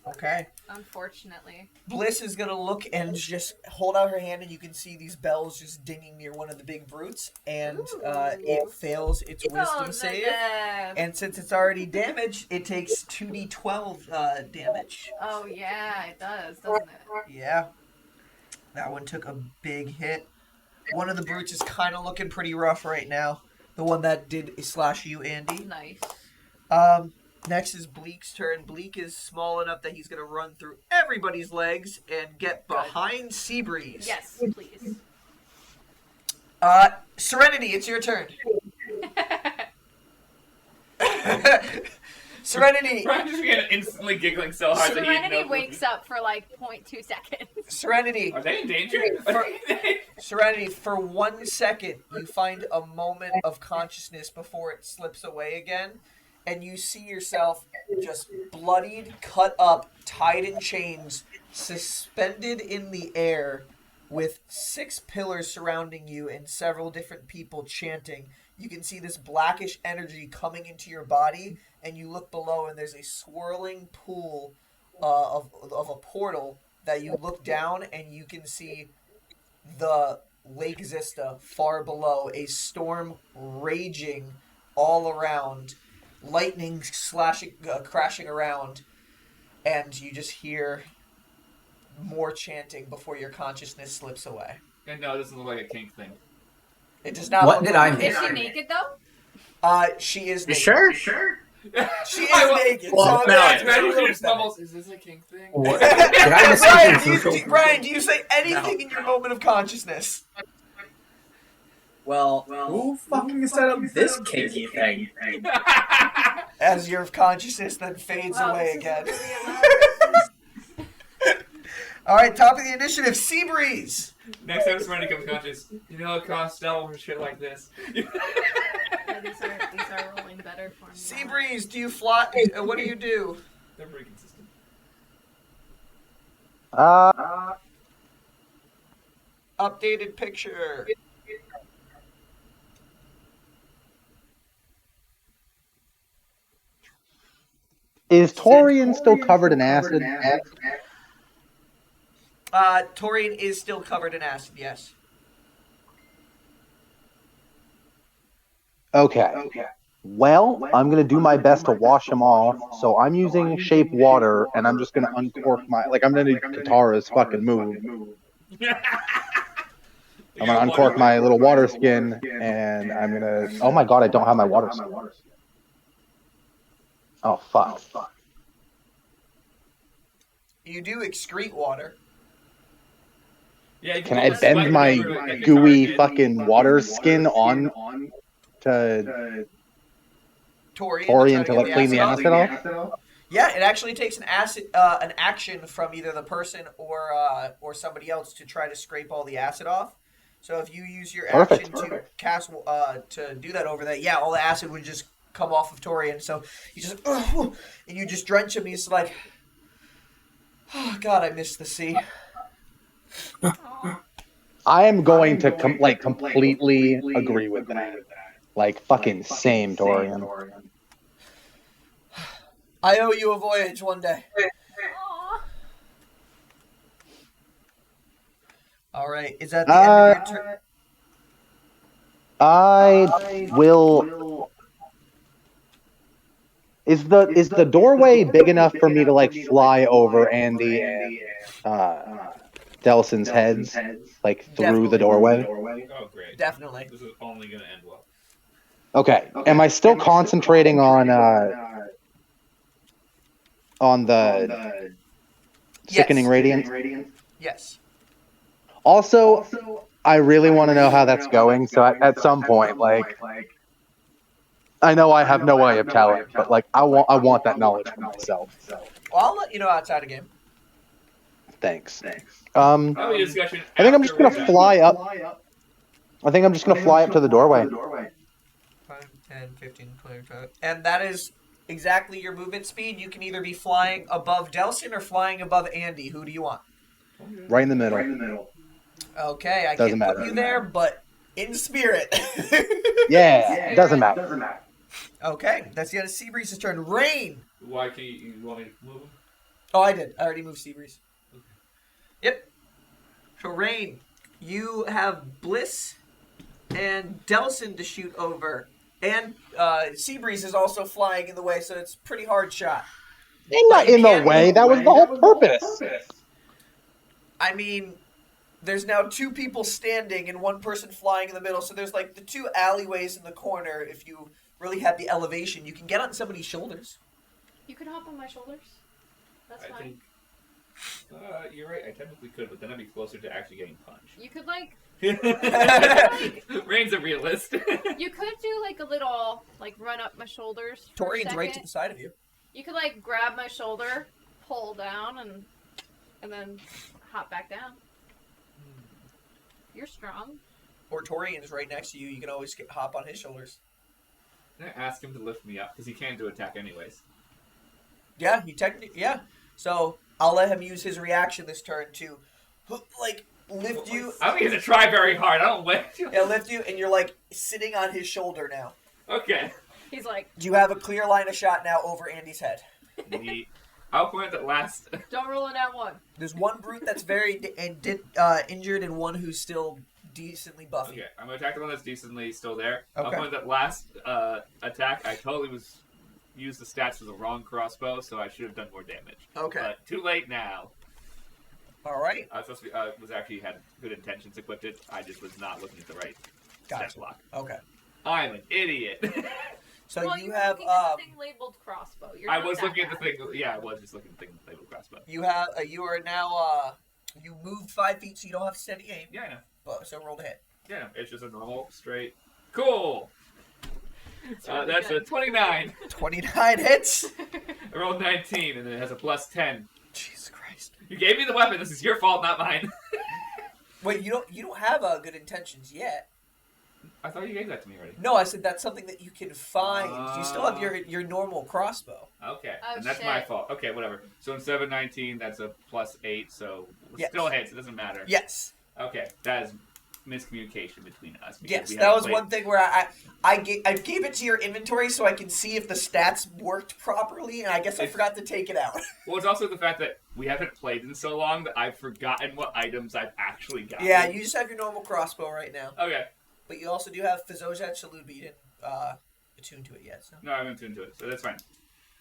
B: Okay.
C: unfortunately.
B: Bliss is gonna look and just hold out her hand, and you can see these bells just dinging near one of the big brutes, and it fails its wisdom save. And since it's already damaged, it takes 2d12 damage.
C: Oh yeah, it does, doesn't it?
B: Yeah. That one took a big hit. One of the brutes is kind of looking pretty rough right now. The one that did slash you, Andy.
C: Nice.
B: Next is Bleak's turn. Bleak is small enough that he's going to run through everybody's legs and get behind Seabreeze.
C: Yes, please.
B: Serenity, it's your turn. Serenity.
A: Brian just began instantly giggling so hard that he had
C: Serenity
A: no
C: wakes up for like 0.2 seconds.
B: Serenity.
A: Are they in danger?
B: Serenity, for 1 second, you find a moment of consciousness before it slips away again, and you see yourself just bloodied, cut up, tied in chains, suspended in the air, with 6 pillars surrounding you and several different people chanting. You can see this blackish energy coming into your body, and you look below, and there's a swirling pool of a portal that you look down, and you can see the Lake Zista far below, a storm raging all around, lightning slashing, crashing around, and you just hear more chanting before your consciousness slips away.
A: And no, this doesn't look like a kink thing.
B: It does not.
E: What did I miss?
C: Is she naked though?
B: She is
E: You
B: naked.
E: sure?
B: She is naked.
E: Well,
B: so
E: no,
B: that's
A: Imagine
B: very
A: she just
B: upsetting.
A: mumbles, is this a kink thing?
E: What? Did I miss something crucial?
B: Brian, do you say anything in your moment of consciousness?
F: Well, who fucking set up this kinky thing?
B: As your consciousness then fades
C: Wow,
B: away
C: this is
B: again.
C: really elaborate.
B: All right, top of the initiative, Seabreeze.
A: Next time Serenity comes conscious, you know it costs double for shit like this.
C: Yeah, these are rolling better for me.
B: Seabreeze, do you fly? What do you do?
A: They're pretty consistent.
B: Updated picture.
D: Is Torian still covered in acid?
B: Torian is still covered in acid, yes.
D: Okay. Well, I'm going to do my best to wash him off, so I'm using shape water, and I'm just going to uncork my... Like, I'm going to do Katara's fucking move. I'm going to uncork my little water skin, and I'm going to... Oh my god, I don't have my water skin. Oh, fuck.
B: You do excrete water.
A: Yeah, you
D: Can
A: go
D: I
A: sweat
D: bend my
A: over like a
D: gooey
A: target.
D: fucking water skin on to Torian to like clean the acid off?
B: Yeah, it actually takes an action from either the person or somebody else to try to scrape all the acid off. So if you use your action to cast to do that over that, yeah, all the acid would just come off of Torian. So you just and you just drench him. He's like, oh God, I miss the sea.
D: I am going to completely agree with that. Like fucking same, Torian.
B: I owe you a voyage one day.
C: Aw.
B: All right, is that the end of your turn?
D: I will. Is the doorway big enough for me to like fly over Andy and Delson's heads, like through the doorway?
A: Oh, great.
B: Definitely.
A: This is only going to end well.
D: Okay. Am I still concentrating on the sickening radiance?
B: Yes.
D: Also, I really want to know how that's going. So at some point, like, I know I have no way of telling, but like, I want that knowledge for myself.
B: Well, I'll let you know outside a game.
D: Thanks.
A: That'll be a discussion
D: I think I'm just
A: after
D: gonna
A: we're
D: fly up. I think I'm just gonna fly up to the doorway.
B: 5, 10, 15, 20, 25. And that is exactly your movement speed. You can either be flying above Delson or flying above Andy. Who do you want?
D: Right in the middle.
B: Okay, I
D: Doesn't
B: can't put
D: matter.
B: you there, but in spirit.
D: Yeah, it doesn't matter.
B: Okay, that's the end of Seabreeze's turn. Rain!
A: Why can't you want me to move him?
B: Oh, I did. I already moved Seabreeze. Yep. So, Rain, you have Bliss and Delson to shoot over. And Seabreeze is also flying in the way, so it's a pretty hard shot.
D: They're not in the way. That was the whole purpose.
B: I mean, there's now 2 people standing and 1 person flying in the middle, so there's like the 2 alleyways in the corner. If you really had the elevation, you can get on somebody's shoulders.
C: You can hop on my shoulders. That's
A: I
C: fine.
A: think. You're right. I technically could, but then I'd be closer to actually getting punched.
C: You could like
A: Rain's a realist.
C: you could do like a little like run up my shoulders. For a
B: Torian's right to
C: second.
B: the side of you.
C: You could like grab my shoulder, pull down, and then hop back down. You're strong.
B: Or Torian's right next to you. You can always hop on his shoulders.
A: Can I ask him to lift me up because he can't do attack anyways?
B: Yeah, yeah. So I'll let him use his reaction this turn to, like, lift you.
A: I'm going to try very hard. I don't win.
B: Yeah, lift you, and you're like sitting on his shoulder now.
A: Okay.
C: He's like,
B: You have a clear line of shot now over Andy's head.
A: I'll point at last.
C: don't roll in that one.
B: There's one brute that's very injured and one who's still decently buffy.
A: Okay, I'm going to attack the one that's decently still there.
B: Okay.
A: I'll point that last attack. I totally used the stats for the wrong crossbow, so I should have done more damage.
B: Okay.
A: But too late now.
B: All right.
A: I was supposed to be, was actually had good intentions equipped it. I just was not looking at the right
B: Gotcha.
A: stat block.
B: Okay.
A: I'm an idiot.
B: So
C: well,
B: you
C: you're
B: have
C: looking at the thing labeled crossbow. You're
A: I
C: not
A: was
C: that
A: looking at the
C: bad.
A: thing. Yeah, I was just looking at the thing labeled crossbow.
B: you have you are now you moved 5 feet, so you don't have steady aim.
A: Yeah, I know.
B: But so roll to hit.
A: Yeah, it's just a normal straight. Cool.
C: It's really
A: That's
C: good.
A: a 29.
B: 29 hits.
A: I rolled 19, and then it has a plus 10.
B: Jesus Christ.
A: You gave me the weapon. This is your fault, not mine.
B: Wait, you don't have good intentions yet.
A: I thought you gave that to me already.
B: No, I said that's something that you can find. You still have your normal crossbow.
A: Okay,
C: Oh,
A: and that's
C: shit.
A: my fault. Okay, whatever. So instead of 19, that's a plus 8, so it
B: Yes.
A: still hits. It doesn't matter.
B: Yes.
A: Okay, that is miscommunication between us. because
B: Yes,
A: we
B: that
A: haven't
B: was
A: played-
B: one thing where I gave it to your inventory so I can see if the stats worked properly, and I guess I forgot to take it out.
A: Well, it's also the fact that we haven't played in so long that I've forgotten what items I've actually got.
B: Yeah, you just have your normal crossbow right now.
A: Okay.
B: But you also do have Fazojat Salute, but you didn't attune to it yet. So,
A: No, I haven't tuned to it, so that's fine.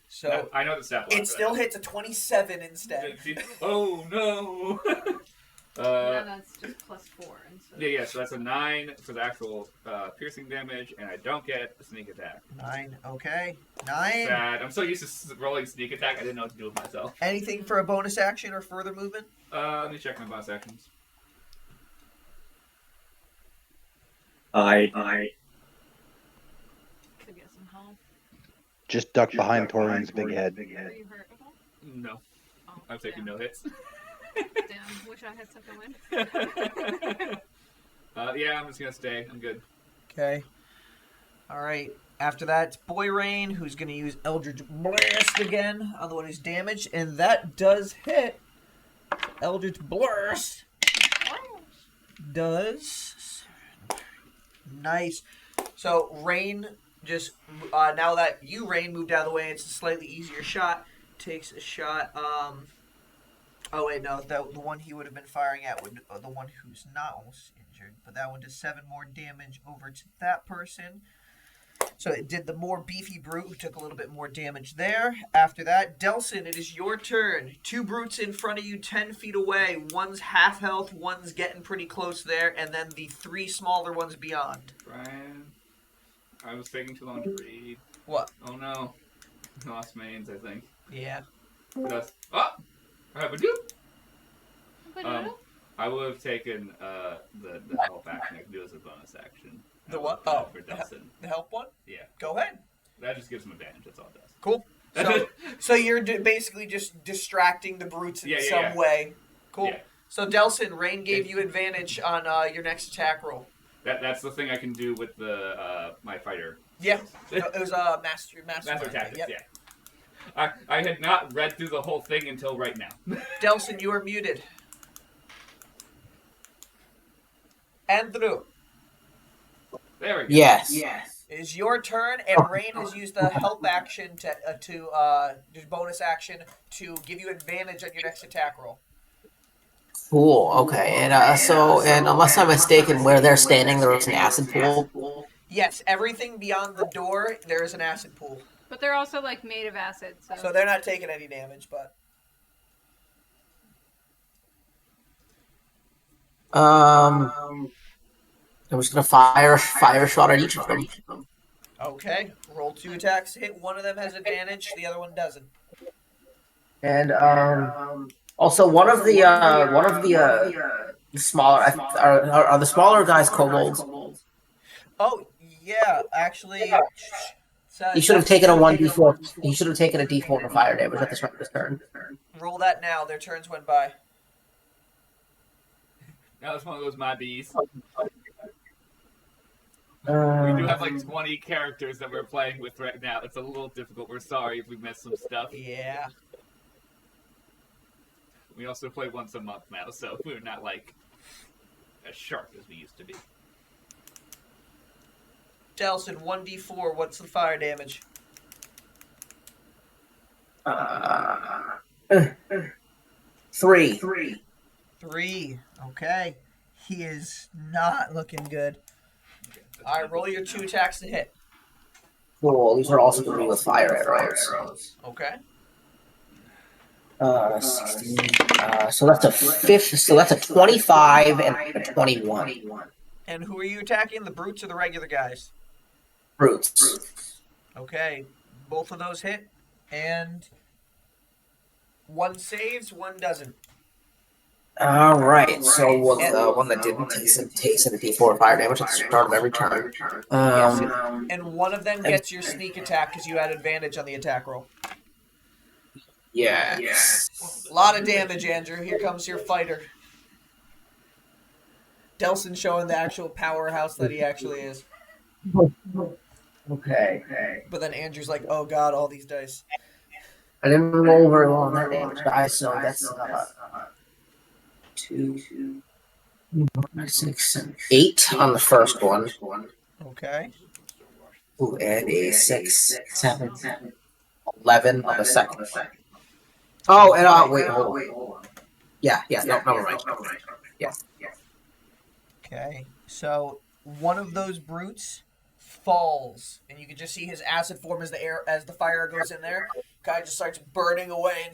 B: so
A: I know the stat block
B: it
A: for
B: still hits a 27 instead.
A: that. Oh, no.
C: No, that's just plus 4 instead.
A: Yeah, so that's a 9 for the actual piercing damage, and I don't get a sneak attack.
B: 9, okay. 9.
A: Sad. I'm so used to rolling sneak attack, I didn't know what to do with myself.
B: Anything for a bonus action or further movement?
A: Let me check my boss actions.
F: I
C: Could get some help.
D: Just duck behind Torian's big head.
C: Are you hurt at all?
A: No.
C: Oh,
A: I'm taking no hits.
C: Damn, wish I had something win.
A: Yeah, I'm just gonna stay. I'm good.
B: Okay. All right. After that, it's Boy Rain, who's going to use Eldritch Blast again on the one who's damaged, and that does hit. Eldritch Blast does. Nice. So Rain just now that you Rain moved out of the way, it's a slightly easier shot. Takes a shot. Oh wait, no, the one he would have been firing at would the one who's not almost injured, but that one does 7 more damage over to that person. So it did the more beefy brute who took a little bit more damage there. After that, Delson, it is your turn. 2 brutes in front of you, 10 feet away. One's half health, one's getting pretty close there, and then the 3 smaller ones beyond.
A: Brian, I was taking too long to read.
B: What?
A: Oh no. Lost mains, I think.
B: Yeah.
A: That's, oh! I have a dupe!
C: But
A: I would have taken the help action I can do as a bonus action.
B: The what? Oh,
A: For Delson.
B: the help one?
A: Yeah.
B: Go ahead.
A: That just gives him advantage, that's all it does.
B: Cool. So you're basically just distracting the brutes in some way. Cool.
A: Yeah.
B: So Delson, Rain gave you advantage on your next attack roll.
A: That's the thing I can do with the my fighter.
B: Yeah. It was a master
A: Tactics,
B: yep.
A: yeah. I had not read through the whole thing until right now.
B: Delson, you are muted. Andrew,
A: There we go.
E: Yes.
B: it is your turn, and Rain has used the help action to just bonus action to give you advantage on your next attack roll.
E: Cool. Okay. And and unless I'm mistaken, where they're standing, there is an acid pool.
B: Yes, everything beyond the door, there is an acid pool.
C: But they're also like made of acid, so.
B: So they're not taking any damage, but
E: I'm just gonna fire a shot at each of them.
B: okay. Roll 2 attacks. Hit one of them has advantage, the other one doesn't.
E: And also one of the smaller are the smaller guys kobolds?
B: Oh, yeah, actually.
E: He should have taken a 1d4. He should have taken a d4 for fire damage at the start of his turn.
B: Roll that now. Their turns went by.
A: That was one of those my bees.
E: Uh,
A: We do have like 20 characters that we're playing with right now. It's a little difficult. We're sorry if we missed some stuff.
B: Yeah.
A: We also play once a month now, so we're not like as sharp as we used to be.
B: Delson, 1d4. What's the fire damage?
E: 3.
B: 3. Okay. He is not looking good. All right, roll your 2 attacks to hit.
E: Cool. These are also going to be with fire arrows.
B: Okay.
E: 16. So that's a 5th. So that's a 25 and a 21.
B: And who are you attacking? The brutes or the regular guys?
E: Brutes.
B: Okay. Both of those hit. And one saves, one doesn't.
E: All right. So the one that didn't takes a d4 fire damage at the start of every turn.
B: And one of them gets your sneak attack because you had advantage on the attack roll.
E: Yes.
B: A lot of damage, Andrew. Here comes your fighter. Delson showing the actual powerhouse that he actually is.
E: Okay.
B: But then Andrew's like, oh god, all these dice.
E: I didn't roll very well on that damage, guys. So that's 2, 6, 8 on the first one.
B: Okay.
E: Ooh, and a 6, 7, 11 on the second. Oh, and wait, hold on. Yeah, no, never mind. Yeah.
B: Okay. So one of those brutes falls, and you can just see his acid form as the fire goes in there. Guy just starts burning away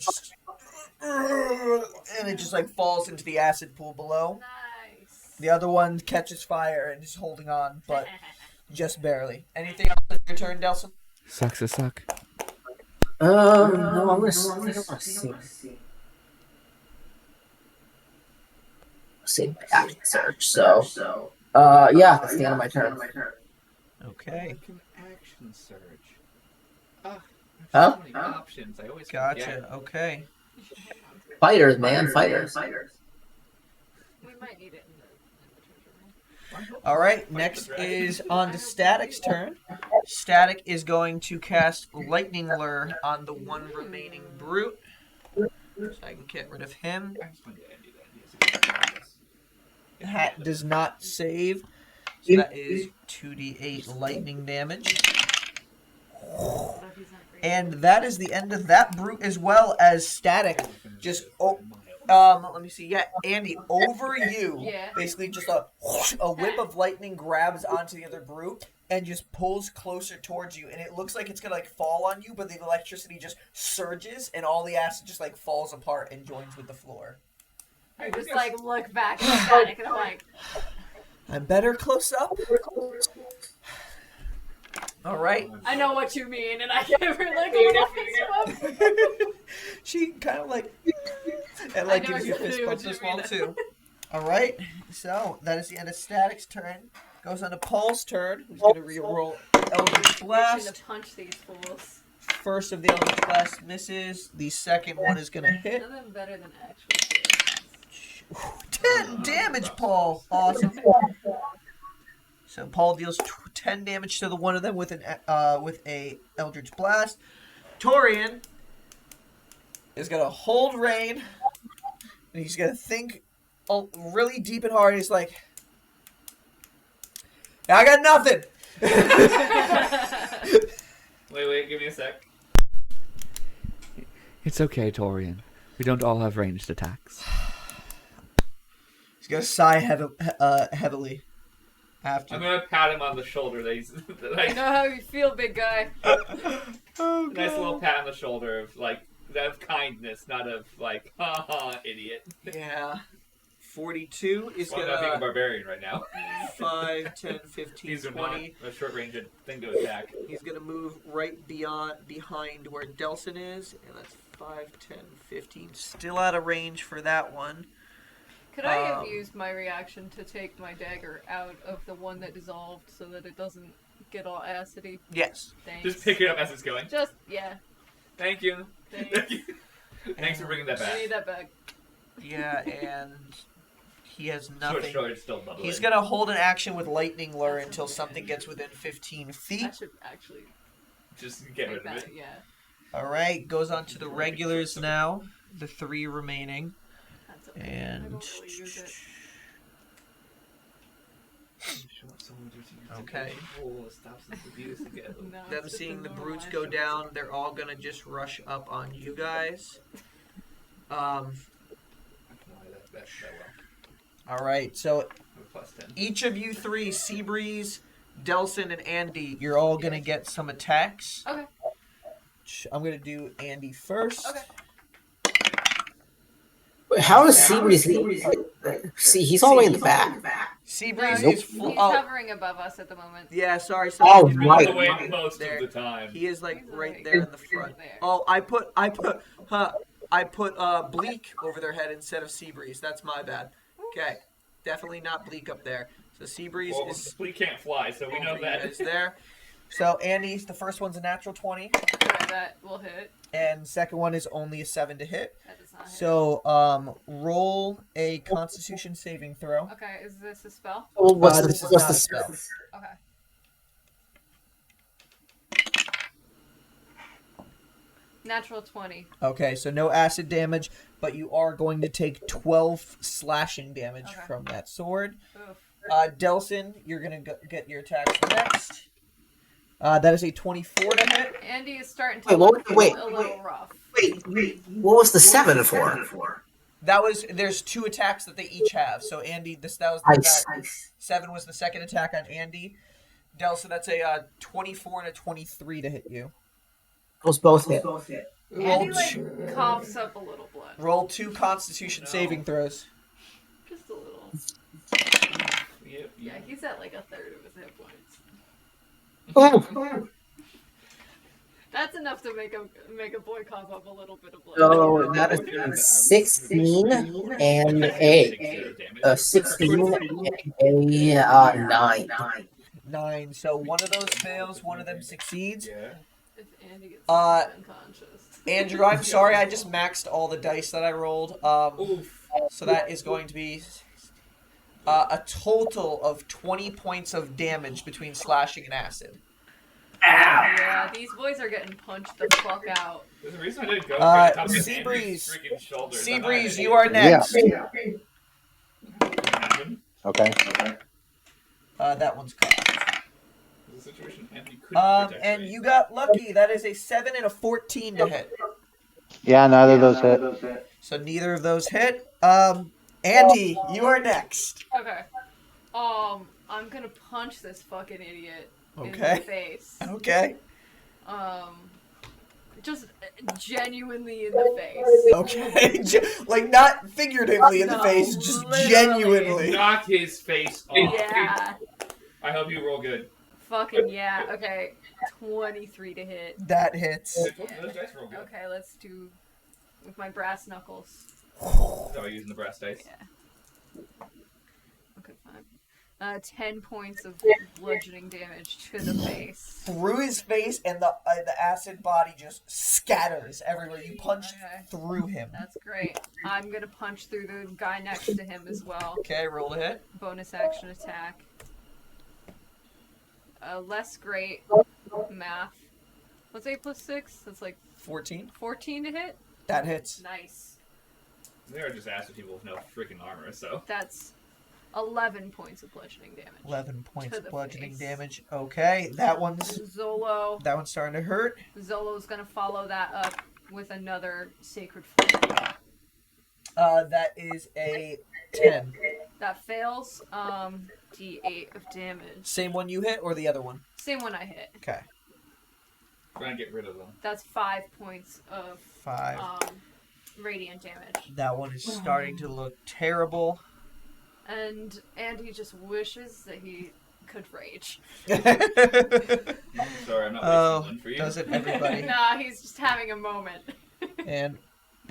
B: and it just like falls into the acid pool below.
C: Nice.
B: The other one catches fire and is holding on, but just barely. Anything else on your turn, Delson?
G: Sucks to suck.
E: No, I'm gonna see. Say action search. So, yeah, that's the end of my turn.
B: Okay.
A: Like an action surge. Ah,
E: Huh?
A: so many options. I always
B: Gotcha.
A: forget.
B: Okay.
E: Fighters, man, fighters.
C: We might need it in the treasure room.
B: All right. Next is on to Static's turn. Static is going to cast Lightning Lure on the one remaining brute. So I can get rid of him.
A: I just wanted to do that.
B: Hat does not save. So that is 2d8 lightning damage. And that is the end of that brute, as well as Static. Just let me see. Yeah, Andy, over you.
C: Yeah.
B: Basically, just a whip of lightning grabs onto the other brute and just pulls closer towards you. And it looks like it's gonna like fall on you, but the electricity just surges, and all the acid just like falls apart and joins with the floor.
C: I just like look back at Static and I'm like,
B: I'm better close up. All right.
C: I know what you mean, and I give her like a little fist bump.
B: She kind of like and like
C: I know
B: gives you a fist
C: exactly
B: bump
C: what you
B: as well
C: mean.
B: too. All right. So that is the end of Static's turn. Goes on to Paul's turn. Who's gonna re-roll Eldritch
C: I should
B: Blast.
C: have punched these fools.
B: First of the Eldritch Blast misses. The second one is gonna hit.
C: Nothing better than actual.
B: 10 damage, Paul. Awesome. So Paul deals 10 damage to the one of them with a Eldritch Blast. Torian is gonna hold Rain, and he's gonna think really deep and hard. He's like, I got nothing.
A: Wait, give me a sec.
G: It's okay, Torian. We don't all have ranged attacks.
B: He's gonna sigh heavily. After.
A: I'm gonna pat him on the shoulder.
C: I know how you feel, big guy.
B: Oh,
A: Nice little pat on the shoulder of like of kindness, not of like, haha, idiot.
B: Yeah. 42 is
A: Well, I'm not being a
B: gonna
A: barbarian right now.
B: 5, 10, 15,
A: These are
B: 20.
A: not a short range thing to attack.
B: He's gonna move right behind where Delson is, and that's 5, 10, 15. Still out of range for that one.
C: Could I have used my reaction to take my dagger out of the one that dissolved so that it doesn't get all acidy?
B: Yes.
C: Thanks.
A: Just pick it up as it's going.
C: Yeah.
A: Thank you.
C: Thanks.
A: Thank you. Thanks for bringing that
C: I
A: back.
C: need that back.
B: Yeah, and he has nothing.
A: Short still bubbling.
B: He's going to hold an action with Lightning Lure until something gets within 15
C: I
B: feet.
C: should actually
A: Just get rid
C: take
A: of
C: that,
A: it.
C: yeah.
B: Alright, goes on to the regulars now. The 3 remaining.
C: That's okay. I
B: And...
C: don't really use it.
B: Okay.
C: No,
B: Them
C: it's just
B: seeing
C: a
B: the
C: normal
B: brutes
C: action.
B: go down, they're all going to just rush up on you guys. Alright, so each of you 3, Seabreeze, Delson, and Andy, you're all going to get some attacks.
C: Okay.
B: I'm going to do Andy first.
C: Okay.
E: Wait, how does Seabreeze see? He's all the way in the back.
B: Seabreeze
C: No,
B: is
C: he's
B: full.
C: hovering above us at the moment.
B: Yeah, sorry.
E: Oh,
B: he's
E: right.
A: Away
B: right
A: most
B: there.
A: of the time.
B: He is like
C: He's
B: right
C: like
B: there in the front.
C: there.
B: Oh, I put Bleak over their head instead of Seabreeze. That's my bad. Okay, definitely not Bleak up there. So Seabreeze
A: Well,
B: is
A: we can't fly, so we know
B: over you
A: that.
B: guys there. So Andy, the first one's a natural 20,
C: Okay, that will hit.
B: and second one is only a 7 to hit.
C: That does not hit.
B: So roll a Constitution saving throw.
C: Okay, is this a spell?
E: Well, what's
B: This is
E: the
B: not a spell.
C: Okay. Natural 20.
B: Okay, so no acid damage, but you are going to take 12 slashing damage
C: Okay.
B: from that sword.
C: Oof.
B: Delson, you're going to get your attacks next. That is a 24 to hit.
C: Andy is starting to
E: Wait,
C: look
E: wait,
C: a little rough.
E: Wait, what was the 7 for?
B: There's 2 attacks that they each have. So Andy, that was
E: Nice.
B: that 7 was the second attack on Andy. Delson, that's a 24 and a 23 to hit you.
E: Those both hit.
B: Roll
C: Andy like coughs up a little blood.
B: Roll 2 Constitution saving throws.
C: Just a little.
A: Yep.
C: Yeah, he's at like a third of his hit points.
E: Oh,
C: That's enough to make a boy cough up a little bit of blood.
E: so that is 16 and a 16 and a 9.
B: 9. So one of those fails, one of them succeeds.
A: Yeah.
C: If Andy gets unconscious.
B: Andrew, I'm sorry, I just maxed all the dice that I rolled.
A: Oof.
B: So that is going to be a total of 20 points of damage between slashing and acid.
C: Yeah, these boys are getting punched the fuck out.
A: There's a reason I didn't go for the top of Andy's
B: Seabreeze.
A: freaking shoulders.
B: Seabreeze, you are next.
D: Okay.
B: That one's cut.
A: The situation Andy couldn't protect
B: And
A: me.
B: you got lucky. That is a 7 and a 14 to hit.
D: Yeah, neither of those hit.
B: So neither of those hit. Andy, you are next.
C: Okay. I'm gonna punch this fucking idiot in the
B: Okay.
C: face.
B: Okay.
C: Just genuinely in the face.
B: Okay. Like not figuratively in the
C: No,
B: face, just
C: literally.
B: genuinely.
A: Knock his face off.
C: Yeah.
A: I hope you roll good.
C: Fucking yeah. Okay. 23 to hit.
B: That hits.
A: Those dice roll good.
C: Okay, let's do with my brass knuckles.
A: So I'm using the brass dice.
C: Yeah. Okay, fine. 10 points of bludgeoning damage to the face.
B: Through his face, and the acid body just scatters everywhere. You punched
C: Okay.
B: through him.
C: That's great. I'm gonna punch through the guy next to him as well.
B: Okay, roll to hit.
C: Bonus action attack. Less great math. What's 8 plus 6? That's like
B: 14.
C: 14 to hit?
B: That hits.
C: Nice.
A: They are just acid people with no freaking armor, so.
C: That's 11 points of bludgeoning damage.
B: 11 points
C: To
B: of
C: the
B: bludgeoning
C: face.
B: damage. Okay, that one's
C: Zolo.
B: starting to hurt.
C: Zolo's gonna follow that up with another sacred flame.
B: That is a 10.
C: That fails. D8 of damage.
B: Same one you hit or the other one?
C: Same one I hit.
B: Okay.
A: We're gonna get rid of them.
C: That's 5 points of
B: 5.
C: radiant damage.
B: That one is starting to look terrible.
C: And Andy just wishes that he could rage.
A: I'm sorry, I'm not wasting one for you.
B: Doesn't everybody?
C: Nah, he's just having a moment.
B: And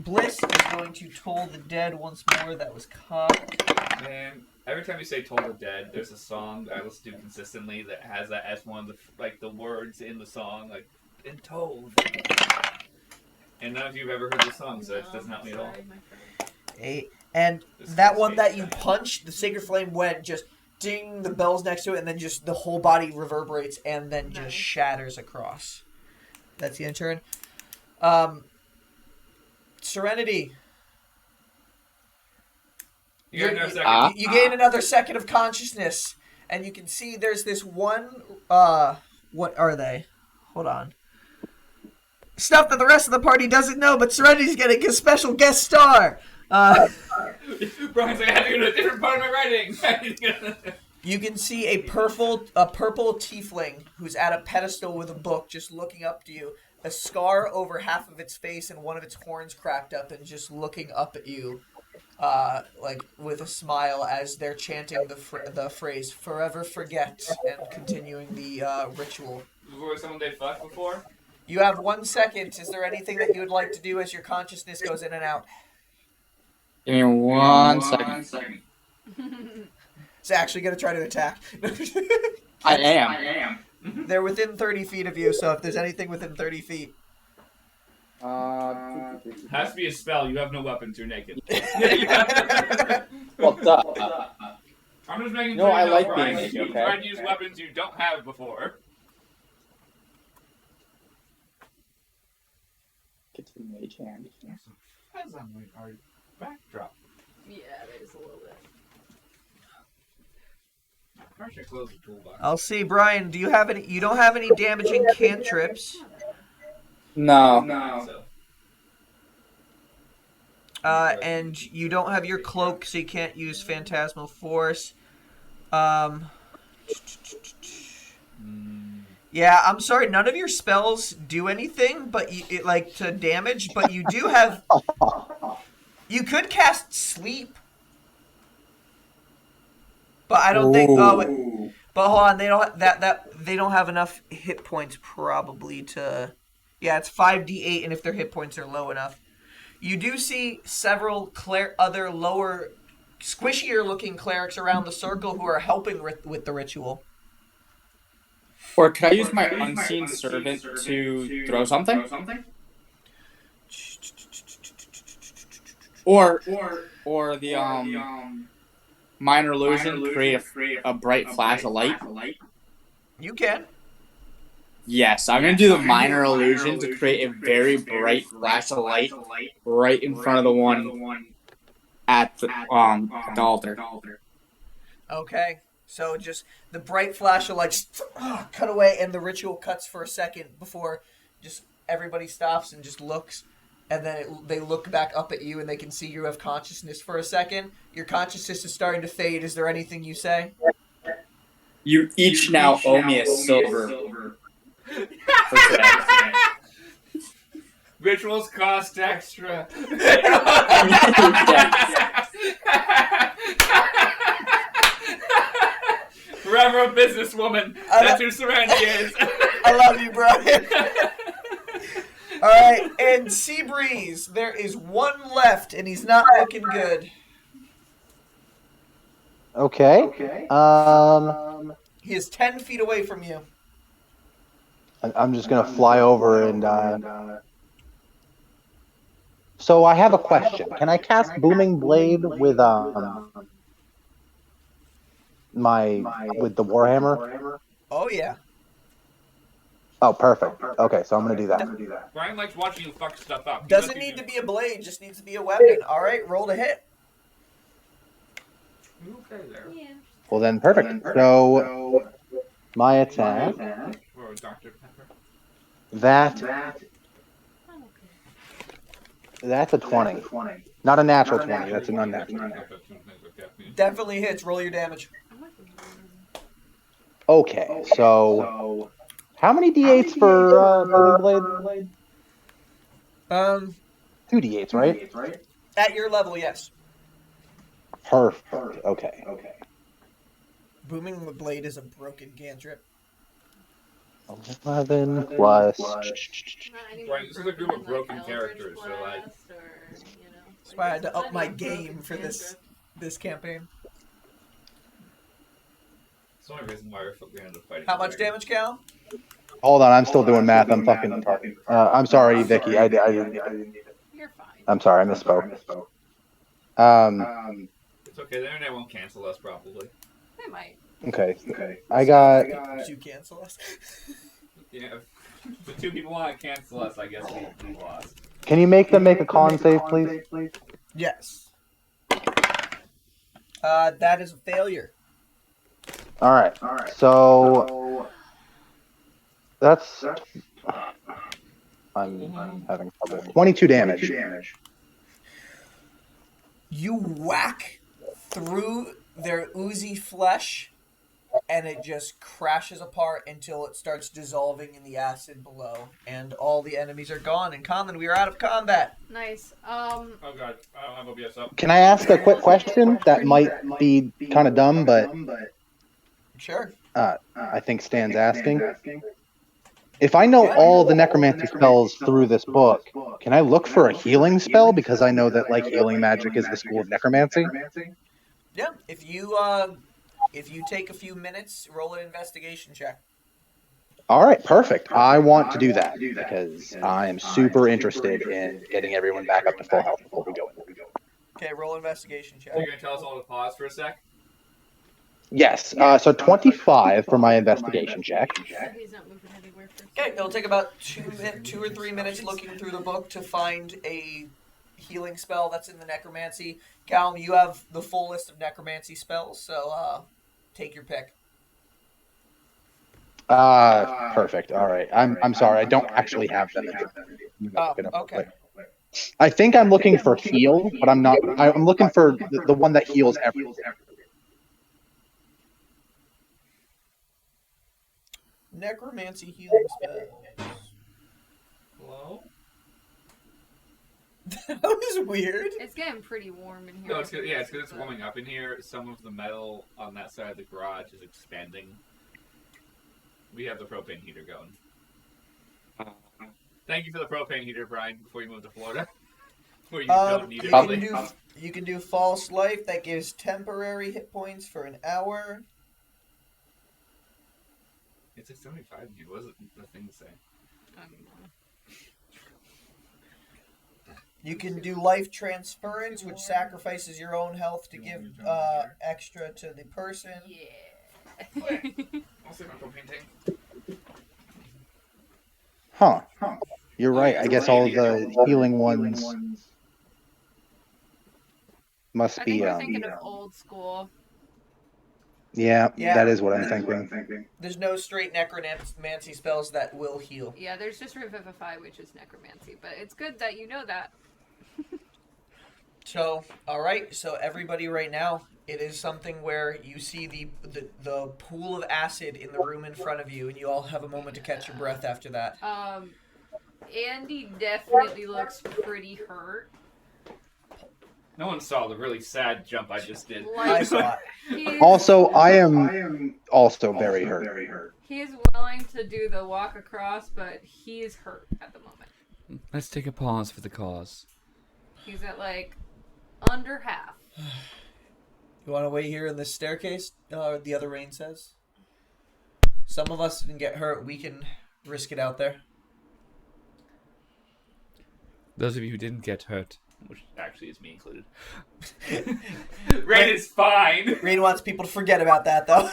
B: Bliss is going to toll the dead once more. That was cocked.
A: Man, every time you say "Toll the Dead," there's a song that I listen to consistently that has that as one of the words in the song, like "and told." And none of you have ever heard the song, so it doesn't help me at all.
B: And that one that you punched, the Sacred Flame went just ding, the bells next to it, and then just the whole body reverberates and then just shatters across. That's the end turn. Serenity. You gain another second of consciousness, and you can see there's this one. What are they? Hold on. Stuff that the rest of the party doesn't know, but Serenity's getting a special guest star.
A: Brian's like, I had to go to a different part of my writing.
B: You can see a purple tiefling who's at a pedestal with a book, just looking up to you. A scar over half of its face and one of its horns cracked up, and just looking up at you, like with a smile as they're chanting the phrase "Forever Forget" and continuing the ritual.
A: Before someone they fucked before.
B: You have 1 second. Is there anything that you would like to do as your consciousness goes in and out?
F: Give me 1 second.
B: It's actually going to try to attack.
F: I am.
B: They're within 30 feet of you, so if there's anything within 30 feet.
A: Has to be a spell. You have no weapons. You're naked.
F: Well, duh.
A: I'm just making
F: No,
A: sure
F: I
A: you know,
F: like
A: Brian,
F: being naked,
A: you
F: okay?
A: try to use weapons you don't have before.
F: Get to the mage hand.
A: Depends on our backdrop.
C: Yeah, there's a little bit.
A: I should close the toolbox.
B: I'll see, Brian. Do you have any? You don't have any damaging cantrips.
F: No.
B: And you don't have your cloak, so you can't use Phantasmal Force. Yeah, I'm sorry. None of your spells do anything, but to damage. But you do have. You could cast Sleep, but I don't think. Oh, but hold on. They don't they don't have enough hit points probably to. Yeah, it's 5d8, and if their hit points are low enough. You do see several other lower, squishier-looking clerics around the circle who are helping with the ritual.
F: Or could I use my unseen servant to throw something? Or the minor illusion create a bright flash of light?
B: You can.
F: Yes, I'm gonna do the minor illusion to create a very bright flash of light right in front of the one at the altar.
B: Okay, so just the bright flash of light cut away, and the ritual cuts for a second before just everybody stops and just looks, and then they look back up at you and they can see you have consciousness for a second. Your consciousness is starting to fade. Is there anything you say?
F: You each now owe me a silver. For today.
A: Rituals cost extra. Forever a businesswoman. That's who Serenity is.
B: I love you, Brian. All right, and Seabreeze, there is one left, and he's not looking good.
D: Okay.
B: He is 10 feet away from you.
D: I'm just gonna fly over and. So I have a question. Can I cast Booming Blade with the Warhammer?
B: Oh yeah.
D: Oh, perfect. Okay, so I'm gonna do that.
A: Brian likes watching you fuck stuff up.
B: Doesn't need to be a blade, just needs to be a weapon. All right, roll to hit.
A: You okay there?
C: Yeah.
D: Well then, perfect. So my attack.
A: Or Dr. Pepper.
D: That's a 20. Not a natural 20. That's an unnatural.
B: Definitely hits. Roll your damage.
D: Okay, so how many d8s for Booming Blade? 2 d8s, right?
B: At your level, yes.
D: Perfect. Okay.
B: Booming the blade is a broken cantrip.
D: 11 plus.
C: Not anyone
A: Right, this is a group of broken
C: Eldritch
A: characters, so, like-
C: Blast or, you know,
B: That's why I had to
C: there's
B: up my
C: plenty of
B: game
C: broken
B: for this campaign.
A: It's the only reason why we're going to fight.
B: How much damage, Cal?
D: Hold on, I'm still doing math. I'm fucking retarded. I'm sorry, Vicky. I didn't need to.
C: You're fine.
D: I'm sorry, I misspoke.
A: It's okay. The internet won't cancel us, probably.
C: They might.
D: Okay. I got.
B: Did you cancel us?
A: Yeah. If the two people want to cancel us, I guess we lost.
D: Can you make them make a con save, please?
B: Yes. That is a failure.
D: All right. So that's. I'm having trouble. 22 damage.
B: You whack through their oozy flesh, and it just crashes apart until it starts dissolving in the acid below, and all the enemies are gone. And Conlon, we are out of combat.
C: Nice.
A: Oh god, I don't have OBS up.
D: Can I ask a quick question that might be kind of dumb, but
B: Sure.
D: I think Stan's asking? If I know all the necromancy spells through this book, can I look for a healing spell? Because I know that like healing magic is the school of necromancy.
B: Yeah. If you take a few minutes, roll an investigation check.
D: All right, perfect. I want to do that because I am super interested in getting everyone back up to full health before we go in.
B: Okay, roll investigation check.
A: Are you going to tell us all to pause for a sec?
D: Yes, so 25 for my investigation check.
C: He's not moving anywhere for
B: Okay, it'll take about 2 or 3 minutes looking through the book to find a healing spell that's in the necromancy. Callum, you have the full list of necromancy spells, so take your pick.
D: Perfect. All right. I'm sorry. I don't actually have them.
B: Okay.
D: I think I'm looking for heal, but I'm not. I'm looking for the one that heals everything.
B: Necromancy healing spells.
A: Hello?
B: That was weird.
C: It's getting pretty warm in here.
A: No, it's because it's warming up in here. Some of the metal on that side of the garage is expanding. We have the propane heater going. Thank you for the propane heater, Brian, before you move to Florida. Where you don't need it.
B: You can do false life. That gives temporary hit points for an hour.
A: It's like 75 in here. What does the thing say?
C: I don't know.
B: You can do life transference, which sacrifices your own health to give extra to the person.
C: Yeah.
A: I'll save my propane tank.
D: Huh. You're right. I guess all the healing ones must
C: I
D: be.
C: think you're thinking of old school.
D: Yeah,
B: Yeah.
D: that is what I'm thinking.
B: There's no straight necromancy spells that will heal.
C: Yeah, there's just Revivify, which is necromancy, but it's good that you know that.
B: So, all right. So everybody, right now, it is something where you see the pool of acid in the room in front of you, and you all have a moment to catch your breath after that.
C: Andy definitely looks pretty hurt.
A: No one saw the really sad jump I just did.
B: I saw it.
D: Also, I am also very hurt.
C: He's willing to do the walk across, but he's hurt at the moment.
G: Let's take a pause for the cause.
C: He's at like under half.
B: You want to wait here in this staircase? The other rain says. Some of us didn't get hurt. We can risk it out there.
G: Those of you who didn't get hurt.
A: Which actually is me included. Rain is fine.
B: Rain wants people to forget about that, though.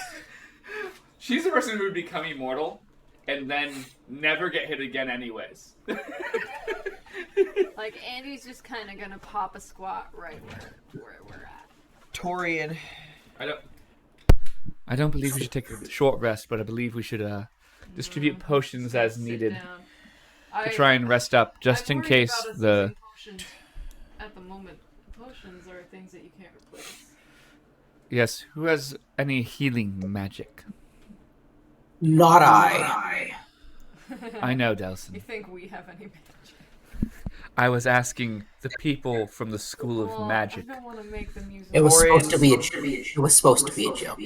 A: She's the person who would become immortal and then never get hit again anyways.
C: Like, Andy's just kind of gonna pop a squat right where we're at.
B: Torian.
G: I don't believe we should take a short rest, but I believe we should distribute potions as needed to try and rest up, just in case the...
C: At the moment, potions are things that you can't replace.
G: Yes, who has any healing magic?
E: Not I.
G: I know,
C: You
G: Delson.
C: think we have any magic?
G: I was asking the people from the School of Magic.
C: I don't want to make them use
E: It was
B: Torian-
E: supposed to be a joke. It was supposed to be a joke.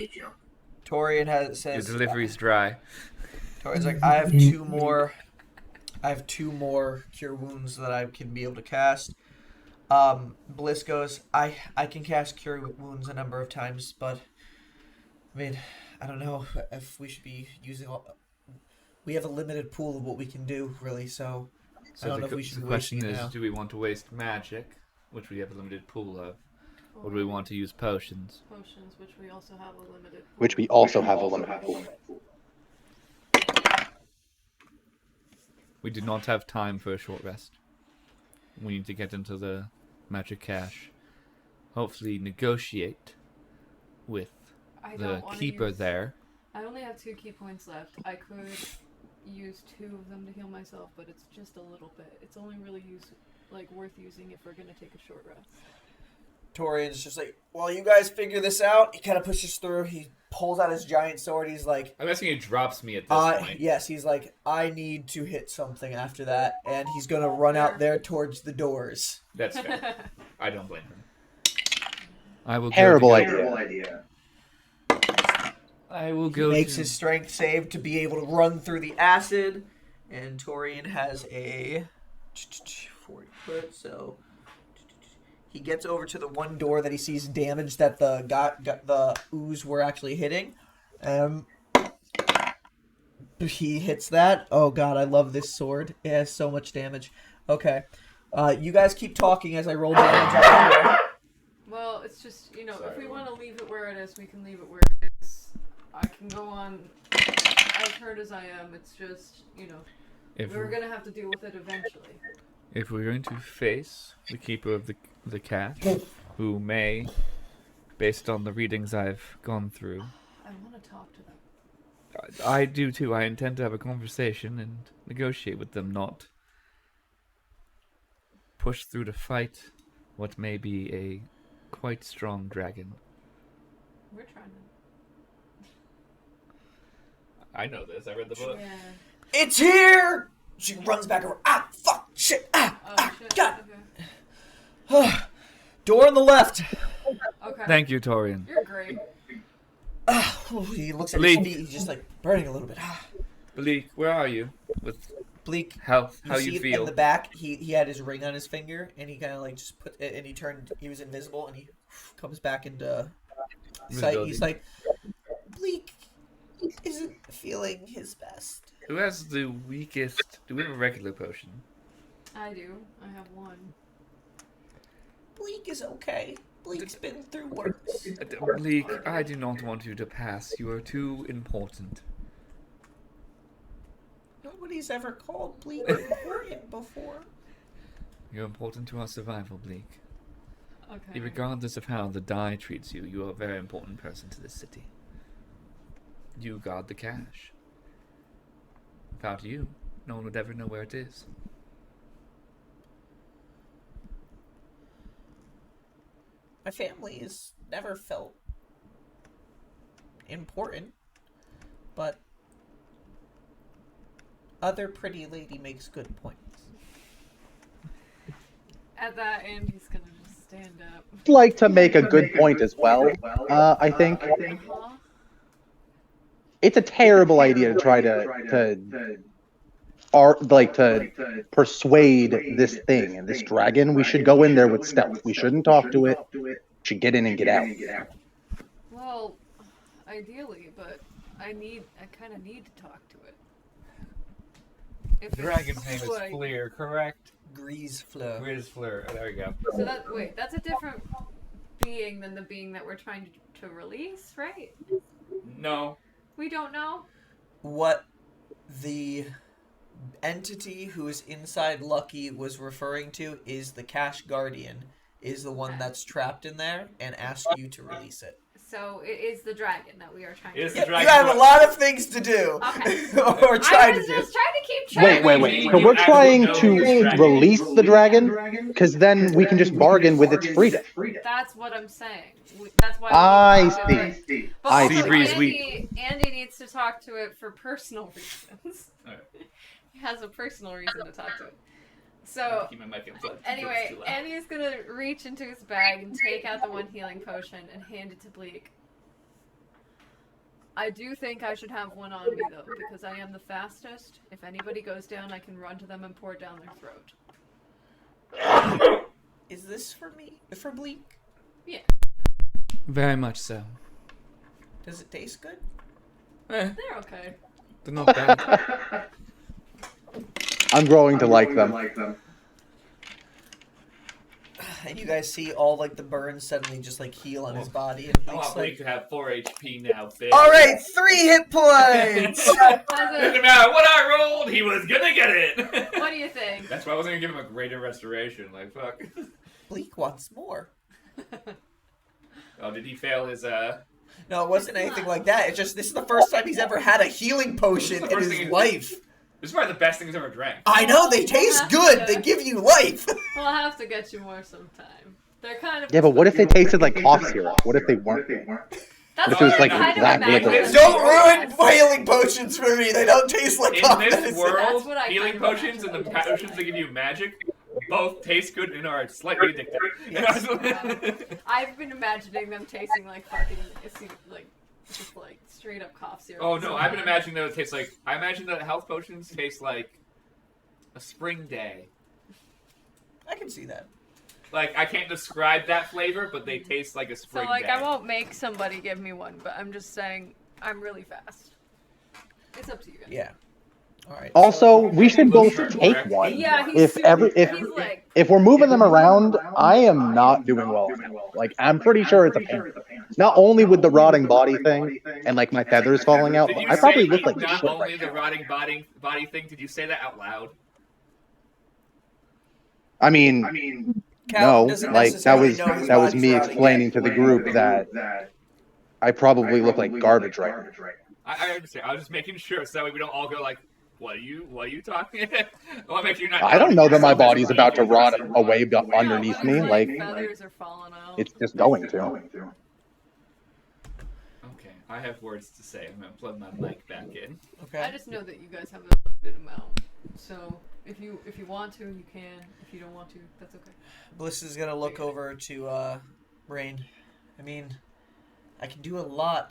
B: Torian
G: Your
B: says.
G: delivery's dry.
B: Torian's like, I have two more cure wounds that I can be able to cast. Bliss goes, I can cast cure wounds a number of times, but I mean, I don't know if we should be using all. We have a limited pool of what we can do, really. So I don't know if we should be wasting it now.
G: The question is, do we want to waste magic, which we have a limited pool of, or do we want to use potions?
C: Potions, which we also have a limited pool.
D: Which we also have a limited pool.
G: We do not have time for a short rest. We need to get into the magic cache. Hopefully negotiate with the keeper there.
C: I only have 2 key points left. I could use 2 of them to heal myself, but it's just a little bit. It's only really worth using if we're gonna take a short rest.
B: Torian's just like, while you guys figure this out, he kind of pushes through. He pulls out his giant sword. He's like,
A: I'm guessing he drops me at this point.
B: Yes, he's like, I need to hit something after that, and he's gonna run out there towards the doors.
A: That's fair. I don't blame him.
G: I will.
D: Terrible idea.
G: I will go.
B: He makes his strength save to be able to run through the acid, and Torian has a 40 foot, so he gets over to the one door that he sees damaged that the ooze were actually hitting. He hits that. Oh god, I love this sword. It has so much damage. Okay. You guys keep talking as I roll damage out here.
C: Well, it's just,
A: Sorry,
C: if we want to leave it where it is, we can leave it where it is. I can go on as hurt as I am. It's just, we're going to have to deal with it eventually.
G: If we're going to face the keeper of the cache, who may, based on the readings I've gone through...
C: I want to talk to them.
G: I do too. I intend to have a conversation and negotiate with them, not push through to fight what may be a quite strong dragon.
C: We're trying to...
A: I know this. I read the book.
C: Yeah.
B: It's here! She runs back over. Ah, fuck, shit,
C: Shit.
B: God.
C: Okay.
B: Door on the left.
C: Okay.
G: Thank you, Torian.
C: You're great.
B: He looks at his feet. He's just like burning a little bit.
G: Bleak, where are you? With
B: Bleak.
G: how
B: See
G: you
B: it
G: feel?
B: in the back? He had his ring on his finger, and he kind of like just put it, and he turned. He was invisible, and he comes back into sight. He's like, Bleak isn't feeling his best.
G: Who has the weakest? Do we have a regular potion?
C: I do. I have 1.
B: Bleak is okay. Bleak's been through worse.
G: Bleak, I do not want you to pass. You are too important.
B: Nobody's ever called Bleak important before.
G: You're important to our survival, Bleak.
C: Okay.
G: Regardless of how the die treats you, you are a very important person to this city. You guard the cache. Without you, no one would ever know where it is.
B: My family has never felt important, but other pretty lady makes good points.
C: At that end, he's gonna just stand up.
D: I'd like to make a good point as well. I think it's a terrible idea to try to persuade this thing and this dragon. We should go in there with stealth. We shouldn't talk to it. We should get in and get out.
C: Well, ideally, but I kind of need to talk to it. If
G: The dragon's name is
C: like,
G: Fleer, correct?
B: Grease flow.
G: Fleer. Oh, there we go.
C: So that's a different being than the being that we're trying to release, right?
A: No.
C: We don't know.
B: What the entity who is inside Lucky was referring to is the Cash Guardian, is the one that's trapped in there and asked you to release it.
C: So it is the dragon that we are trying to
A: It is
C: release.
A: the
B: You
A: dragon.
B: have a lot of things to do.
C: Okay.
B: or try
C: I
B: to
C: was
B: do.
C: just trying to keep track.
D: Wait. So we're trying to release the dragon, because then we can just bargain with its freedom.
C: That's what I'm saying. That's why.
D: I see.
C: But
D: I
C: also,
D: see.
C: Andy needs to talk to it for personal reasons.
A: Alright.
C: He has a personal reason to talk to it. So
A: Keep my mic unplugged.
C: anyway,
A: It's too loud.
C: Andy's gonna reach into his bag and take out the 1 healing potion and hand it to Bleak. I do think I should have one on me, though, because I am the fastest. If anybody goes down, I can run to them and pour it down their throat.
B: Is this for me? For Bleak?
C: Yeah.
G: Very much so.
B: Does it taste good?
C: They're okay.
G: They're not bad.
D: I'm growing to like them.
B: And you guys see all like the burns suddenly just like heal on his body, and
A: I
B: Bleak's
A: want Blake
B: like,
A: to have 4 HP now, bitch.
B: "All right, 3 hit points."
A: Doesn't matter what I rolled, he was gonna get it.
C: What do you think?
A: That's why I wasn't gonna give him a greater restoration. Like, fuck.
B: Bleak wants more.
A: Oh, did he fail his,
B: No, it wasn't anything like that. It's just this is the first time he's ever had a healing potion in
A: First
B: his
A: thing-
B: life.
A: This is probably the best thing he's ever drank.
B: I know, they taste good. They give you life.
C: We'll have to get you more sometime. They're kind of...
D: Yeah, but what if they tasted like cough syrup? What if they weren't?
C: That's
D: if it was,
C: what
D: like,
C: I kind of
D: that
C: imagine.
D: glitter?
B: Don't ruin healing potions for me. They don't taste like
A: In
B: cough
A: this
B: medicine.
A: world,
C: That's what I
A: healing
C: kind of
A: potions and the
C: imagine.
A: potions that give you magic both taste good and are slightly addictive.
C: I've been imagining them tasting like fucking, like, just like straight up cough syrup.
A: Oh no, I've been imagining that it tastes like... I imagine that health potions taste like a spring day.
B: I can see that.
A: Like, I can't describe that flavor, but they taste like a
C: So,
A: spring
C: like,
A: day.
C: I won't make somebody give me one, but I'm just saying I'm really fast. It's up to you guys.
B: Yeah. All right.
D: Also, we should both take one.
C: Yeah, he's he's like...
D: If we're moving them around, I am not doing well. Like, I'm pretty sure it's a pain. Not only with the rotting body thing and like my feathers falling out,
A: Did
D: but
A: you
D: I probably
A: say
D: look like
A: not
D: shit.
A: only the rotting body thing? Did you say that out loud?
D: I mean,
B: Cal
D: no,
B: doesn't
D: like
B: necessarily know his
D: that was
B: body's
D: me
B: rotting
D: explaining
B: yet.
D: to the group that I probably look like garbage right now.
A: I understand. I was just making sure so that way we don't all go like, "What are you talking?" I want to make sure you're not.
D: I don't know that my
A: yourself as
D: body's
A: an
D: about to
A: evil
D: rot
A: person.
D: away
C: Yeah,
D: underneath
C: but
D: me.
C: his,
D: Like,
C: feathers are falling out.
D: it's just going to.
A: Okay, I have words to say. I'm gonna plug my mic back in.
B: Okay.
C: I just know that you guys have a limited amount. So if you want to, you can. If you don't want to, that's okay.
B: Bliss is gonna look over to Rain. I mean, I can do a lot.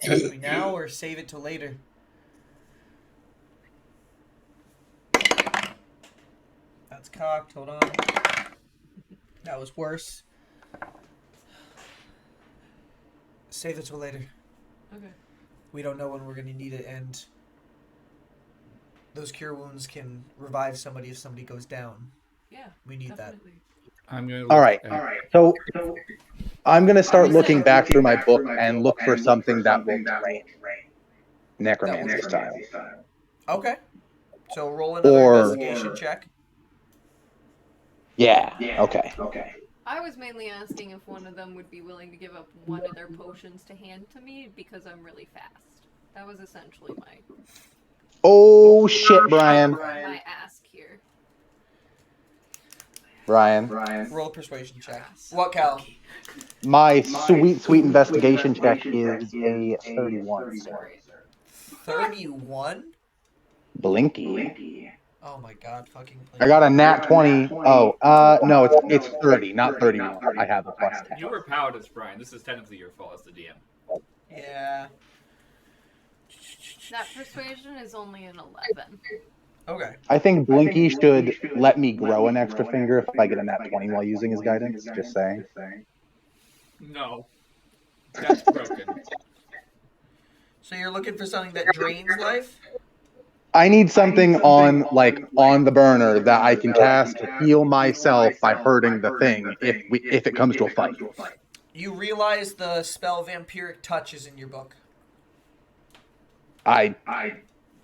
B: Do we now or save it till later? That's cocked. Hold on. That was worse. Save it till later.
C: Okay.
B: We don't know when we're gonna need it, and those cure wounds can revive somebody if somebody goes down.
C: Yeah.
B: We need
C: Definitely.
G: I'm gonna.
D: All right. So I'm gonna start
C: I'm
D: looking
C: saying-
D: back through my book and look for something that will drain necromancy style.
B: Okay. So roll another
D: Or-
B: investigation check.
D: Yeah. Okay.
C: I was mainly asking if one of them would be willing to give up one of their potions to hand to me because I'm really fast. That was essentially
D: Oh shit, Brian.
C: my ask here.
D: Brian.
B: Roll a persuasion check. What, Cal?
D: My sweet investigation check is a 31. Sir.
B: 31?
D: Blinky.
B: Oh my god, fucking.
D: I got a nat 20. Oh, no, it's 30, not 31. I have a plus 10.
A: You were powerless, Brian. This is technically your fault as the DM.
B: Yeah.
C: That persuasion is only an 11.
B: Okay.
D: I think Blinky should let me grow an extra finger if I get a nat 20 while using his guidance. Just saying.
A: No, that's broken.
B: So you're looking for something that drains life?
D: I need something on the burner that I can cast to heal myself by hurting the thing if it comes to a fight.
B: You realize the spell Vampiric Touch is in your book.
D: I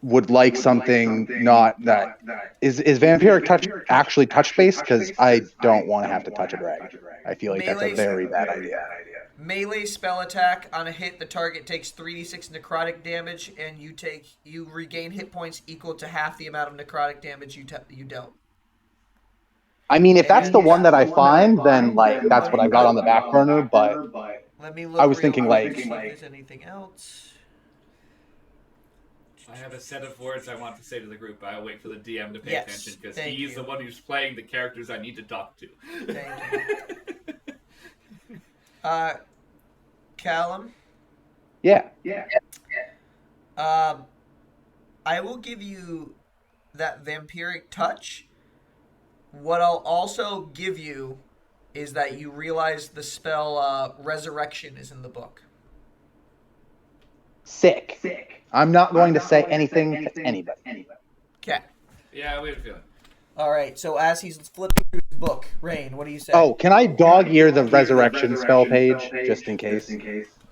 D: would like something not that is Vampiric Touch actually touch based, because I don't want to have to touch a dragon. I feel like that's a very bad idea.
B: Melee spell attack. On a hit, the target takes 3d6 necrotic damage, and you regain hit points equal to half the amount of necrotic damage you dealt.
D: I mean, if that's the one that I find, then that's what I got on the back burner. But
B: Let me look.
D: I was
B: real
D: thinking,
B: quick
D: like-
B: to see if there's anything else.
A: I have a set of words I want to say to the group, but I'll wait for the DM to pay
B: Yes,
A: attention because
B: thank
A: he's
B: you.
A: the one who's playing the characters I need to talk to.
B: Thank you. Callum,
D: Yeah.
B: I will give you that vampiric touch. What I'll also give you is that you realize the spell resurrection is in the book.
D: Sick. I'm not going to say anything to anybody.
B: Okay.
A: Yeah, we had a feeling.
B: All right. So as he's flipping through his book, Rain, what do you say?
D: Oh, can I dog ear the resurrection spell page just in case?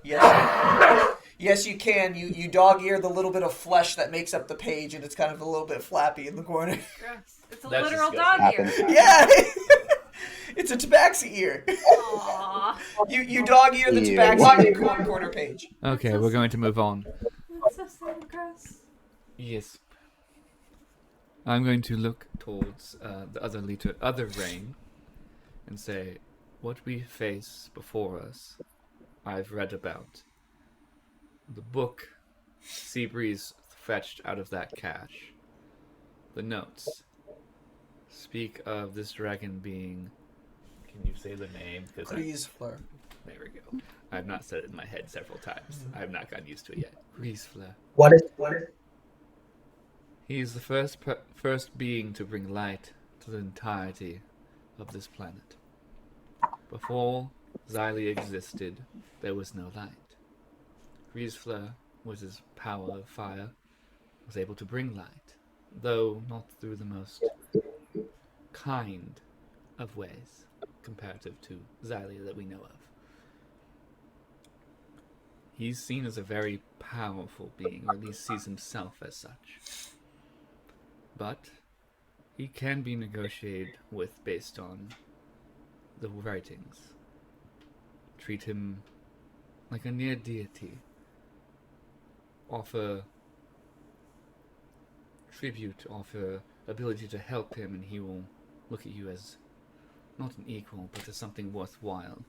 B: Yes. Yes, you can. You dog ear the little bit of flesh that makes up the page, and it's kind of a little bit flappy in the corner.
C: Gross. It's a
A: That's
C: literal
A: disgusting.
C: dog ear.
D: Happens.
B: Yeah. It's a tabaxi ear.
C: Aww.
B: You dog ear the
D: Ew.
B: tabaxi in the corner page.
G: Okay, we're going to move on.
C: That's so sad and gross.
G: Yes. I'm going to look towards the other Rain, and say, what we face before us, I've read about. The book Seabreeze fetched out of that cache. The notes speak of this dragon being... Can you say the name?
B: Griezfleur.
G: There we go. I've not said it in my head several times. I have not gotten used to it yet. Griezfleur.
E: What is?
G: He is the first being to bring light to the entirety of this planet. Before Xylia existed, there was no light. Griezfleur, with his power of fire, was able to bring light, though not through the most kind of ways, comparative to Xylia that we know of. He's seen as a very powerful being, or at least sees himself as such. But he can be negotiated with based on the writings. Treat him like a near deity. Offer tribute, offer ability to help him, and he will look at you as not an equal, but as something worthwhile.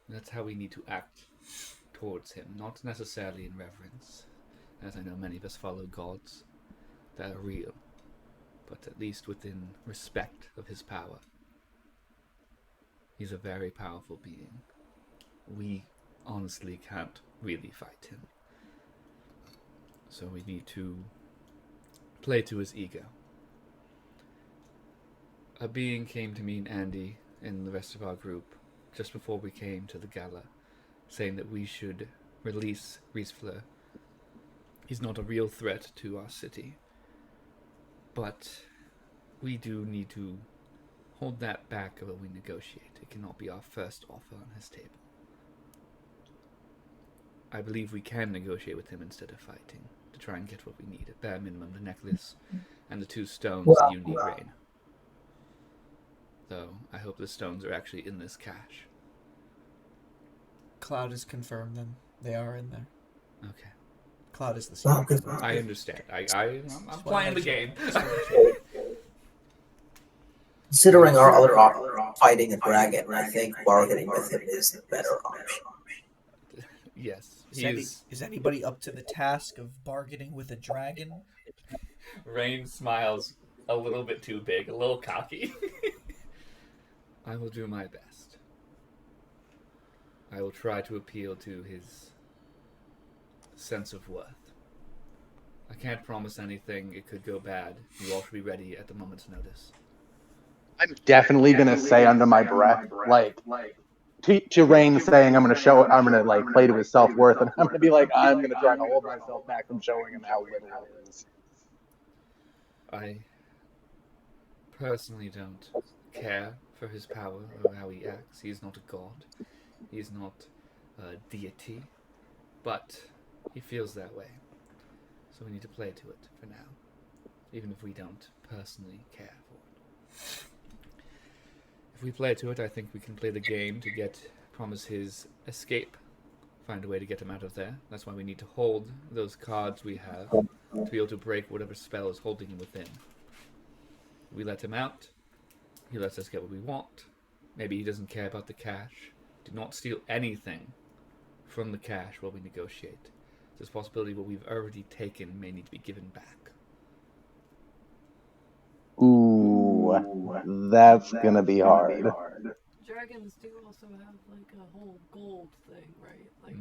G: That's how we need to act towards him, not necessarily in reverence, as I know many of us follow gods that are real, but at least within respect of his power. He's a very powerful being. We honestly can't really fight him. So we need to play to his ego. A being came to me and Andy and the rest of our group just before we came to the gala, saying that we should release Griezfleur. He's not a real threat to our city, but we do need to hold that back while we negotiate. It cannot be our first offer on his table. I believe we can negotiate with him instead of fighting, to try and get what we need. At bare minimum, the necklace and the 2 stones that you need, Rain. Though, I hope the stones are actually in this cache.
B: Cloud is confirmed then. They are in there.
G: Okay.
B: Cloud is the same.
G: I understand. I'm playing the game.
E: Considering our other option, fighting a dragon, I think bargaining with him is the better option.
G: Yes.
B: Is anybody up to the task of bargaining with a dragon?
A: Rain smiles a little bit too big, a little cocky.
G: I will do my best. I will try to appeal to his sense of worth. I can't promise anything. It could go bad. You all should be ready at the moment's notice.
D: I'm definitely gonna say under my breath, like to Rain saying I'm gonna like play to his self-worth, and I'm gonna be like, I'm gonna try to hold myself back from showing him how little it is.
G: I personally don't care for his power or how he acts. He is not a god. He is not a deity. But he feels that way. So we need to play to it for now. Even if we don't personally care for it. If we play to it, I think we can play the game to promise his escape. Find a way to get him out of there. That's why we need to hold those cards we have to be able to break whatever spell is holding him within. We let him out. He lets us get what we want. Maybe he doesn't care about the cash. Do not steal anything from the cash while we negotiate. There's a possibility what we've already taken may need to be given back.
D: Ooh, that's gonna be hard.
H: Dragons do also have like a whole gold thing, right? Like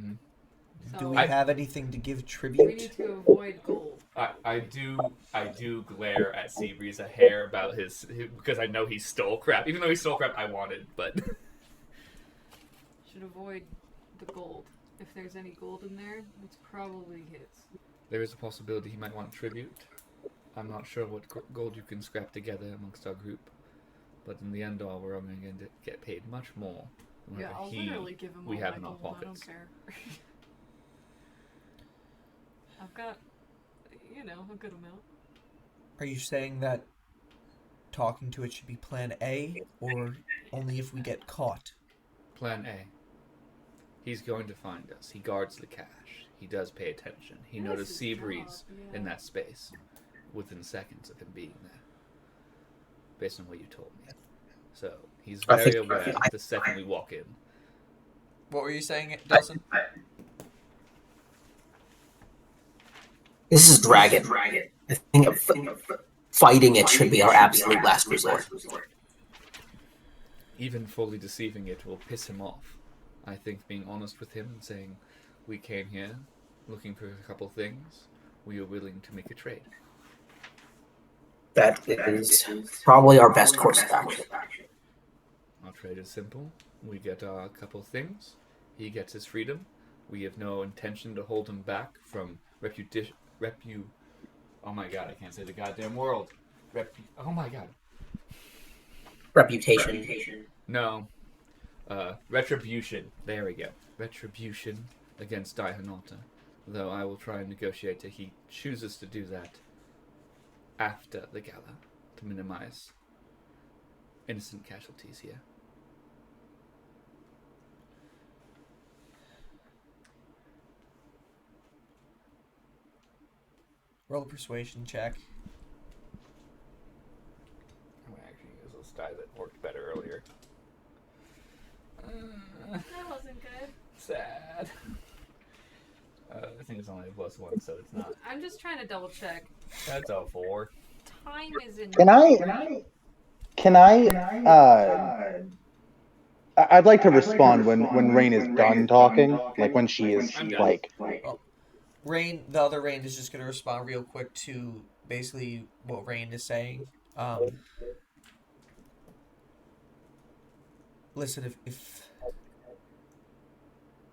C: So
B: Do we
A: I-
B: have anything to give
C: we
B: tribute?
C: need to avoid gold.
A: I do glare at Seabreeze a hair about because I know he stole crap. Even though he stole crap I wanted, but
C: Should avoid the gold. If there's any gold in there, it's probably his.
G: There is a possibility he might want tribute. I'm not sure what gold you can scrap together amongst our group, but in the end all, we're only going to get paid much more than
C: Yeah,
G: whatever
C: I'll literally give him
G: we
C: all
G: have
C: my
G: in our
C: gold. I
G: pockets.
C: don't care. I've got, a good amount.
B: Are you saying that talking to it should be plan A, or only if we get caught?
G: Plan A. He's going to find us. He guards the cache. He does pay attention. He
C: That's
G: noticed
C: his
G: Seabreeze
C: job, yeah.
G: in that space within seconds of him being there, based on what you told me. So he's
E: I
G: very
E: think-
G: aware the second we walk in.
B: What were you saying, Delson?
E: This is Dragon. I think fighting it should be our absolute last resort.
G: Even fully deceiving it will piss him off. I think being honest with him and saying, we came here looking for a couple things, we are willing to make a trade.
E: That is probably our best course of action.
G: Our trade is simple. We get our couple things. He gets his freedom. We have no intention to hold him back from oh my god, I can't say the goddamn world. Oh my god.
E: Reputation.
G: No. Retribution. There we go. Retribution against Daihanata. Though I will try and negotiate if he chooses to do that after the gala to minimize innocent casualties here.
B: Roll a persuasion check.
G: I'm gonna actually use those die that worked better earlier.
C: That wasn't good.
G: Sad. I think it's only a +1, so it's not.
C: I'm just trying to double check.
G: That's a 4.
C: Time is in.
D: I'd like to respond when Rain is done talking, like when she is
A: I'm done.
D: like,
B: Rain, the other Rain is just going to respond real quick to basically what Rain is saying. Listen,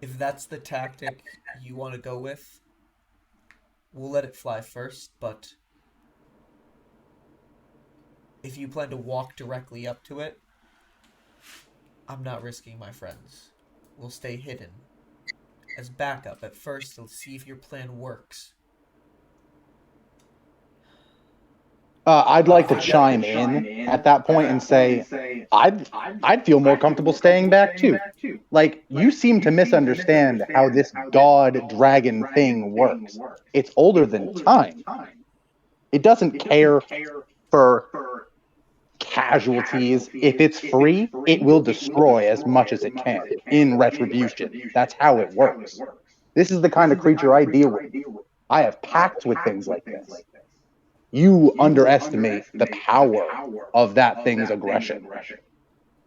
B: if that's the tactic you want to go with, we'll let it fly first, but if you plan to walk directly up to it, I'm not risking my friends. We'll stay hidden as backup at first to see if your plan works.
D: I'd like to chime in at that point and say, I'd feel more comfortable staying back too. Like, you seem to misunderstand how this god dragon thing works. It's older than time. It doesn't care for casualties. If it's free, it will destroy as much as it can in retribution. That's how it works. This is the kind of creature I deal with. I have pacts with things like this. You underestimate the power of that thing's aggression.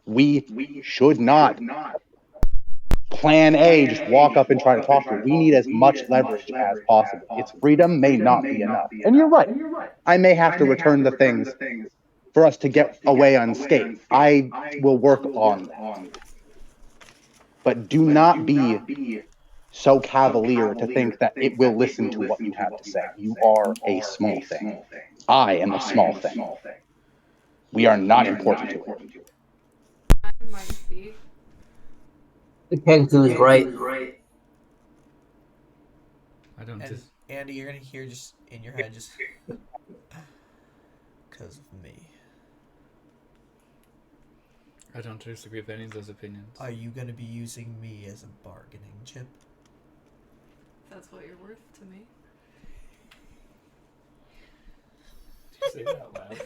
D: We should not plan A, just walk up and try to talk to it. We need as much leverage as possible. Its freedom may not be enough. And you're right. I may have to return the things for us to get away unscathed. I will work on that. But do not be so cavalier to think that it will listen to what you have to say. You are a small thing. I am a small thing. We are not important to it.
C: I might be.
E: Kenku's right.
G: I don't
B: And
G: just.
B: Andy, you're gonna hear just in your head, just because of me.
G: I don't disagree with any of those opinions.
B: Are you gonna be using me as a bargaining chip?
C: That's what you're worth to me.
G: Did you say that out loud?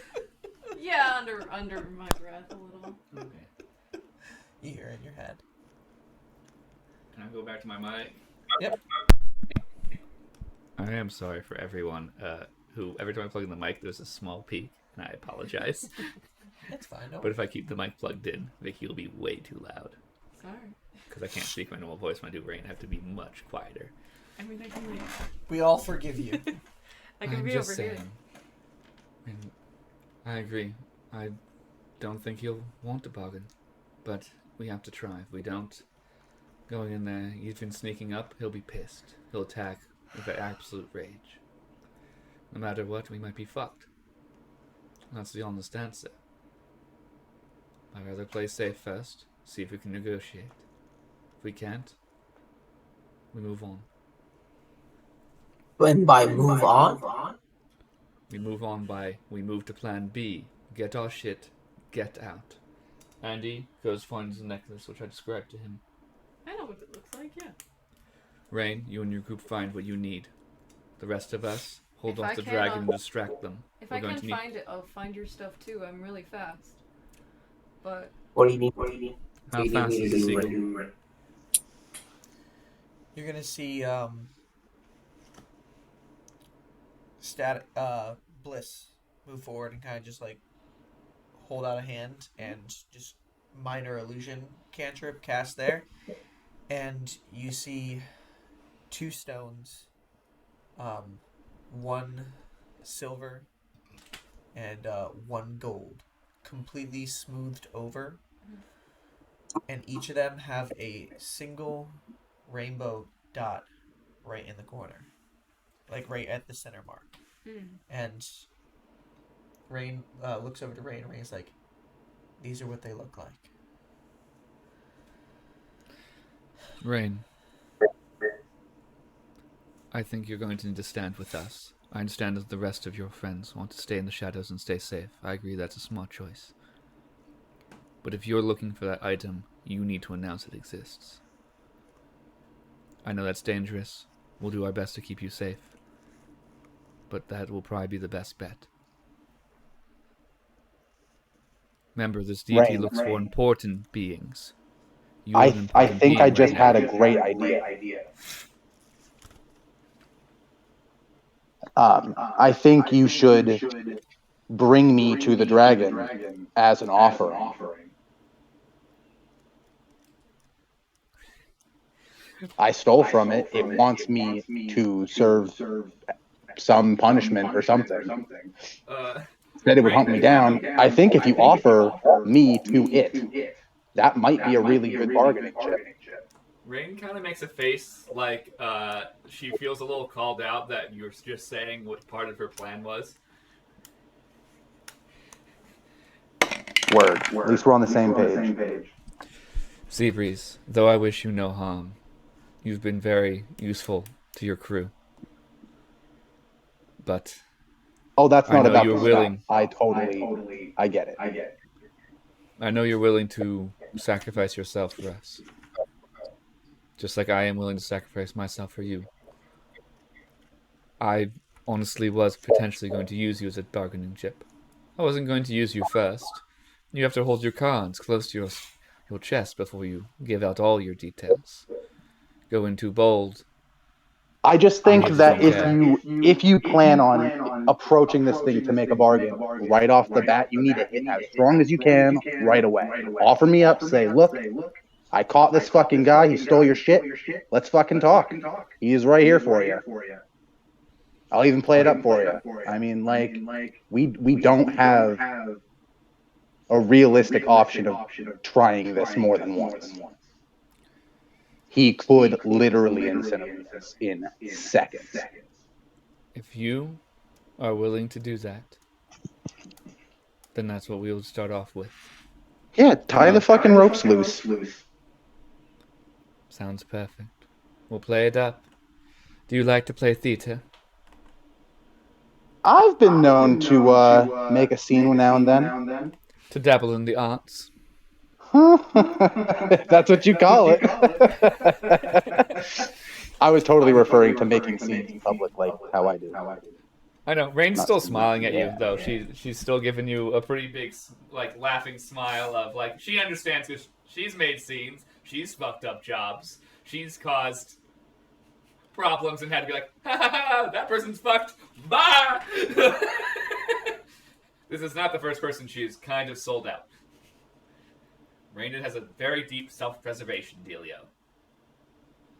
C: Yeah, under my breath a little.
G: Okay.
B: You hear it in your head.
A: Can I go back to my mic?
B: Yep.
G: I am sorry for everyone who, every time I plug in the mic, there's a small peak, and I apologize.
B: It's fine. No.
G: But if I keep the mic plugged in, Vicky will be way too loud.
C: Sorry.
G: because I can't speak my normal voice when I do Rain. I have to be much quieter.
A: I mean, I can read.
B: We all forgive you.
C: I can
G: I'm
C: be
G: just
C: over here.
G: saying. And I agree. I don't think he'll want to bargain, but we have to try. If we don't, going in there, even sneaking up, he'll be pissed. He'll attack with an absolute rage. No matter what, we might be fucked. That's the honest answer. I'd rather play safe first, see if we can negotiate. If we can't, we move on.
E: And by move on,
G: We move on by, we move to plan B. Get our shit, get out. Andy goes finds the necklace, which I described to him.
C: I know what it looks like, yeah.
G: Rain, you and your group find what you need. The rest of us, hold
C: If
G: off
C: I
G: the
C: can,
G: dragon and distract them.
C: If
G: We're
C: I
G: going
C: can
G: to need...
C: find it, I'll find your stuff too. I'm really fast. But
E: what do you need?
G: How fast is the seagull?
B: You're gonna see Bliss move forward and kind of just like hold out a hand and just minor illusion cantrip cast there, and you see 2 stones, one silver and 1 gold, completely smoothed over, and each of them have a single rainbow dot right in the corner, like right at the center mark. And Rain looks over to Rain, and Rain's like, these are what they look like.
G: Rain, I think you're going to need to stand with us. I understand that the rest of your friends want to stay in the shadows and stay safe. I agree that's a smart choice. But if you're looking for that item, you need to announce it exists. I know that's dangerous. We'll do our best to keep you safe. But that will probably be the best bet. Remember, this deity looks for important beings.
D: I think I just had a great idea. I think you should bring me to the dragon as an offering. I stole from it. It wants me to serve some punishment or something. Said it would hunt me down. I think if you offer me to it, that might be a really good bargaining chip.
A: Rain kind of makes a face like she feels a little called out that you're just saying what part of her plan was.
D: Word. At least we're on the same page.
G: Seabreeze, though I wish you no harm, you've been very useful to your crew. But
D: oh, that's not about
G: you're willing.
D: I get it.
G: I know you're willing to sacrifice yourself for us. Just like I am willing to sacrifice myself for you. I honestly was potentially going to use you as a bargaining chip. I wasn't going to use you first. You have to hold your cards close to your chest before you give out all your details. Go in too bold.
D: I just think that if you plan on approaching this thing to make a bargain right off the bat, you need to hit as strong as you can right away. Offer me up, say, look, I caught this fucking guy, he stole your shit. Let's fucking talk. He is right here for you. I'll even play it up for you. I mean, like, we don't have a realistic option of trying this more than once. He could literally incinerate us in seconds.
G: If you are willing to do that, then that's what we'll start off with.
D: Yeah, tie the fucking ropes loose.
G: Sounds perfect. We'll play it up. Do you like to play theater?
D: I've been known to make a scene now and then.
G: To dabble in the arts?
D: If that's what you call it. I was totally referring to making scenes in public like how I do.
G: I know. Rain's still smiling at you, though. She's still giving you a pretty big, like, laughing smile of, like, she understands because she's made scenes, she's fucked up jobs, she's caused problems and had to be like, ha ha ha, that person's fucked, bye! This is not the first person she's kind of sold out.
A: Rain has a very deep self-preservation dealio.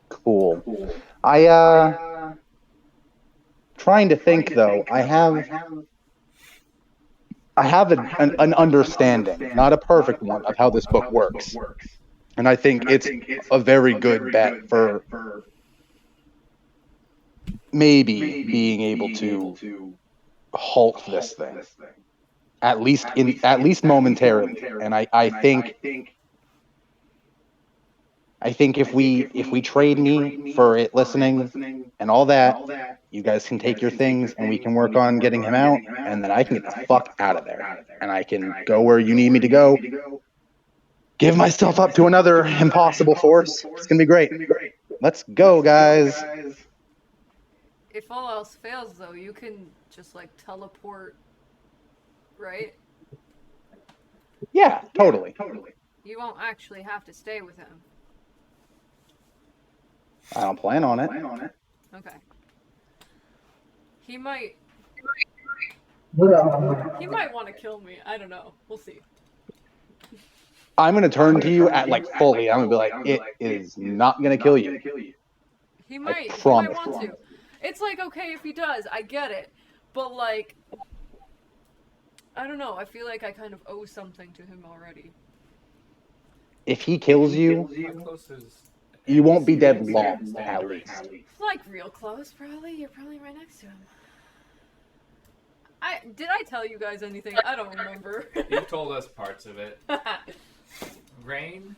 D: Cool. Trying to think though. I have an understanding, not a perfect one, of how this book works, and I think it's a very good bet for maybe being able to halt this thing, at least momentarily. And I think if we trade me for it listening and all that, you guys can take your things and we can work on getting him out, and then I can get the fuck out of there and I can go where you need me to go. Give myself up to another impossible force. It's gonna be great. Let's go, guys.
C: If all else fails, though, you can just like teleport, right?
D: Yeah, totally.
C: You won't actually have to stay with him.
D: I don't plan on it.
C: Okay. He might want to kill me. I don't know. We'll see.
D: I'm gonna turn to you at like fully. I'm gonna be like, it is not gonna kill you.
C: He might
D: promise.
C: want to. It's like, okay, if he does, I get it. But like, I don't know. I feel like I kind of owe something to him already.
D: If he kills you, you won't be dead long, at least.
C: Like real close, probably. You're probably right next to him. Did I tell you guys anything? I don't remember.
A: You told us parts of it. Rain,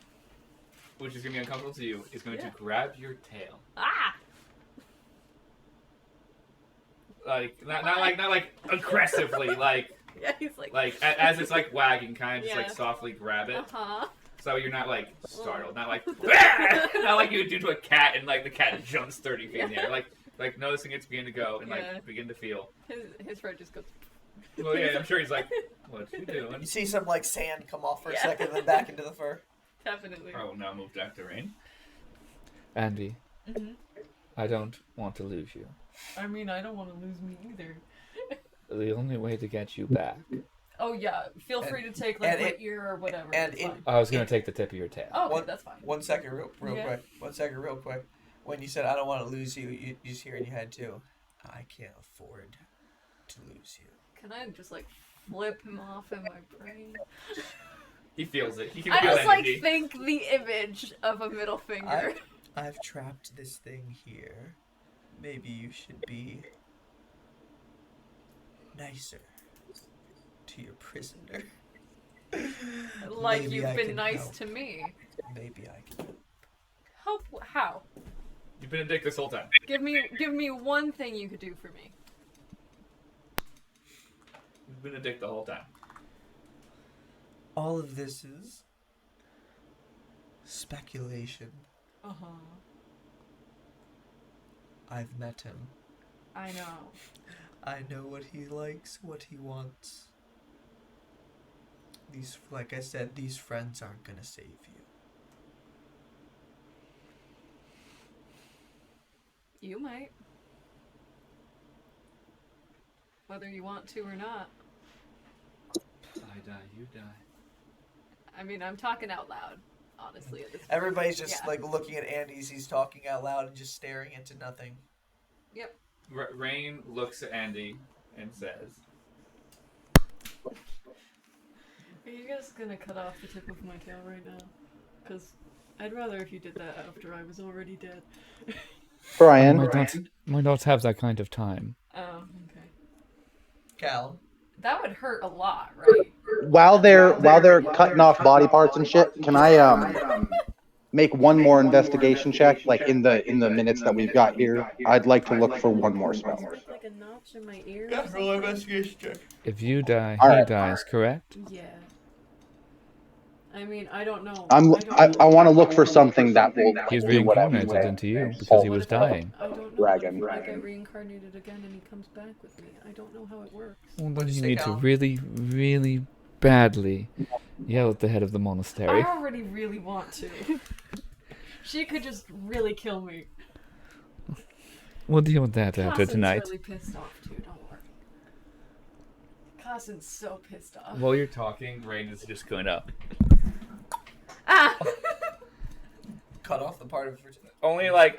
A: which is gonna be uncomfortable to you, is going to grab your tail.
C: Ah!
A: Like not like aggressively, like
C: Yeah, he's like
A: as it's like wagging, kind of just
C: Yeah.
A: like softly grab it.
C: Uh-huh.
A: So you're not like startled, not like not like you would do to a cat and like the cat jumps 30 feet in the air, like noticing it's beginning to go and
C: Yeah.
A: like begin to feel.
C: His friend just goes.
A: Well, yeah, I'm sure he's like, what's he doing?
B: You see some like sand come off for a
C: Yeah.
B: second, then back into the fur.
C: Definitely.
A: I will now move back to Rain.
G: Andy,
C: Mhm.
G: I don't want to lose you.
C: I mean, I don't want to lose me either.
G: The only way to get you back.
C: Oh yeah, feel free to take like my ear or whatever.
B: and
C: it's
B: it-
C: fine.
G: I was going to take the tip of your tail.
C: Oh, okay,
B: One-
C: that's fine.
B: 1 second, real
C: Yeah.
B: quick. 1 second, real quick. When you said I don't want to lose you, you just hear in your head too. I can't afford to lose you.
C: Can I just like flip him off in my brain?
A: He feels it. He can
C: I
A: feel
C: just like
A: energy.
C: think the image of a middle finger.
B: I've trapped this thing here. Maybe you should be nicer to your prisoner.
C: Like
B: Maybe
C: you've
B: I
C: been
B: can
C: nice
B: help.
C: to me.
B: Maybe I can.
C: Help? How?
A: You've been a dick this whole time.
C: Give me one thing you could do for me.
A: You've been a dick the whole time.
B: All of this is speculation.
C: Uh-huh.
B: I've met him.
C: I know.
B: I know what he likes, what he wants. Like I said, these friends aren't gonna save you.
C: You might. Whether you want to or not.
A: I die, you die.
C: I mean, I'm talking out loud, honestly. At this point.
B: Everybody's just
C: Yeah.
B: like looking at Andy as he's talking out loud and just staring into nothing.
C: Yep.
A: Rain looks at Andy and says,
C: Are you guys gonna cut off the tip of my tail right now? Because I'd rather if you did that after I was already dead.
D: Brian,
G: Might not have that kind of time.
C: Oh, okay.
B: Cal,
C: That would hurt a lot, right?
D: while they're cutting off body parts and shit, can I make one more investigation check? Like in the minutes that we've got here, I'd like to look for one more spell.
C: Like a notch in my ear.
B: yeah, roll investigation check.
G: If you die,
D: All
G: he
D: right.
G: dies, correct?
C: Yeah. I mean, I don't know.
D: I
C: don't
D: want to look for something that will
G: He's
D: do whatever.
G: reincarnated into you because he was dying.
C: I don't know.
D: Dragon.
C: What if I get reincarnated again and he comes back with me? I don't know how it works.
G: Well, then
B: What'd you
G: you
B: say,
G: need to
B: Cal?
G: really, really badly yell at the head of the monastery.
C: I already really want to. She could just really kill me.
G: We'll deal with that after
C: Carson's
G: tonight.
C: really pissed off too. Don't worry. Carson's so pissed off.
A: while you're talking, Rain is just going up.
B: cut off the part of her.
A: Only like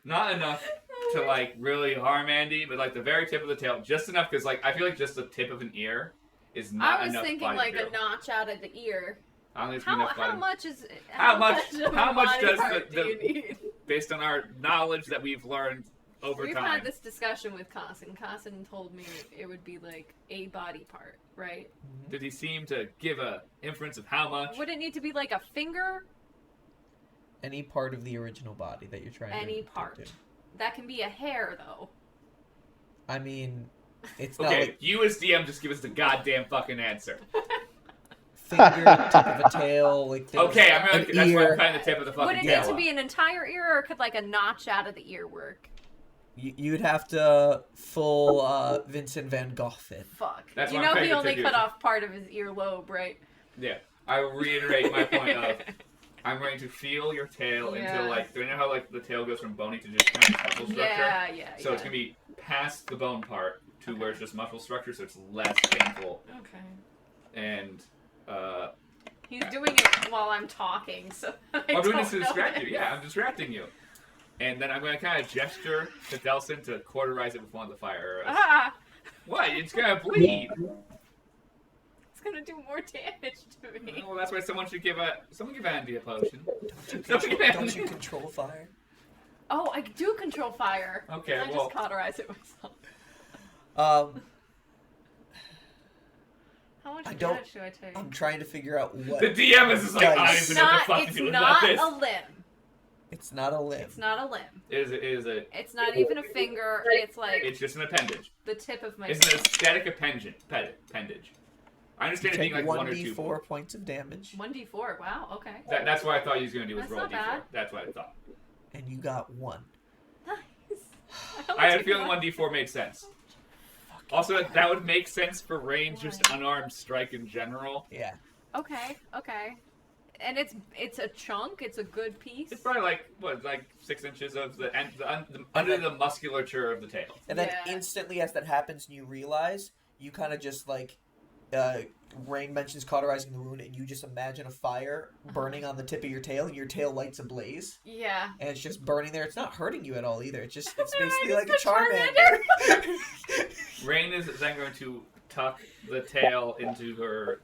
A: not enough to like really harm Andy, but like the very tip of the tail, just enough because like I feel like just the tip of an ear is not enough.
C: I was thinking like a notch out of the ear.
A: I don't think it's
C: How
A: enough.
C: much is?
A: How much does
C: do you need?
A: based on our knowledge that we've learned over
C: We've
A: time?
C: had this discussion with Carson. Carson told me it would be like a body part, right?
A: Did he seem to give a inference of how much?
C: Would it need to be like a finger?
B: Any part of the original body that you're trying to
C: Any part.
B: do.
C: That can be a hair, though.
B: I mean, it's not
A: Okay,
B: like
A: you as DM just give us the goddamn fucking answer.
B: finger, tip of a tail, like things.
A: Okay, that's why I'm
B: ear.
A: playing the tip of the fucking
C: Would it
A: tail.
C: need to be an entire ear, or could like a notch out of the ear work?
B: You'd have to full Vincent Van Gogh it.
C: Fuck.
A: That's
C: You
A: what I'm
C: know
A: paying
C: he only
A: attention
C: cut
A: to.
C: off part of his earlobe, right?
A: Yeah, I reiterate my point of I'm going to feel your tail
C: Yeah.
A: until like, do you know how like the tail goes from bony to just kind of muscle structure?
C: Yeah.
A: So it's gonna be past the bone part to where it's just muscle structure, so it's less painful.
C: Okay.
A: And
C: He's doing it while I'm talking, so
A: I'm doing this to
C: don't
A: distract you.
C: notice.
A: Yeah, I'm distracting you. And then I'm gonna kind of gesture to Delson to cauterize it with one of the fire arrows.
C: Ah!
A: What? It's gonna bleed.
C: It's gonna do more damage to me.
A: Well, that's why someone give Andy a potion.
B: Don't you control fire?
C: Oh, I do control fire.
A: Okay,
C: I
A: well-
C: just cauterize it myself. How much
B: I don't-
C: damage do I take?
B: I'm trying to figure out what.
A: The DM is just like, I don't
B: Dice.
A: even know what the fuck to
C: It's
A: do about
C: not
A: this.
C: a limb.
B: It's not a limb.
C: It's not a limb.
A: It is a.
C: It's not even a finger. It's like
A: It's just an appendage.
C: the tip of my
A: It's an aesthetic appendage. I
B: You
A: understand it being
B: take
A: like 1 or 2.
B: 1d4 points of damage,
C: 1d4. Wow. Okay.
A: That's what I thought he was gonna do was
C: That's
A: roll
C: not
A: d4.
C: bad.
A: That's what I thought.
B: and you got 1.
C: Nice.
A: I had a feeling 1d4 made sense. Also, that would make sense for range, just unarmed strike in general.
B: Yeah.
C: Okay. And it's a chunk. It's a good piece.
A: It's probably like 6 inches of the under the musculature of the tail.
B: And then
C: Yeah.
B: instantly as that happens and you realize, you kind of just like, Rain mentions cauterizing the wound, and you just imagine a fire burning on the tip of your tail, and your tail lights ablaze,
C: Yeah.
B: and it's just burning there. It's not hurting you at all either. It's basically
C: It's
B: like a
C: the
B: Charmander.
A: Rain is then going to tuck the tail into her,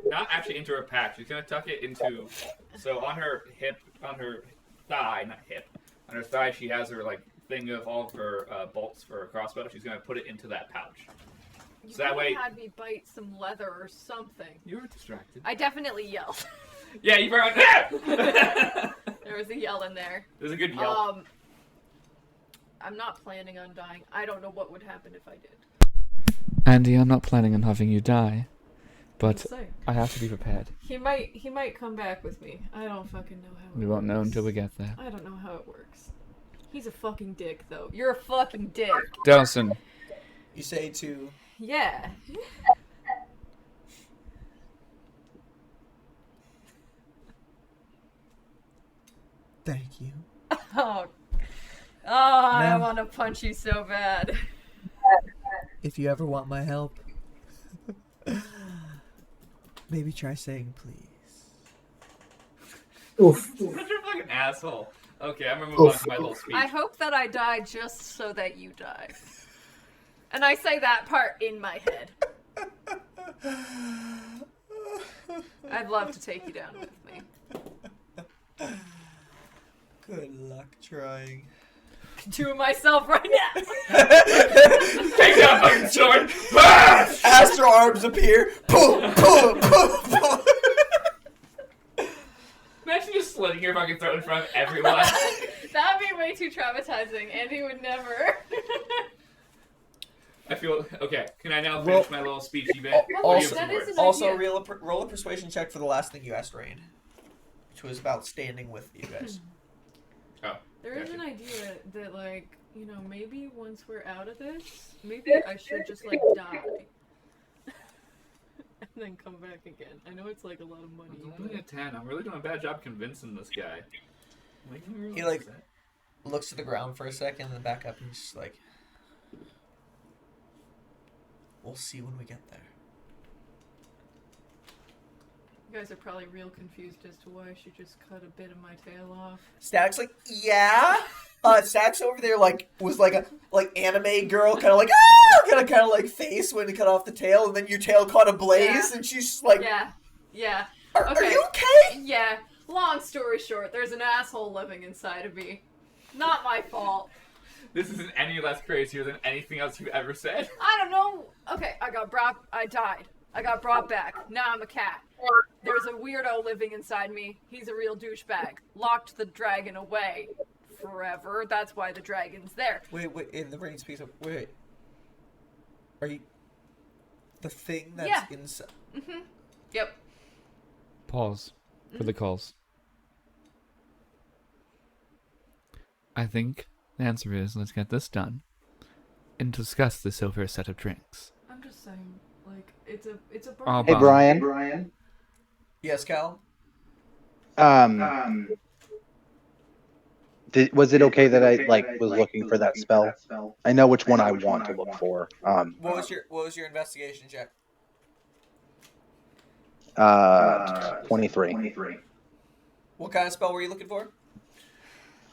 A: not actually into her pack. She's going to tuck it into, so on her thigh, not hip, on her thigh she has her like thing of all of her bolts for her crossbow. She's going to put it into that pouch.
C: You
A: So that way-
C: had me bite some leather or something.
A: You were distracted.
C: I definitely yelled.
A: Yeah, you brought ah!
C: There was a yell in there.
A: There's a good yell.
C: I'm not planning on dying. I don't know what would happen if I did.
G: Andy, I'm not planning on having you die, but
C: Say.
G: I have to be prepared.
C: He might come back with me. I don't fucking know how.
G: We won't know until we get there.
C: I don't know how it works. He's a fucking dick, though. You're a fucking dick.
G: Delson,
B: You say to...
C: Yeah.
B: Thank you.
C: Oh. I
B: Ma'am.
C: want to punch you so bad.
B: If you ever want my help, maybe try saying please.
E: Oof.
A: Such a fucking asshole. Okay, I'm gonna move on to my little speech.
C: I hope that I die just so that you die. And I say that part in my head. I'd love to take you down with me.
B: Good luck trying.
C: To myself right now.
A: Take that fucking sword! Ah!
B: Astral arms appear. Pull, pull, pull, pull.
A: Imagine just slitting your fucking throat in front of everyone.
C: That'd be way too traumatizing. Andy would never.
A: I feel okay. Can I now finish my little speech event?
B: Also,
C: That is an
B: also
C: idea.
B: roll a persuasion check for the last thing you asked Rain, which was about standing with you guys.
A: Oh,
C: There is
A: gotcha.
C: an idea that, like, you know, maybe once we're out of this, maybe I should just, like, die. And then come back again. I know it's, like, a lot of money.
A: It's only a 10. I'm really doing a bad job convincing this guy. Making me really
B: He, like,
A: upset.
B: Looks to the ground for a second, then back up, and he's just like, "We'll see when we get there."
H: guys are probably real confused as to why she just cut a bit of my tail off.
B: Static's like, yeah. Static's over there was like a anime girl, kind of like kind of like face when you cut off the tail, and then your tail caught ablaze, and she's just like,
H: Yeah.
B: Are you okay?
H: Yeah. Long story short, there's an asshole living inside of me. Not my fault.
A: This isn't any less crazier than anything else you've ever said.
H: I don't know. Okay, I died. I got brought back. Now I'm a cat. There's a weirdo living inside me. He's a real douchebag. Locked the dragon away forever. That's why the dragon's there.
B: Wait, in the brain space. Wait. Are you the thing that's inside?
H: Mm-hmm. Yep.
G: Pause for the calls. I think the answer is let's get this done and discuss this over a set of drinks.
H: I'm just saying, like, it's a
G: Oh,
D: Hey,
G: Brian.
D: Brian.
B: Yes, Cal.
D: Was it okay that I was looking for that spell? I know which one I want to look for.
B: What was your investigation check?
D: 23.
B: What kind of spell were you looking for?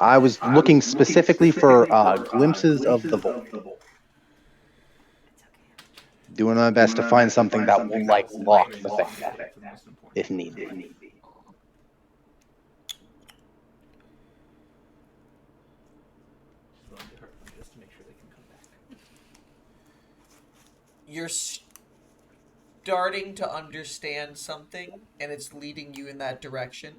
D: I was looking specifically for glimpses of the void. Doing my best to find something that will lock the thing down, if need be.
A: Just to make sure they can come back.
B: You're starting to understand something, and it's leading you in that direction.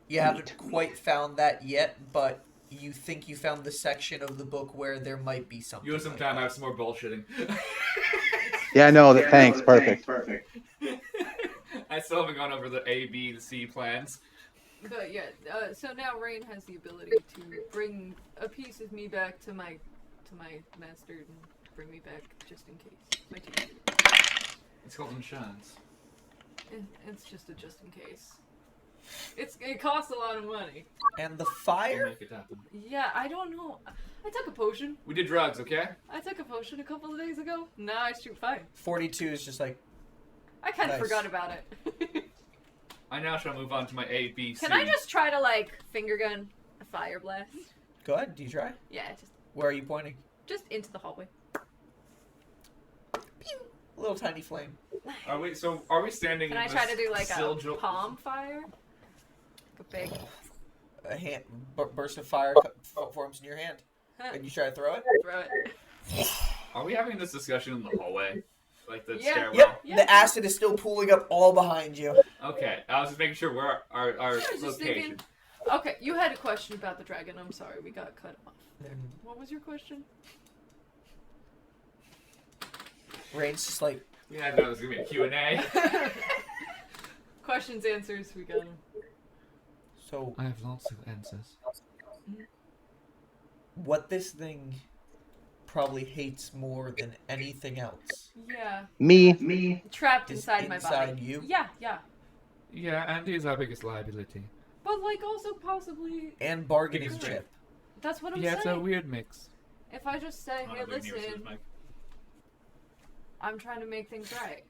B: You haven't quite found that yet, but you think you found the section of the book where there might be something.
A: You have some time, I have some more bullshitting.
D: Yeah, no, thanks. Perfect.
A: I still haven't gone over the A, B, the C plans.
H: But yeah, so now Rain has the ability to bring a piece of me back to my master and bring me back just in case. My teacher.
A: It's called insurance.
H: It's just a just in case. It costs a lot of money.
B: And the
A: We'll
B: fire?
A: make it happen.
H: Yeah, I don't know. I took a potion.
A: We did drugs, okay?
H: I took a potion a couple of days ago. Now I shoot fire.
B: 42 is just like,
H: I kind of
B: Nice.
H: forgot about it.
A: I now shall move on to my A, B, C.
H: Can I just try to finger gun a fire blast?
B: go ahead, do you try?
H: Yeah,
B: Where are you pointing?
H: just into the hallway.
B: Pew! A little tiny flame.
A: Are we standing
H: Can
A: in
H: I
A: this
H: try to do a
A: sigil-
H: palm fire? Like a big.
B: A hand burst of fire forms in your hand, and you try to throw it.
H: Throw it.
A: Are we having this discussion in the hallway? Like the
H: Yeah.
A: stairwell?
B: Yep,
H: Yeah.
B: the acid is still pooling up all behind you.
A: Okay, I was just making sure where our
H: I was just
A: location.
H: thinking. Okay, you had a question about the dragon. I'm sorry, we got cut off. What was your question?
B: Rain's just like,
A: Yeah, I know this is gonna be a Q&A.
H: Questions, answers, we got them.
B: so
G: I have lots of answers.
B: what this thing probably hates more than anything else
H: Yeah.
D: Me.
H: Trapped
B: is
H: inside my body.
B: inside you
H: Yeah.
G: Yeah, Andy is our biggest liability.
H: But also possibly.
B: and bargaining
A: Biggest
B: chip.
H: That's what I'm
G: Yeah, it's a
H: saying.
G: weird mix.
H: If I just say,
A: Oh,
H: hey,
A: no, they're near
H: listen,
A: Sue's mic.
H: I'm trying to make things right.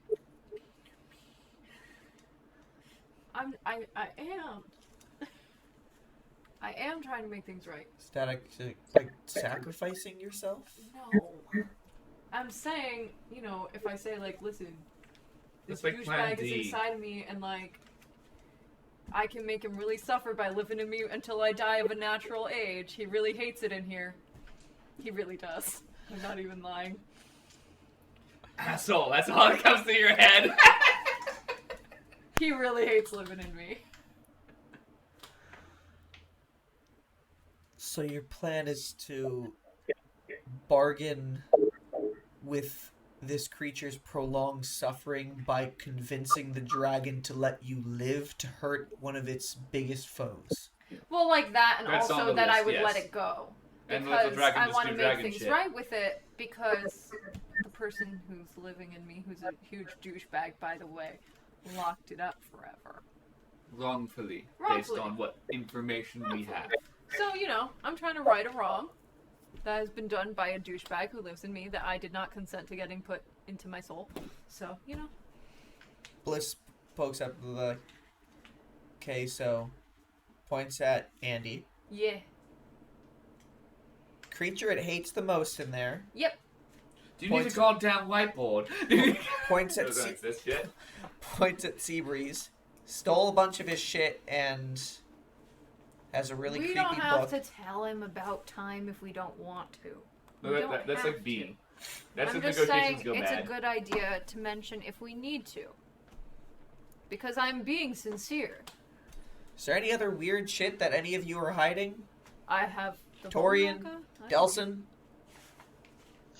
H: I am. I am trying to make things right.
B: Static, sacrificing yourself?
H: No. I'm saying, if I say, listen, this
A: That's like plan
H: douchebag is
A: D.
H: inside me, and, I can make him really suffer by living in me until I die of a natural age. He really hates it in here. He really does. I'm not even lying.
A: Asshole, that's all that comes to your head.
H: He really hates living in me.
B: So your plan is to bargain with this creature's prolonged suffering by convincing the dragon to let you live to hurt one of its biggest foes.
H: Well, like that, and
A: That's on
H: also
A: the
H: that I
A: list,
H: would
A: yes.
H: let it go.
A: And let the
H: Because
A: dragon
H: I
A: just
H: want
A: do
H: to make
A: dragon
H: things
A: shit.
H: right with it, because the person who's living in me, who's a huge douchebag, by the way, locked it up forever.
A: Wrongfully, based
H: Wrongfully.
A: on what information we have.
H: So, I'm trying to right a wrong that has been done by a douchebag who lives in me that I did not consent to getting put into my soul. So,
B: Bliss pokes up the. Okay, so points at Andy.
H: Yeah.
B: Creature it hates the most in there.
H: Yep.
A: Do you need a goddamn whiteboard?
B: Points at
A: Doesn't exist yet.
B: points at Seabreeze. Stole a bunch of his shit and has a really
H: We
B: creepy
H: don't have
B: book.
H: to tell him about time if we don't want to.
A: No,
H: We don't
A: that's
H: have
A: like B. That's
H: I'm
A: if
H: just
A: negotiations
H: saying
A: go
H: it's
A: bad.
H: a good idea to mention if we need to. Because I'm being sincere.
B: Is there any other weird shit that any of you are hiding?
H: I have the
B: Torian,
H: Volga.
B: Delson?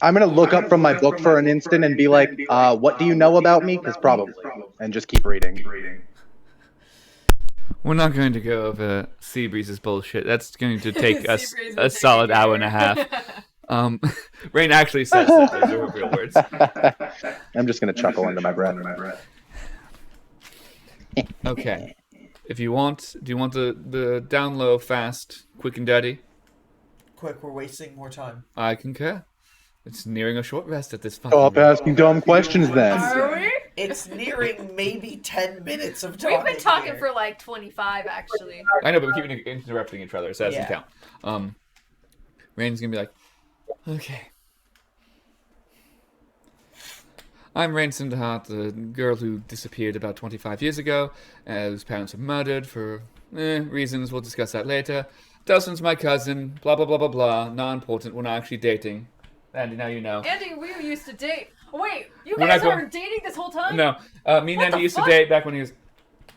D: I'm gonna look up from my book for an instant and be like, what do you know about me? Because probably. And just keep reading.
G: We're not going to go over Seabreeze's bullshit. That's going to take us
H: Seabreeze
G: a
H: will
G: solid
H: take
G: hour and a half. Rain actually says that. Those are real words.
D: I'm just gonna chuckle under my breath.
G: Okay. If you want, do you want the down low, fast, quick and dirty?
B: Quick, we're wasting more time.
G: I concur. It's nearing a short rest at this fucking
D: Stop
G: rate.
D: asking dumb questions then.
H: Are we?
B: It's nearing maybe 10 minutes of talking.
H: We've been talking
B: here.
H: for like 25 actually.
G: I know, but we keep interrupting each other, so that doesn't
B: Yeah.
G: count. Rain's gonna be like, okay. I'm Rain Cinderheart, the girl who disappeared about 25 years ago, whose parents were murdered for reasons, we'll discuss that later. Delson's my cousin, blah blah blah blah blah, not important, we're not actually dating. Andy, now you know.
H: Andy, we used to date. Wait, you
G: We're
H: guys
G: not going-
H: were dating this whole time?
G: No, me and
H: What
G: Andy
H: the
G: used
H: fuck?
G: to date back when he was...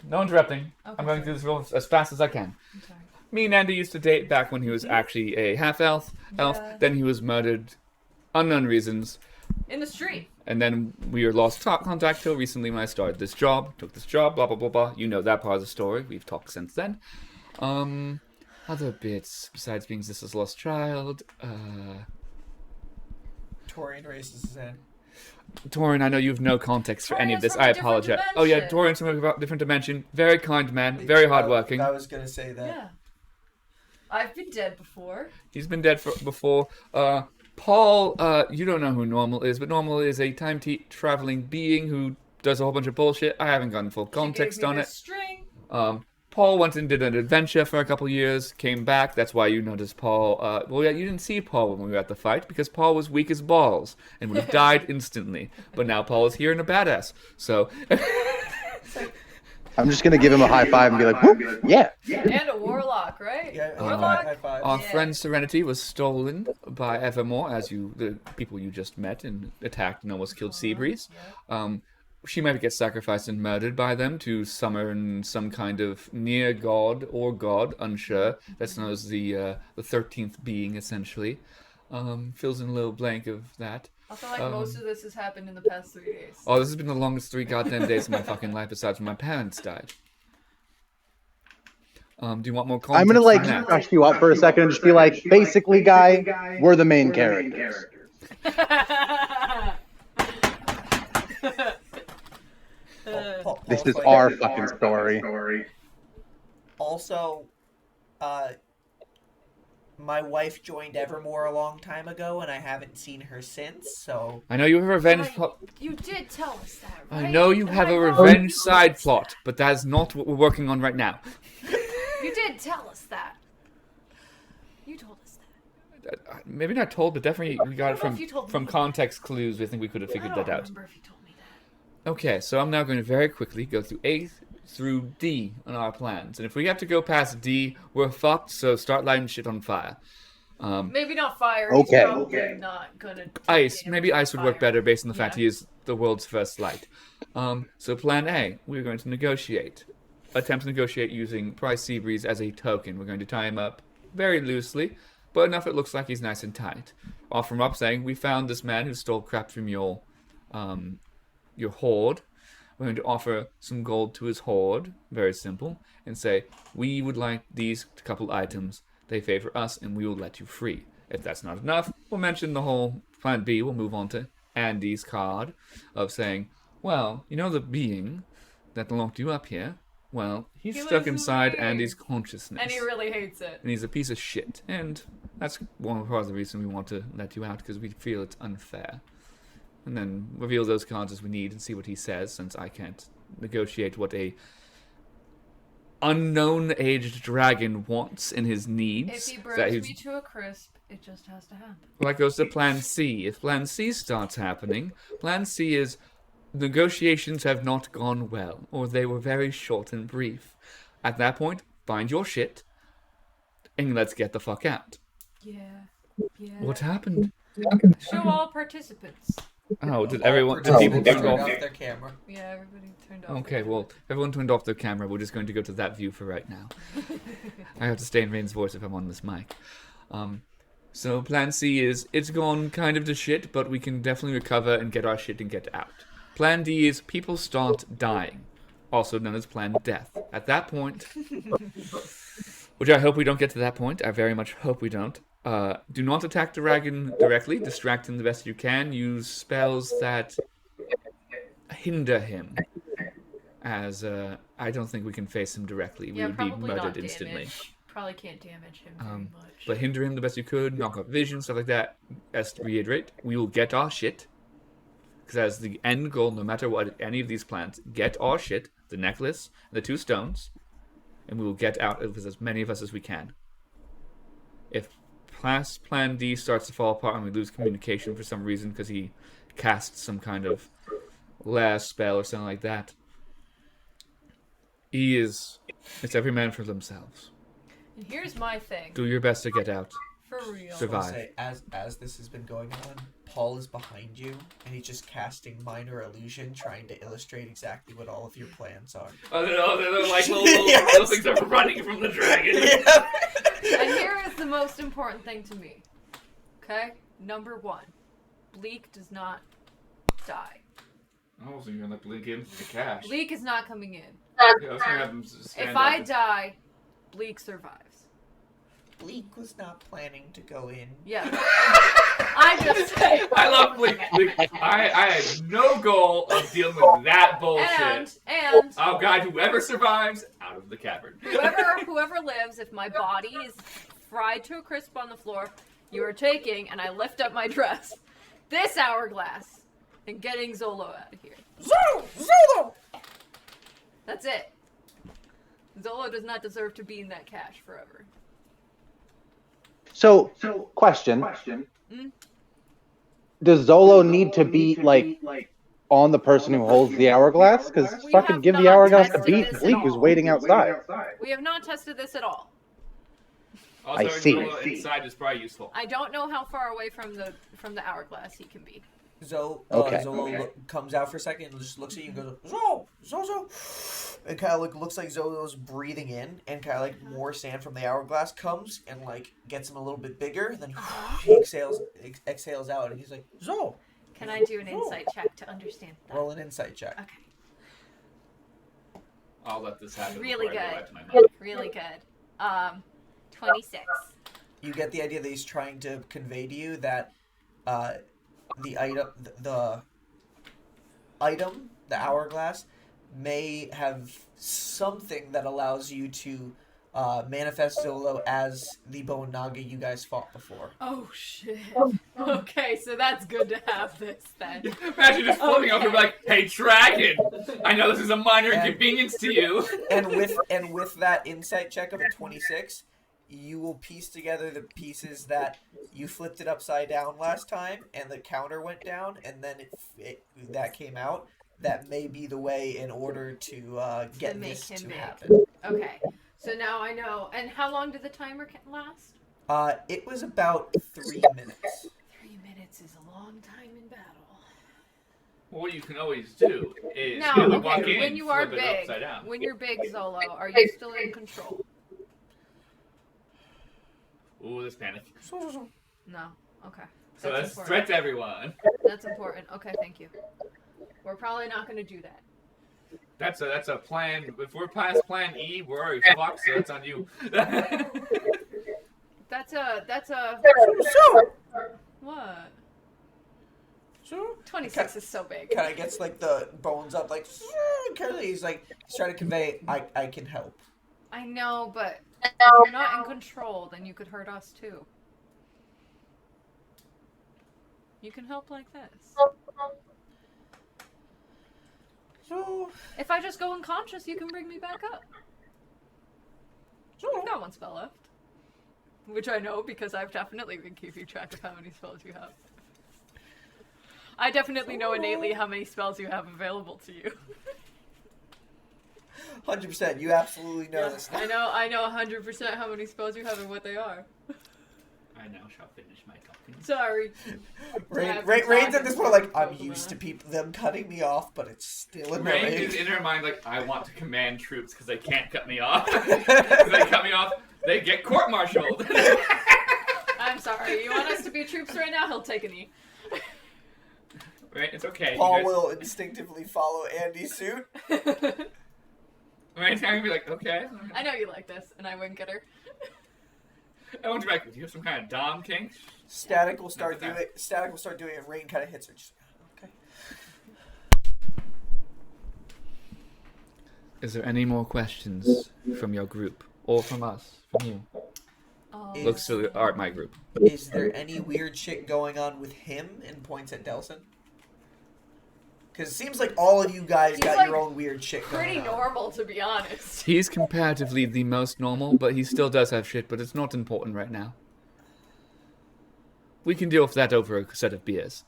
G: No interrupting.
H: Okay,
G: I'm going
H: sorry.
G: through this real as fast as I can.
H: I'm sorry.
G: Me and Andy used to date back when he was actually a half-elf.
H: Yeah.
G: Then he was murdered, unknown reasons.
H: In the street.
G: And then we were lost contact till recently when I started this job, took this job, blah, blah, blah, blah. You know that part of the story. We've talked since then. Other bits, besides being Zissa's lost child,
B: Torian raises his hand.
G: Torin, I know you have no context for any of
H: Torian's
G: this.
H: from a
G: I
H: different
G: apologize. Oh yeah,
H: dimension.
G: Torin's from a different dimension. Very kind man, very hardworking.
B: I was gonna say that.
H: Yeah. I've been dead before.
G: He's been dead before. Paul, you don't know who Normal is, but Normal is a time-traveling being who does a whole bunch of bullshit. I haven't gotten full context
H: She gave
G: on
H: me
G: it.
H: this string.
G: Paul went and did an adventure for a couple years, came back. That's why you noticed Paul. Well, yeah, you didn't see Paul when we were at the fight because Paul was weak as balls and would have died instantly. But now Paul is here and a badass. So,
D: I'm just gonna give him a high five and be like, whoop, yeah.
H: And a warlock, right?
B: Yeah,
H: Warlock?
B: high five.
G: our
H: Yeah.
G: friend Serenity was stolen by Evermore, as the people you just met and attacked and almost killed Seabreeze. She might get sacrificed and murdered by them to summon some kind of near god or god, unsure. That's known as the 13th being, essentially. Fills in a little blank of that.
H: I feel like most of this has happened in the past 3 days.
G: Oh, this has been the longest 3 goddamn days of my fucking life, besides when my parents died. Do you want more context?
D: I'm gonna like
G: on that?
D: crush you up for a second and just be like, basically, guy, we're the main characters. This is our fucking story.
B: Also, my wife joined Evermore a long time ago, and I haven't seen her since. So
G: I know you have a revenge
H: Right.
G: plot.
H: You did tell us that, right?
G: I know you have a revenge side plot, but that is not what we're working on right now.
H: You did tell us that. You told us that.
G: Maybe not told, but definitely we got it
H: don't know if you told
G: from
H: me.
G: context clues. I think we could have figured
H: I don't
G: that out.
H: remember if you told me that.
G: Okay, so I'm now going to very quickly go through A through D on our plans. And if we have to go past D, we're fucked, so start lighting shit on fire.
H: Maybe not fire.
D: Okay.
H: He's probably not gonna. take
G: Ice.
H: damage
G: Maybe
H: from
G: ice would work
H: fire.
G: better based on the fact
H: Yeah.
G: he is the world's first light. So plan A, we're going to negotiate. Attempt to negotiate using Price Seabreeze as a token. We're going to tie him up very loosely, but enough it looks like he's nice and tight. Offer him up saying, we found this man who stole crap from your hoard. We're going to offer some gold to his hoard, very simple, and say, we would like these couple items. They favor us, and we will let you free. If that's not enough, we'll mention the whole plan B. We'll move on to Andy's card of saying, well, you know the being that locked you up here? Well, he's
H: He
G: stuck
H: lives in
G: inside
H: me.
G: Andy's consciousness.
H: And he really hates it.
G: And he's a piece of shit. And that's one part of the reason we want to let you out, because we feel it's unfair. And then reveal those cards as we need and see what he says, since I can't negotiate what a unknown aged dragon wants in his needs.
H: If he
G: so that
H: burns me to a crisp, it just has to happen.
G: Well, that goes to Plan C. If Plan C starts happening, Plan C is negotiations have not gone well, or they were very short and brief. At that point, find your shit, and let's get the fuck out.
H: Yeah.
G: What happened?
H: Show all participants.
G: Oh, did
B: All
G: people
B: participants
G: turn
B: turned
G: off?
B: off their camera.
H: Yeah, everybody turned off.
G: Okay, well, everyone turned off their camera. We're just going to go to that view for right now. I have to stay in Rain's voice if I'm on this mic. So Plan C is, it's gone kind of to shit, but we can definitely recover and get our shit and get out. Plan D is people start dying, also known as Plan Death. At that point, which I hope we don't get to that point, I very much hope we don't, do not attack the dragon directly, distract him the best you can, use spells that hinder him, as I don't think we can face him directly. We would be
H: probably
G: murdered
H: not
G: instantly.
H: damage. Probably can't damage him very much.
G: But hinder him the best you could, knock off vision, stuff like that. As to reiterate, we will get our shit. Because as the end goal, no matter what, any of these plans, get our shit, the necklace, and the 2 stones, and we will get out of as many of us as we can. If Plan D starts to fall apart and we lose communication for some reason because he casts some kind of last spell or something like that, it's every man for themselves.
H: And here's my thing.
G: Do your best to get out.
H: For real.
G: Survive.
B: Say, as this has been going on, Paul is behind you, and he's just casting minor illusion, trying to illustrate exactly what all of your plans are.
A: Oh, they're like little things are running from the dragon.
B: Yeah.
H: And here is the most important thing to me. Okay? Number 1. Bleak does not die.
A: Oh, so you're gonna let Bleak in the cash.
H: Bleak is not coming in.
A: Yeah, I was gonna have him stand
H: If
A: up
H: I
A: and-
H: die, Bleak survives.
B: Bleak was not planning to go in.
H: Yeah. I'm just saying.
A: I love Bleak. I had no goal of dealing with that bullshit.
H: And
A: Oh god, whoever survives, out of the cavern.
H: whoever lives, if my body is fried to a crisp on the floor, you are taking, and I lift up my dress, this hourglass, and getting Zolo out of here.
B: Zolo!
H: That's it. Zolo does not deserve to be in that cache forever.
D: So, question. Does Zolo need to be, like, on the person who holds the hourglass? Because
H: We
D: fucking
H: have
D: give the
H: not
D: hourglass to
H: tested
D: Bleak.
H: this at
D: Bleak who's
H: all.
D: waiting outside.
H: We have not tested this at all.
A: Also,
D: I see.
A: inside is probably useful.
H: I don't know how far away from the hourglass he can be.
D: Okay.
B: Zolo comes out for a second and just looks at you and goes, Zo! And kind of looks like Zolo's breathing in, and kind of like more sand from the hourglass comes and like gets him a little bit bigger, and then he exhales out, and he's like, Zo!
H: Can I do an insight check to understand that?
B: Roll an insight check.
H: Okay.
A: I'll let this happen.
H: Really
A: before I go
H: good.
A: back to my mic.
H: Really good. 26.
B: You get the idea that he's trying to convey to you that the item, the hourglass, may have something that allows you to manifest Zolo as the Bone Naga you guys fought before.
H: Oh shit. Okay, so that's good to have this then.
A: Imagine just floating over and be like, "Hey, dragon! I know this is a minor
B: And-
A: inconvenience to you."
B: And with that insight check of a 26, you will piece together the pieces that you flipped it upside down last time, and the counter went down, and then that came out. That may be the way in order to get
H: make
B: this
H: him
B: to
H: big.
B: happen.
H: Okay, so now I know. And how long did the timer last?
B: It was about 3 minutes.
H: 3 minutes is a long time in battle.
A: Well, what you can always do is
H: Now,
A: you walk
H: okay,
A: in,
H: when you are
A: flip it
H: big,
A: upside down.
H: when you're big, Zolo, are you still in control?
A: Ooh, this panic.
H: No. Okay.
A: So that's
H: important.
A: threat to everyone.
H: That's important. Okay, thank you. We're probably not going to do that.
A: That's a plan. If we're past plan E, we're already fucked, so that's on you.
H: That's a. What? 26 is so big.
B: Kind of gets like the bones up, like kind of. He's trying to convey, I can help.
H: I know, but if you're not in control, then you could hurt us too. You can help like this.
B: So,
H: If I just go unconscious, you can bring me back up. You've got 1 spell left. Which I know because I've definitely been keeping track of how many spells you have. I definitely know innately how many spells you have available to you.
B: 100%. You absolutely know this. Now.
H: I know 100% how many spells you have and what they are.
A: I now shall finish my talking.
H: Sorry.
B: Rain's at this point like, I'm used to them cutting me off, but it's still annoying.
A: Rain is in her mind like, I want to command troops because they can't cut me off. If they cut me off, they get court-martialed.
H: I'm sorry. You want us to be troops right now? He'll take a knee.
A: Right, it's okay.
B: Paul will instinctively follow Andy's suit.
A: Rain's gonna be like, okay.
H: I know you like this, and I wink at her.
A: I want to be like, do you have some kind of dom kink?
B: Static will start doing it. Static will start doing it. Rain kind of hits her. Just, okay.
G: Is there any more questions from your group? Or from us? From you? Looks to my group.
B: Is there any weird shit going on with him? And points at Delson. Because it seems like all of you guys got
H: like
B: your own weird shit going on.
H: Pretty normal, to be honest.
G: He's comparatively the most normal, but he still does have shit, but it's not important right now. We can deal with that over a set of beers.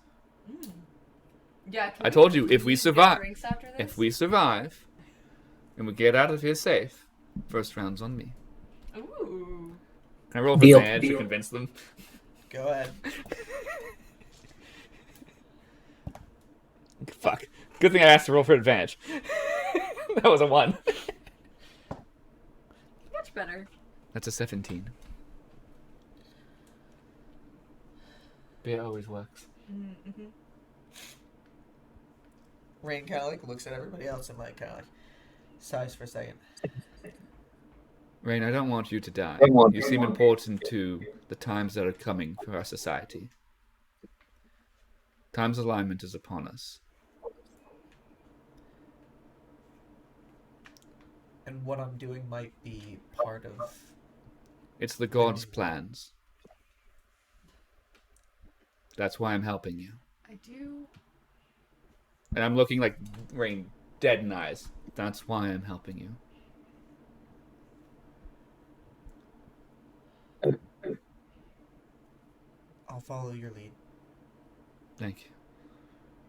H: Yeah.
G: I told you, if we
H: get
G: survive,
H: drinks after this?
G: and we get out of here safe, first round's on me.
H: Ooh.
G: Can I roll for
E: Deal.
G: advantage to convince them?
B: Go ahead.
G: Fuck. Good thing I asked to roll for advantage. That was a 1.
H: Much better.
G: That's a 17. Beer always works.
H: Mm-hmm.
B: Rain kind of like looks at everybody else and like kind of like sighs for a second.
G: Rain, I don't want you to die. You seem important to the times that are coming for our society. Time's alignment is upon us.
B: And what I'm doing might be part of...
G: It's the gods' plans. That's why I'm helping you.
H: I do.
G: And I'm looking like Rain dead in eyes. That's why I'm helping you.
B: I'll follow your lead.
G: Thank you.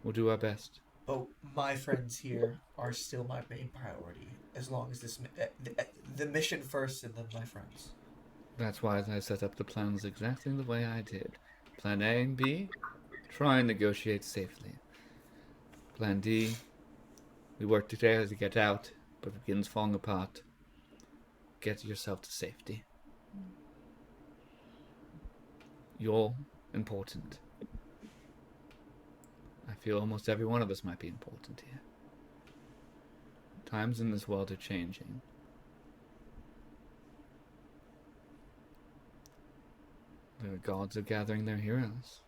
G: We'll do our best.
B: But my friends here are still my main priority. As long as the mission first and then my friends.
G: That's why I set up the plans exactly the way I did. Plan A and B, try and negotiate safely. Plan D, we work together to get out, but if it begins falling apart, get yourself to safety. You're important. I feel almost every one of us might be important here. Times in this world are changing. The gods are gathering their heroes.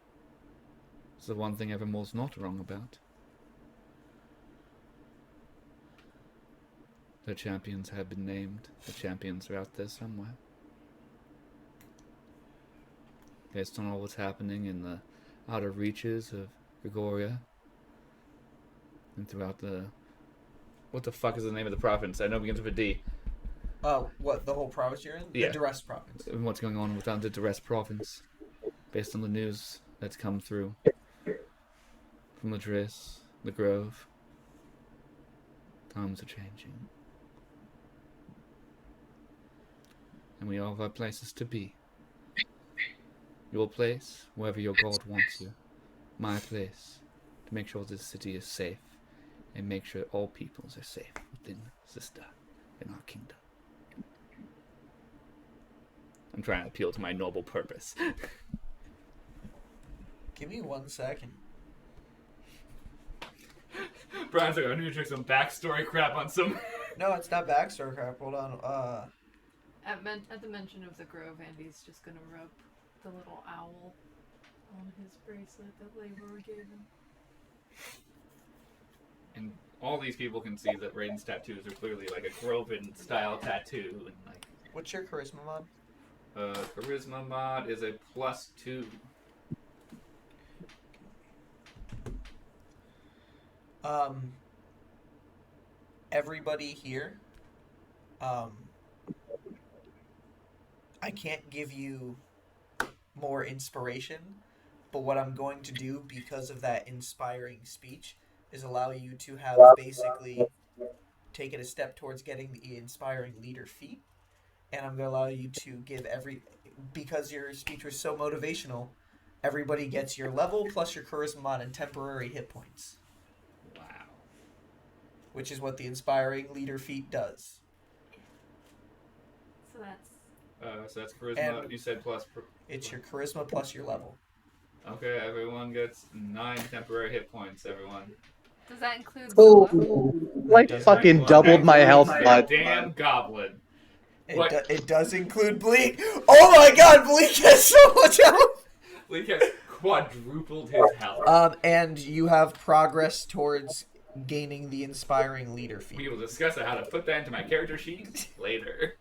G: It's the one thing Evermore's not wrong about. The champions have been named. The champions are out there somewhere. Based on all what's happening in the outer reaches of Gregoria. And throughout the... What the fuck is the name of the province? I know it begins with a D.
B: What, the whole province you're in?
G: Yeah.
B: The Duress province.
G: And what's going on within the Duress province. Based on the news that's come through. From the Driss, the Grove. Times are changing. And we all have our places to be. Your place, wherever your god wants you. My place, to make sure this city is safe. And make sure all peoples are safe within Sister in our kingdom. I'm trying to appeal to my noble purpose.
B: Give me 1 second.
A: Brian's like, I need to check some backstory crap on some...
B: No, it's not backstory crap. Hold on.
H: At the mention of the grove, Andy's just gonna rub the little owl on his bracelet that Labor gave him.
A: And all these people can see that Raiden's tattoos are clearly like a Groven style tattoo. And like,
B: What's your charisma mod?
A: charisma mod is a +2.
B: everybody here, I can't give you more inspiration, but what I'm going to do because of that inspiring speech is allow you to have basically taken a step towards getting the inspiring leader feat, and I'm going to allow you to give because your speech was so motivational, everybody gets your level plus your charisma mod and temporary hit points.
A: Wow.
B: Which is what the inspiring leader feat does.
C: So that's.
A: So that's charisma.
B: And
A: you said plus.
B: It's your charisma plus your level.
A: Okay, everyone gets 9 temporary hit points. Everyone.
C: Does that include
D: Oh,
C: solo?
D: like fucking doubled my health, bud.
A: Damn goblin.
B: It does include Bleak. Oh my god, Bleak has so much health!
A: Bleak has quadrupled his health.
B: And you have progress towards gaining the inspiring leader feat.
A: We will discuss how to put that into my character sheet later.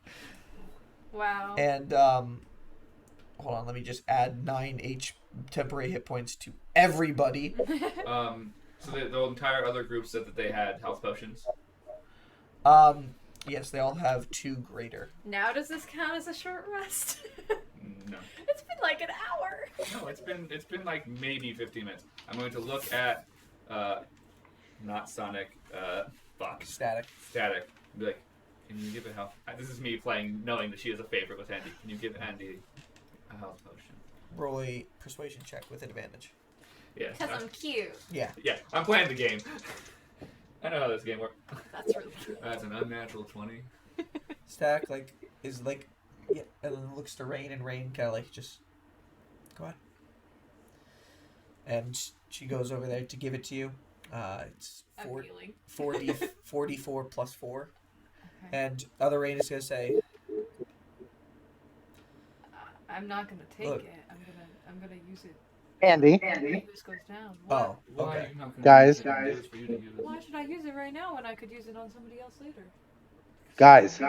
C: Wow.
B: And, hold on, let me just add 9 temporary hit points to everybody.
A: So the entire other group said that they had health potions.
B: Yes, they all have 2 greater.
C: Now does this count as a short rest?
A: No.
C: It's been like an hour.
A: No, it's been like maybe 15 minutes. I'm going to look at not Sonic,
B: Static.
A: Static. And be like, can you give a health? This is me playing, knowing that she is a favorite with Andy. Can you give Andy a health potion?
B: Roll a persuasion check with advantage.
A: Yeah.
C: Because I'm cute.
B: Yeah.
A: Yeah, I'm playing the game. I know how this game works.
C: That's really cute.
A: That's an unnatural 20.
B: Static, yeah, and then looks to Rain, and Rain kind of just, go ahead. And she goes over there to give it to you. It's 44 plus 4. Okay. And other Rain is going to say,
H: I'm not gonna take
B: Look.
H: it. I'm gonna use it.
D: Andy.
H: This goes down. What?
B: oh, okay.
D: Guys.
H: Why should I use it right now when I could use it on somebody else later?
D: Guys.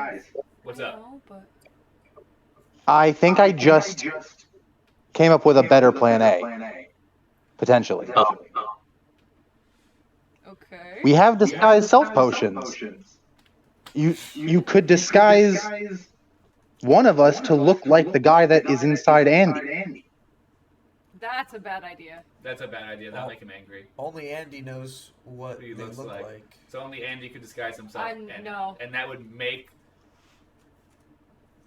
A: What's
H: I
A: up?
H: know, but
D: I think I just came up with a better plan A. Potentially.
H: okay.
D: We have disguised self potions. You could disguise one of us to look like the guy that is inside Andy.
H: That's a bad idea.
A: That's a bad idea. That'll make him angry.
B: Only Andy knows what
A: He
B: they
A: looks
B: look
A: like.
B: like.
A: So only Andy could disguise himself. And that would make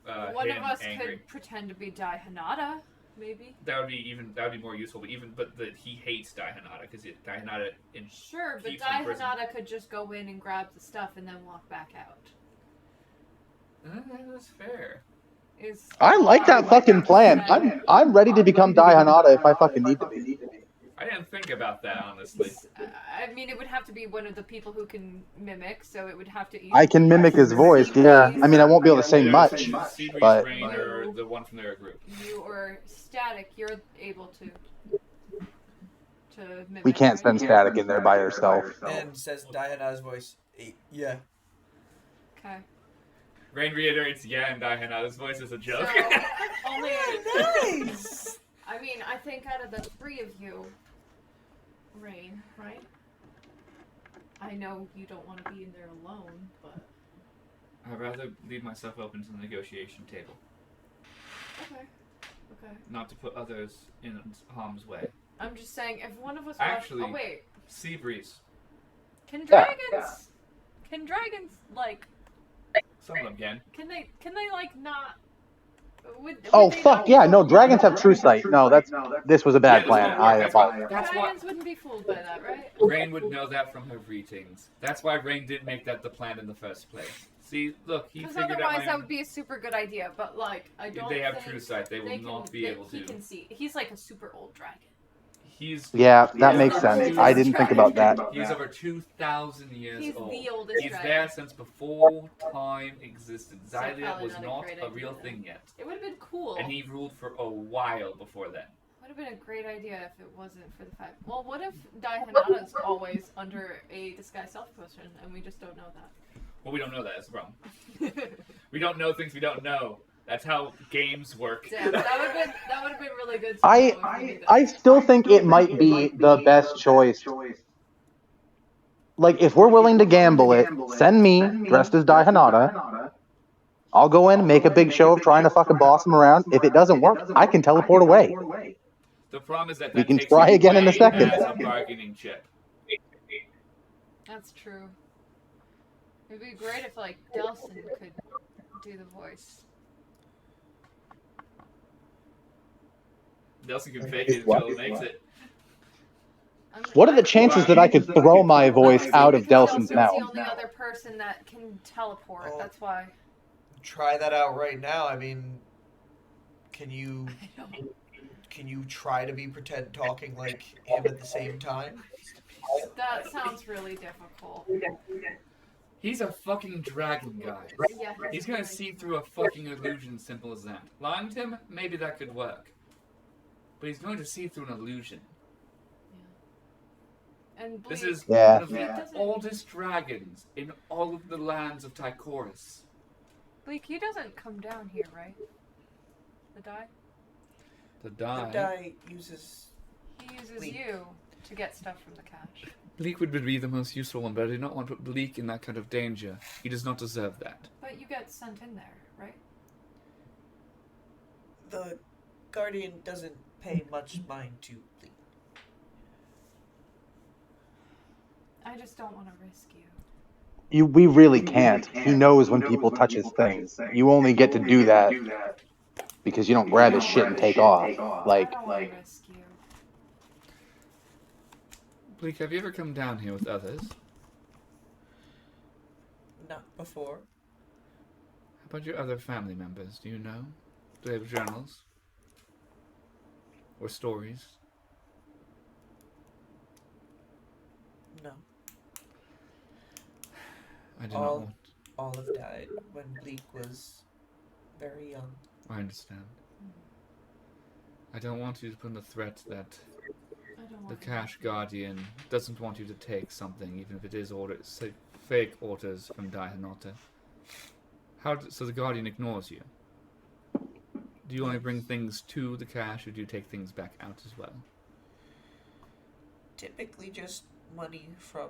H: One
A: him
H: of us
A: angry.
H: could pretend to be Dai Hanada, maybe.
A: That would be more useful. But that he hates Dai Hanada because Dai Hanada
H: Sure, but
A: keeps
H: Dai
A: him in prison.
H: Hanada could just go in and grab the stuff and then walk back out.
A: That's fair.
D: I like that fucking plan. I'm ready to become Dai Hanada if I fucking need to be.
A: I didn't think about that, honestly.
H: I mean, it would have to be one of the people who can mimic, so it would have to.
D: I can mimic his voice, yeah. I mean, I won't be able to say much,
A: Seabreeze,
D: but
A: Rain, or the one from their group.
H: You or Static, you're able to mimic.
D: we can't
H: right?
D: send Static in there by herself.
B: And says Diana's voice, yeah.
H: Okay.
A: Rain reiterates, yeah, and Dai Hanada's voice is a joke.
H: So, only.
B: Nice!
H: I mean, I think out of the 3 of you, Rain, right? I know you don't want to be in there alone, but.
A: I'd rather leave myself open to the negotiation table.
H: Okay.
A: Not to put others in harm's way.
H: I'm just saying, if one of us.
A: Actually,
H: oh wait.
A: Seabreeze.
H: Can dragons? Can dragons like?
A: Some of them can.
H: Can they like not? Would
D: Oh
H: they
D: fuck
H: not
D: yeah!
H: be
D: No,
H: fooled?
D: dragons have true sight. No, this was a bad plan. I apologize.
A: That's why
H: Dragons wouldn't be fooled by that, right?
A: Rain would know that from her readings. That's why Rain didn't make that the plan in the first place. See, look, he
H: Because
A: figured
H: otherwise
A: out.
H: that would be a super good idea, but like I don't.
A: They have
H: think
A: true sight. They will not be able
H: He
A: to.
H: can see. He's like a super old dragon.
D: Yeah, that makes sense. I didn't think about that.
A: He's over 2,000 years
H: He's
A: old.
H: the oldest
A: He's
H: dragon.
A: there since before time existed.
H: So
A: Xylia
H: probably
A: was
H: not a
A: not
H: great
A: a
H: idea
A: real
H: then.
A: thing yet.
H: It would have been cool.
A: And he ruled for a while before then.
H: Would have been a great idea if it wasn't for the fact. Well, what if Dai Hanada's always under a disguised self potion and we just don't know that?
A: Well, we don't know that. That's the problem. We don't know things we don't know. That's how games work.
H: Damn, that would have been really good. To know if we knew that.
D: I still think it might be the best choice. like, if we're willing to gamble it, send me dressed as Dai Hanada. I'll go in, make a big show of trying to fucking boss him around. If it doesn't work, I can teleport away.
A: The problem is that
D: We
A: that
D: can
A: takes
D: try
A: you
D: again in a
A: away
D: second.
A: as a bargaining chip.
H: That's true. It'd be great if, like, Delson could do the voice.
A: Delson can fake it until it makes it.
D: What are the chances that I could throw my voice out of Delson's
H: Delson's
D: mouth?
H: the only other person that can teleport.
B: Oh.
H: That's why.
B: Try that out right now. I mean, can you try to be pretend talking like him at the same time?
H: That sounds really difficult.
A: He's a fucking dragon, guys.
H: Yeah,
A: He's gonna see through a fucking illusion, simple as that. Lying to him, maybe that could work. But he's going to see through an illusion.
H: And
A: This is
D: Yeah.
A: one of the oldest dragons in all of the lands of Tychorus.
H: Bleak, he doesn't come down here, right? The die?
G: The
B: The
G: die.
B: die uses.
H: He uses
B: Bleak.
H: you to get stuff from the cache.
G: Bleak would be the most useful one, but I do not want to put Bleak in that kind of danger. He does not deserve that.
H: But you get sent in there, right?
B: The Guardian doesn't pay much mind to Bleak.
H: I just don't want to risk you.
D: We really can't. He knows when people touch his things. You only get to do that because you don't grab his shit and take off. Like,
H: I don't want to risk you.
G: Bleak, have you ever come down here with others?
B: Not before.
G: How about your other family members? Do you know? Do they have journals? Or stories?
B: No.
G: I do not want.
B: All have died when Bleak was very young.
G: I understand. I don't want you to put in the threat that
H: I don't
G: the
H: want
G: Cash Guardian doesn't want you to take something, even if it is orders, say, fake orders from Dianota. So the Guardian ignores you? Do you only bring things to the cache, or do you take things back out as well?
B: Typically just money for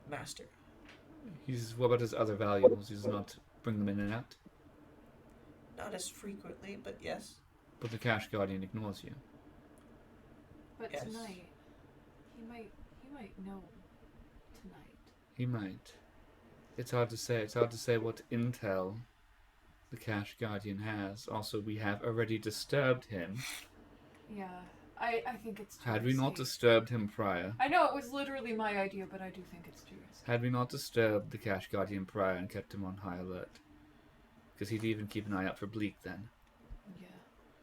B: Master.
G: What about his other valuables? He does not bring them in and out?
B: Not as frequently, but yes.
G: But the Cash Guardian ignores you.
H: But
B: Yes.
H: tonight, he might know tonight.
G: He might. It's hard to say. It's hard to say what intel the Cash Guardian has. Also, we have already disturbed him.
H: Yeah, I think it's too
G: Had we not
H: risky.
G: disturbed him prior,
H: I know it was literally my idea, but I do think it's too risky.
G: had we not disturbed the Cash Guardian prior and kept him on high alert, because he'd even keep an eye out for Bleak then.
H: Yeah,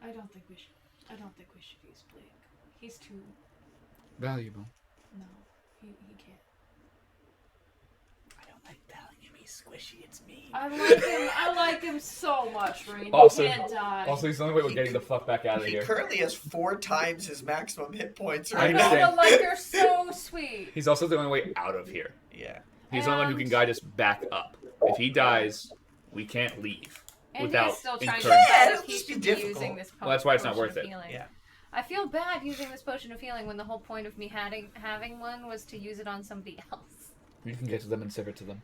H: I don't think we should use Blake. He's too.
G: Valuable.
H: No, he can't.
B: I don't like telling him he's squishy, it's me.
H: I like him so much, Rain.
A: Also-
H: He can't die.
A: Also, he's the only way we're getting the fuck back out of
B: He
A: here.
B: currently has 4 times his maximum hit points
A: I
B: right
H: I
B: now.
A: understand.
H: know, like they're so sweet.
A: He's also the only way out of here.
B: Yeah.
A: He's the only one who can guide us back up. If he dies, we can't leave.
H: And
A: without
H: he's still trying to
A: incurring-
H: decide
B: it'll
H: if he
B: just be
H: should be
B: difficult.
H: using this potion.
A: Well, that's why it's not
H: potion
A: worth
H: of
A: it.
H: healing.
B: Yeah.
H: I feel bad using this potion of healing when the whole point of me having one was to use it on somebody else.
G: You can get to them and serve it to them.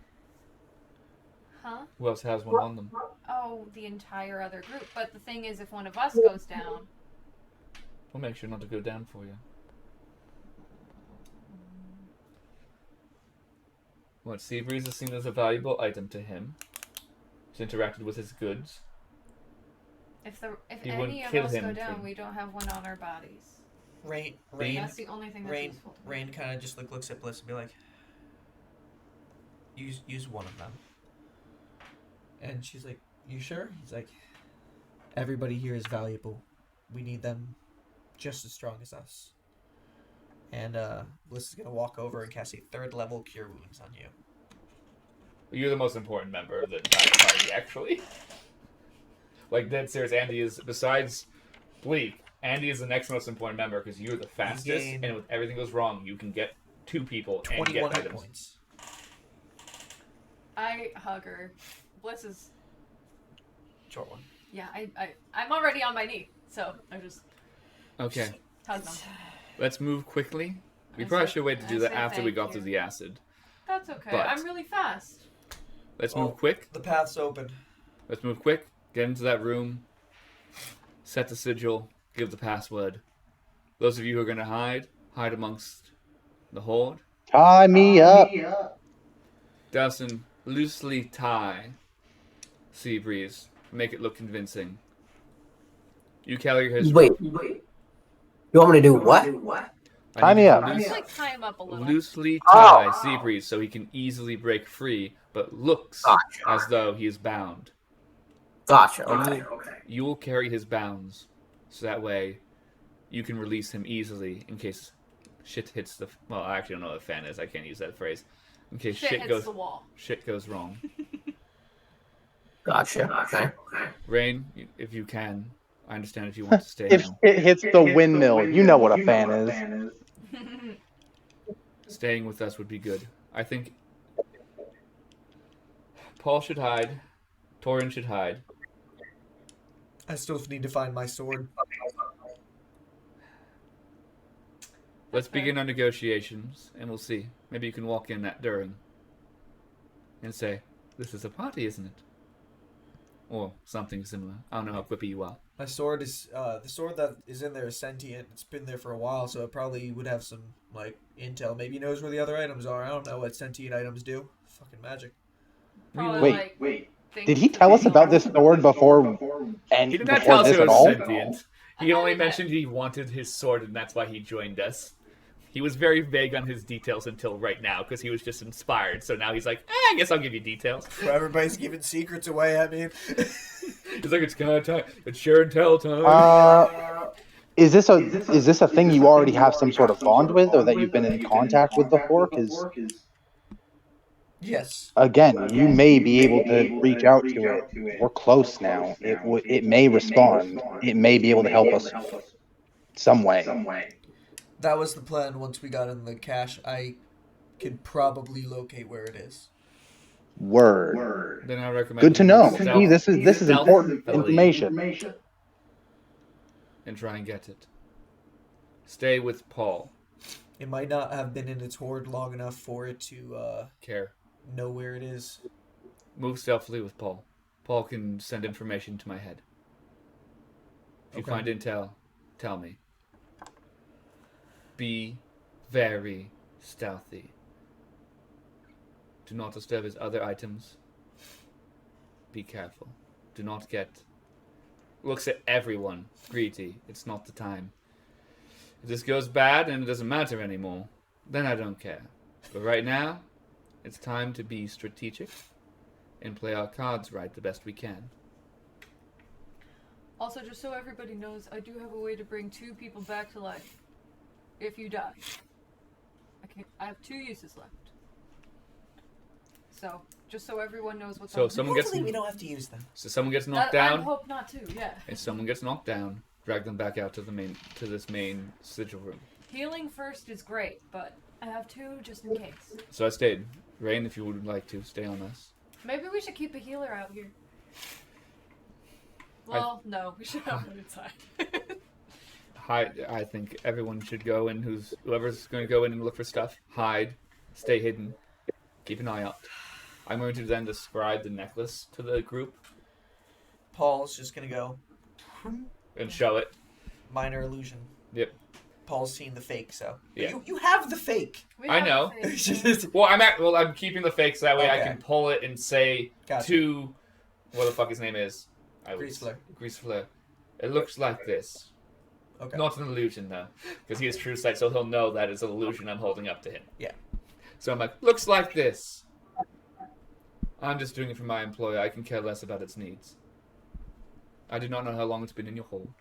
H: Huh?
G: Who else has one on them?
H: Oh, the entire other group. But the thing is, if one of us goes down,
G: We'll make sure not to go down for you. What, Seabreeze is seen as a valuable item to him. He's interacted with his goods.
H: if
G: He
H: any
G: wouldn't
H: of
G: kill
H: us
G: him
H: go down,
G: for-
H: we don't have one on our bodies.
B: Rain
H: That's the only thing that's useful to me.
B: kind of just looks at Bliss and be like, use one of them. And she's like, you sure? He's like, everybody here is valuable. We need them just as strong as us. And Bliss is gonna walk over and cast a 3rd level Cure Wounds on you.
A: You're the most important member of the entire party, actually. Like, dead serious, Andy is, besides Bleak, Andy is the next most important member because you're the fastest,
B: gain
A: and if everything goes wrong, you can get 2 people and
B: 21
A: get
B: hit
A: items.
B: points.
H: I hug her. Bliss is.
B: Short one.
H: Yeah, I'm already on my knee, so I just
G: Okay,
H: hug them.
G: let's move quickly. We
H: I
G: probably
H: say-
G: should wait to
H: I
G: do that
H: say
G: after we
H: thank
G: got
H: you.
G: through the acid.
H: That's okay.
G: But-
H: I'm really fast.
G: Let's
B: Oh.
G: move quick.
B: The path's open.
G: Let's move quick. Get into that room. Set the sigil. Give the password. Those of you who are going to hide amongst the horde.
D: Tie me up.
G: Dawson, loosely tie Seabreeze. Make it look convincing. You carry his
E: Wait.
G: rope.
E: You want me to do what?
G: I
D: Tie
G: need
D: me
G: you to
D: up.
H: Just like tie him up a little.
G: loosely tie Seabreeze so he can easily break free, but looks
E: Gotcha.
G: as though he is bound.
E: Gotcha.
G: You
E: Okay.
G: will, you will carry his bounds, so that way you can release him easily in case shit hits the. Well, I actually don't know what a fan is. I can't use that phrase. In case
H: Shit hits the wall.
G: shit goes wrong.
E: Gotcha. Okay.
G: Rain, if you can, I understand if you want to stay.
D: If
G: now.
D: it hits the windmill, you know what a fan is.
G: Staying with us would be good. I think Paul should hide. Torin should hide.
B: I still need to find my sword.
G: Let's begin our negotiations, and we'll see. Maybe you can walk in that during and say, "This is a party, isn't it?" Or something similar. I don't know how quippy you are.
B: My sword is the sword that is in there is sentient. It's been there for a while, so it probably would have some like intel. Maybe it knows where the other items are. I don't know what sentient items do. Fucking magic.
H: Probably,
D: Wait,
H: think
D: Did he tell us about this sword before? And
G: He did not
D: before
G: tell us
D: this
G: it
D: at
G: was
D: all?
G: sentient. He only mentioned he wanted his sword, and that's why he joined us. He was very vague on his details until right now, because he was just inspired. So now he's like, I guess I'll give you details.
B: Well, everybody's giving secrets away. I mean,
G: He's like, it's kind of time. It's share and tell time.
D: Is this a thing you already have some sort of bond with, or that you've been in contact with before? Because
B: yes.
D: again, you may be able to reach out to it. We're close now. It may respond. It may be able to help us some way.
B: That was the plan. Once we got in the cache, I could probably locate where it is.
D: Word.
G: Then I recommend
D: Good to
G: you
D: know.
G: stealth-
D: See, this is important
G: stealthily
D: information.
G: and try and get it. Stay with Paul.
B: It might not have been in its hoard long enough for it to
G: Care.
B: know where it is.
G: Move stealthily with Paul. Paul can send information to my head. If you
B: Okay.
G: find intel, tell me. Be very stealthy. Do not disturb his other items. Be careful. Do not get... Looks at everyone. Greedy. It's not the time. If this goes bad and it doesn't matter anymore, then I don't care. But right now, it's time to be strategic and play our cards right the best we can.
H: Also, just so everybody knows, I do have a way to bring 2 people back to life. If you die. I have 2 uses left. So, just so everyone knows what's
G: So
H: on.
G: if someone gets...
B: Hopefully we don't have to use them.
G: So someone gets knocked down.
H: I hope not to, yeah.
G: If someone gets knocked down, drag them back out to this main sigil room.
H: Healing first is great, but I have 2 just in case.
G: So I stayed. Rain, if you would like to, stay on us.
H: Maybe we should keep a healer out here. Well, no, we should have one inside.
G: I think everyone should go in. Whoever's going to go in and look for stuff, hide, stay hidden, keep an eye out. I'm going to then describe the necklace to the group
B: Paul's just gonna go
G: and show it.
B: minor illusion.
G: Yep.
B: Paul's seen the fake, so
G: Yeah.
B: you have the fake.
H: We
G: I
H: have
G: know.
H: a thing.
G: Well, I'm keeping the fake so that way I
B: Okay.
G: can pull it and say
B: Gotcha.
G: to what the fuck his name is.
B: Grease Flare.
G: Grease Flare. It looks like this.
B: Okay.
G: Not an illusion, though, because he has true sight, so he'll know that it's an illusion I'm holding up to him.
B: Yeah.
G: So I'm like, looks like this. I'm just doing it for my employer. I can care less about its needs. I do not know how long it's been in your hold.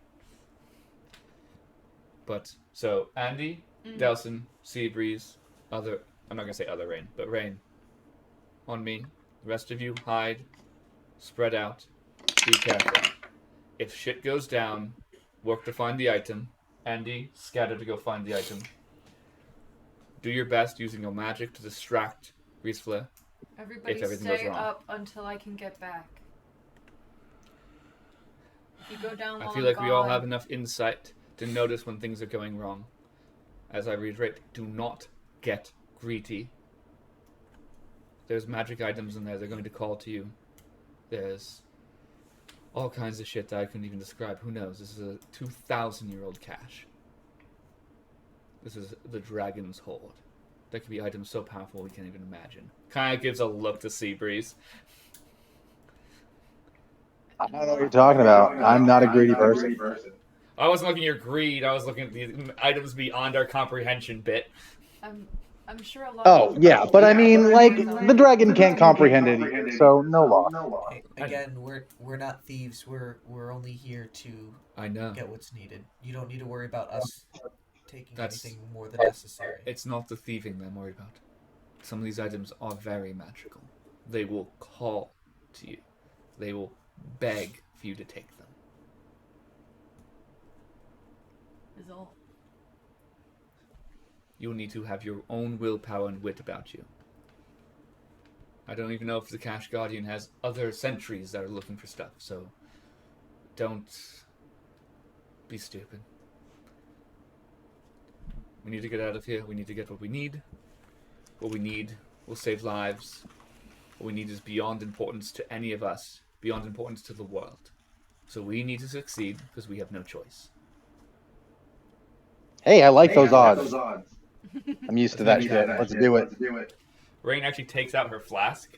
G: But, so, Andy, Delson, Seabreeze, I'm not going to say other Rain, but Rain. On me. The rest of you, hide. Spread out. Be careful. If shit goes down, work to find the item. Andy, scatter to go find the item. Do your best using your magic to distract Grease Flare.
H: Everybody
G: If everything goes
H: stay
G: wrong.
H: up until I can get back. If you go down
G: I
H: while
G: feel
H: I'm
G: like we all
H: gone-
G: have enough insight to notice when things are going wrong. as I reiterate, do not get greedy. There's magic items in there they're going to call to you. There's all kinds of shit that I couldn't even describe. Who knows? This is a 2,000-year-old cache. This is the Dragon's Hoard. There could be items so powerful we can't even imagine. Kind of gives a look to Seabreeze.
D: I don't know what you're talking about. I'm not a greedy person.
G: I wasn't looking at your greed. I was looking at the items beyond our comprehension bit.
H: I'm sure a lot.
D: Oh, yeah, but I mean, like, the dragon can't comprehend it either, so no loss.
B: Again, we're not thieves. We're only here to
G: I know.
B: get what's needed. You don't need to worry about us taking
G: That's-
B: anything more than necessary.
G: It's not the thieving that I'm worried about. Some of these items are very magical. They will call to you. They will beg for you to take them.
H: Is all.
G: You will need to have your own willpower and wit about you. I don't even know if the Cash Guardian has other sentries that are looking for stuff, so don't be stupid. We need to get out of here. We need to get what we need. What we need will save lives. What we need is beyond importance to any of us, beyond importance to the world. So we need to succeed because we have no choice.
D: Hey, I like those odds. I'm used to that shit. Let's do it.
A: Rain actually takes out her flask.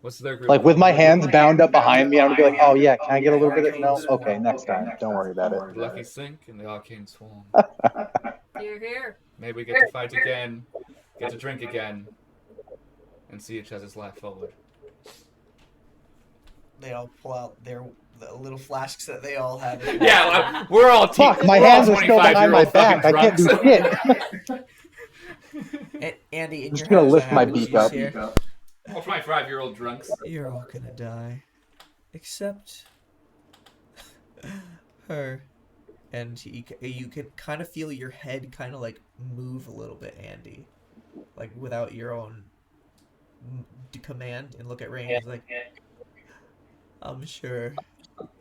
G: What's their group?
D: Like, with my hands bound up behind me, I'm gonna be like, oh yeah, can I get a little bit of... No? Okay, next time. Don't worry about it.
G: Lucky Cinq and the Arcane Swarm.
H: Here.
G: Maybe we get to fight again, get to drink again, and see each other's life forward.
B: They all pull out the little flasks that they all have.
A: Yeah, we're all
D: Fuck, my hands are still behind my back. I can't do shit.
B: Andy, in
D: I'm just
B: your
D: gonna
B: house,
D: lift
B: I
D: my
B: have
D: beak
B: these
D: up.
B: here.
A: All 25-year-old drunks.
B: You're all gonna die. Except her. And you can kind of feel your head kind of like move a little bit, Andy. Like without your own command. And look at Rain. He's like, I'm sure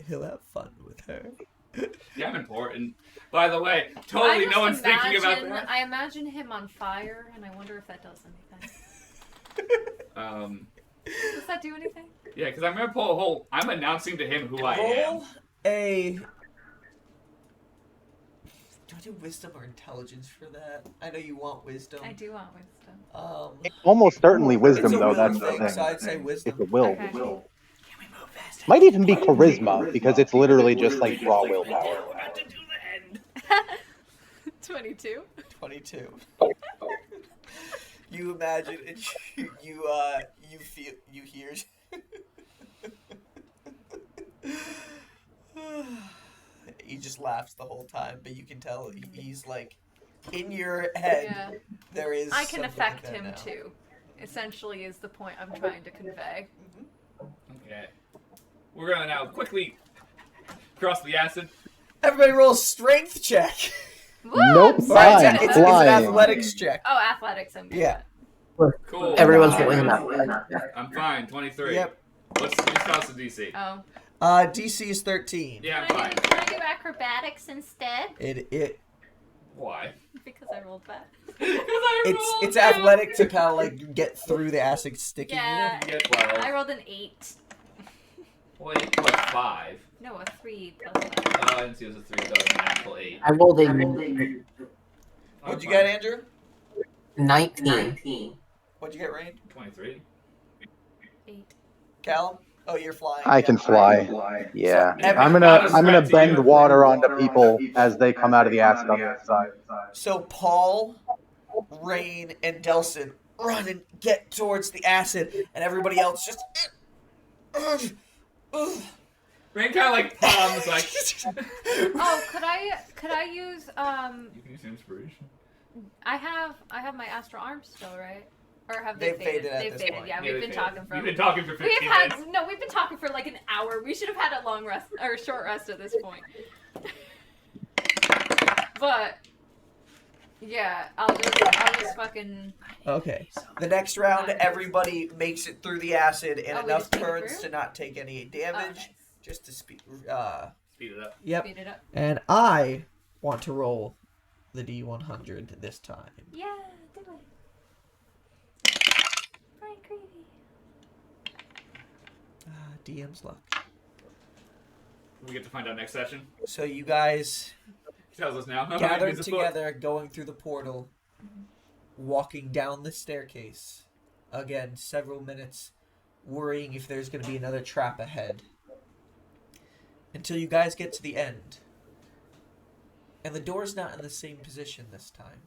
B: he'll have fun with her.
A: Yeah, I'm important. By the way, totally no one's thinking about that.
C: I imagine him on fire, and I wonder if that does anything. Does that do anything?
A: Yeah, because I'm gonna pull a whole. I'm announcing to him who I am.
B: Roll a. Do I do wisdom or intelligence for that? I know you want wisdom.
C: I do want wisdom.
D: Almost certainly wisdom,
B: it's a
D: though.
B: will
D: That's the
B: thing,
D: thing.
B: so I'd say wisdom.
D: It's a will.
C: Okay.
D: Might even be charisma, because it's literally just like raw willpower.
C: 22.
B: 22. You imagine and you feel you hear. He just laughs the whole time, but you can tell he's like in your head.
C: Yeah.
B: There is.
C: I can
B: something
C: affect
B: like that
C: him
B: now.
C: too. Essentially, is the point I'm trying to convey.
A: Okay. We're gonna now quickly cross the acid.
B: Everybody roll a strength check.
D: Nope,
C: Woo!
B: Or
D: fine.
B: it's an
D: Flying.
B: athletics check.
C: Oh, athletics. I'm good
B: Yeah.
C: at.
A: Cool.
E: Everyone's rolling that.
A: I'm fine. 23.
B: Yep.
A: What's the DC?
C: Oh.
B: DC is 13.
A: Yeah, I'm
C: Can
A: fine.
C: I do acrobatics instead?
B: It
A: Why?
C: Because I rolled bad.
B: it's athletic to kind of like get through the acid sticking
C: Yeah.
A: You get 12.
C: I rolled an 8.
A: Wait, plus 5.
C: No, a 3 plus 5.
A: Oh, I didn't see it was a 3, so it was an actual 8.
E: I rolled a
B: What'd you get, Andrew?
E: 19.
B: What'd you get, Rain?
A: 23.
C: 8.
B: Callum? Oh, you're flying.
D: I can fly. Yeah. I'm gonna bend water onto people as they come out of the acid on the other side.
B: So Paul, Rain, and Delson run and get towards the acid, and everybody else just.
A: Rain kind of like palms, like.
C: Oh, could I use
A: You can use inspiration.
C: I have my astral arms still, right? Or have they
B: They've faded at
C: They've
B: this
C: faded.
B: point.
C: Yeah,
A: Yeah,
C: we've been talking for.
A: You've been talking for 15
C: We've had
A: minutes.
C: no. We've been talking for like an hour. We should have had a long rest or a short rest at this point. But yeah, I'll just fucking.
B: Okay. The next round, everybody makes it through the acid and
C: Oh, we
B: enough
C: just make it
B: turns
C: through?
B: to not take any
C: Oh,
B: damage.
C: nice.
B: Just to speed.
A: Speed it up.
B: Yep.
C: Speed it up.
B: And I want to roll the D100 this time?
C: Yeah, do it. Brian Creevy.
B: DM's luck.
A: We get to find out next session.
B: So you guys
A: He tells us now.
B: gathered together, going through the portal, walking down the staircase. Again, several minutes, worrying if there's going to be another trap ahead. Until you guys get to the end. And the door's not in the same position this time.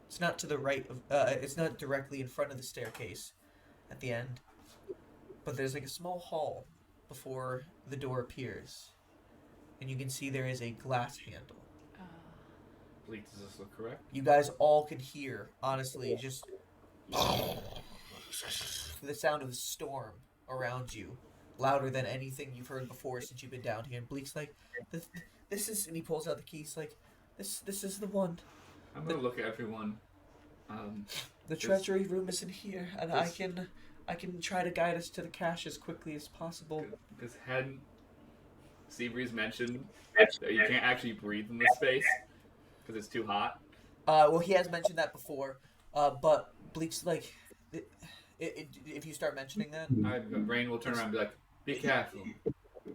B: It's not to the right of, it's not directly in front of the staircase at the end. But there's like a small hall before the door appears. And you can see there is a glass handle.
A: Bleak, does this look correct?
B: You guys all can hear, honestly, just the sound of the storm around you. Louder than anything you've heard before since you've been down here. And Bleak's like, this is, and he pulls out the keys like, this is the one.
A: I'm gonna look at everyone.
B: The treasury room is in here, and I can try to guide us to the cache as quickly as possible.
A: Because hadn't Seabreeze mentioned that you can't actually breathe in this space because it's too hot?
B: Well, he has mentioned that before, but Bleak's like, if you start mentioning that,
A: Rain will turn around and be like, be careful.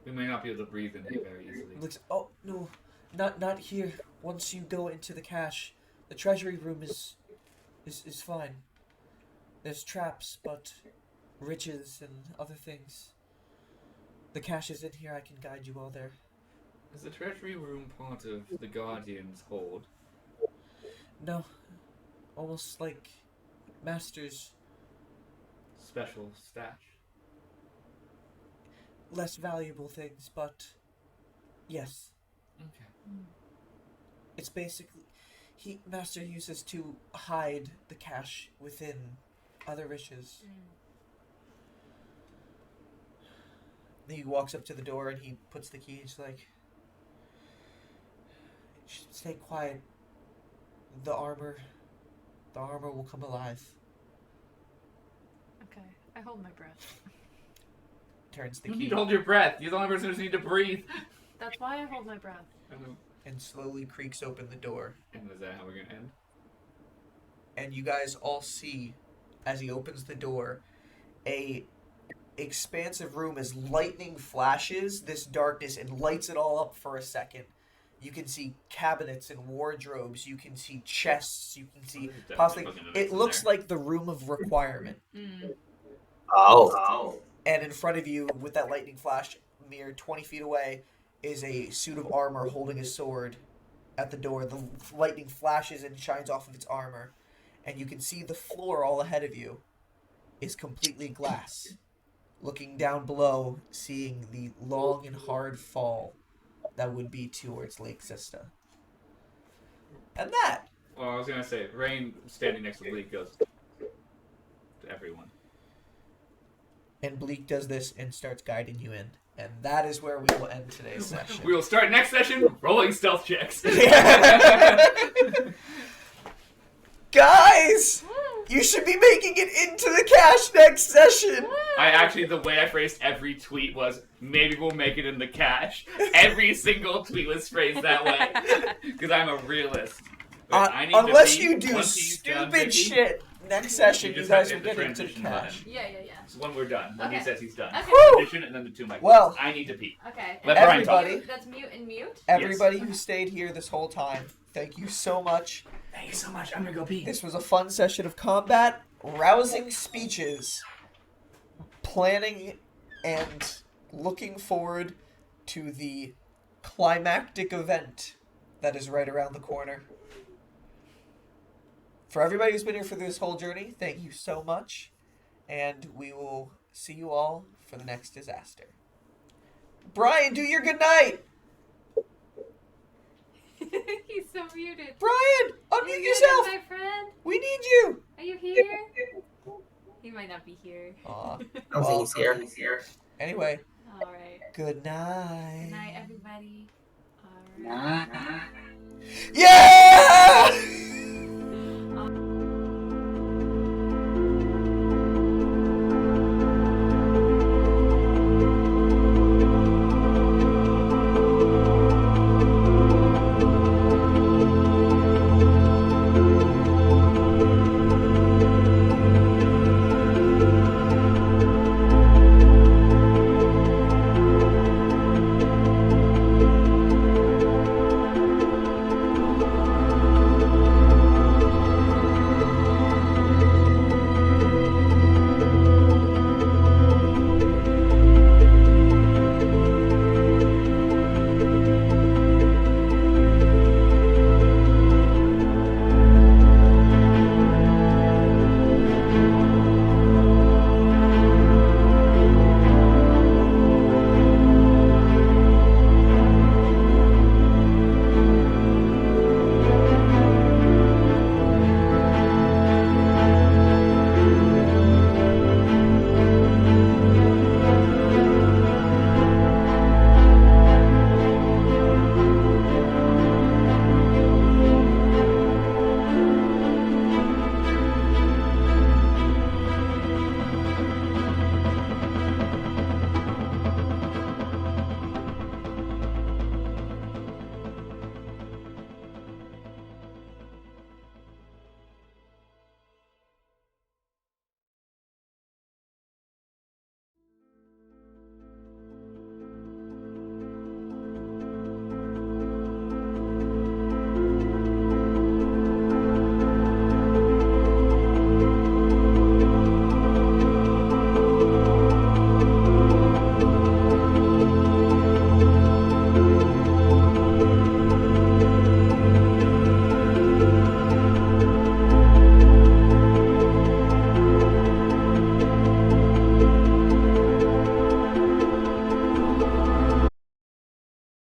A: We may not be able to breathe in here very easily.
B: Bleak's, oh no, not here. Once you go into the cache, the treasury room is fine. There's traps, but riches and other things. The cache is in here. I can guide you all there.
A: Is the treasury room part of the Guardian's hold?
B: No, almost like Master's
A: Special stash?
B: less valuable things, but yes.
A: Okay.
B: It's basically Master uses to hide the cache within other riches. He walks up to the door and he puts the key. He's like, "Stay quiet. The armor will come alive."
H: Okay, I hold my breath.
B: Turns the
A: You
B: key
A: need to hold your breath. You're the only person who need to breathe.
H: That's why I hold my breath.
B: and slowly creaks open the door.
A: And is that how we're gonna end?
B: And you guys all see, as he opens the door, a expansive room as lightning flashes this darkness and lights it all up for a second. You can see cabinets and wardrobes. You can see chests. You can see possibly. It looks like the room of requirement.
E: Oh.
B: And in front of you, with that lightning flash, mere 20 feet away, is a suit of armor holding a sword at the door. The lightning flashes and shines off of its armor. And you can see the floor all ahead of you is completely glass. Looking down below, seeing the long and hard fall that would be towards Lake Zista. And that!
A: Well, I was gonna say, Rain standing next to Bleak goes to everyone.
B: And Bleak does this and starts guiding you in. And that is where we will end today's session.
A: We will start next session rolling stealth checks.
B: Guys! You should be making it into the cache next session!
A: The way I phrased every tweet was, maybe we'll make it in the cache. Every single tweet was phrased that way. Because I'm a realist. I need
B: unless
A: to
B: you do stupid shit next session, you guys will get into the cache.
C: Yeah.
A: So when we're done, when he
C: Okay.
A: says he's done.
C: Okay.
A: Transition and then the two microphones.
B: Well-
A: I need to pee.
C: Okay.
A: Let Brian talk.
B: Everybody-
C: That's mute and mute.
B: Everybody who stayed here this whole time, thank you so much.
A: Thank you so much. I'm gonna go pee.
B: This was a fun session of combat, rousing speeches, planning, and looking forward to the climactic event that is right around the corner. For everybody who's been here for this whole journey, thank you so much. And we will see you all for the next disaster. Brian, do your good night!
C: He's so muted.
B: Brian,
C: Are
B: unmute
C: you
B: yourself!
C: good, my friend?
B: We need you!
C: Are you here? He might not be here.
B: Aw.
E: I don't think he's here.
B: Anyway,
C: All right.
B: good night.
C: Good night, everybody. All right.
B: Yeah!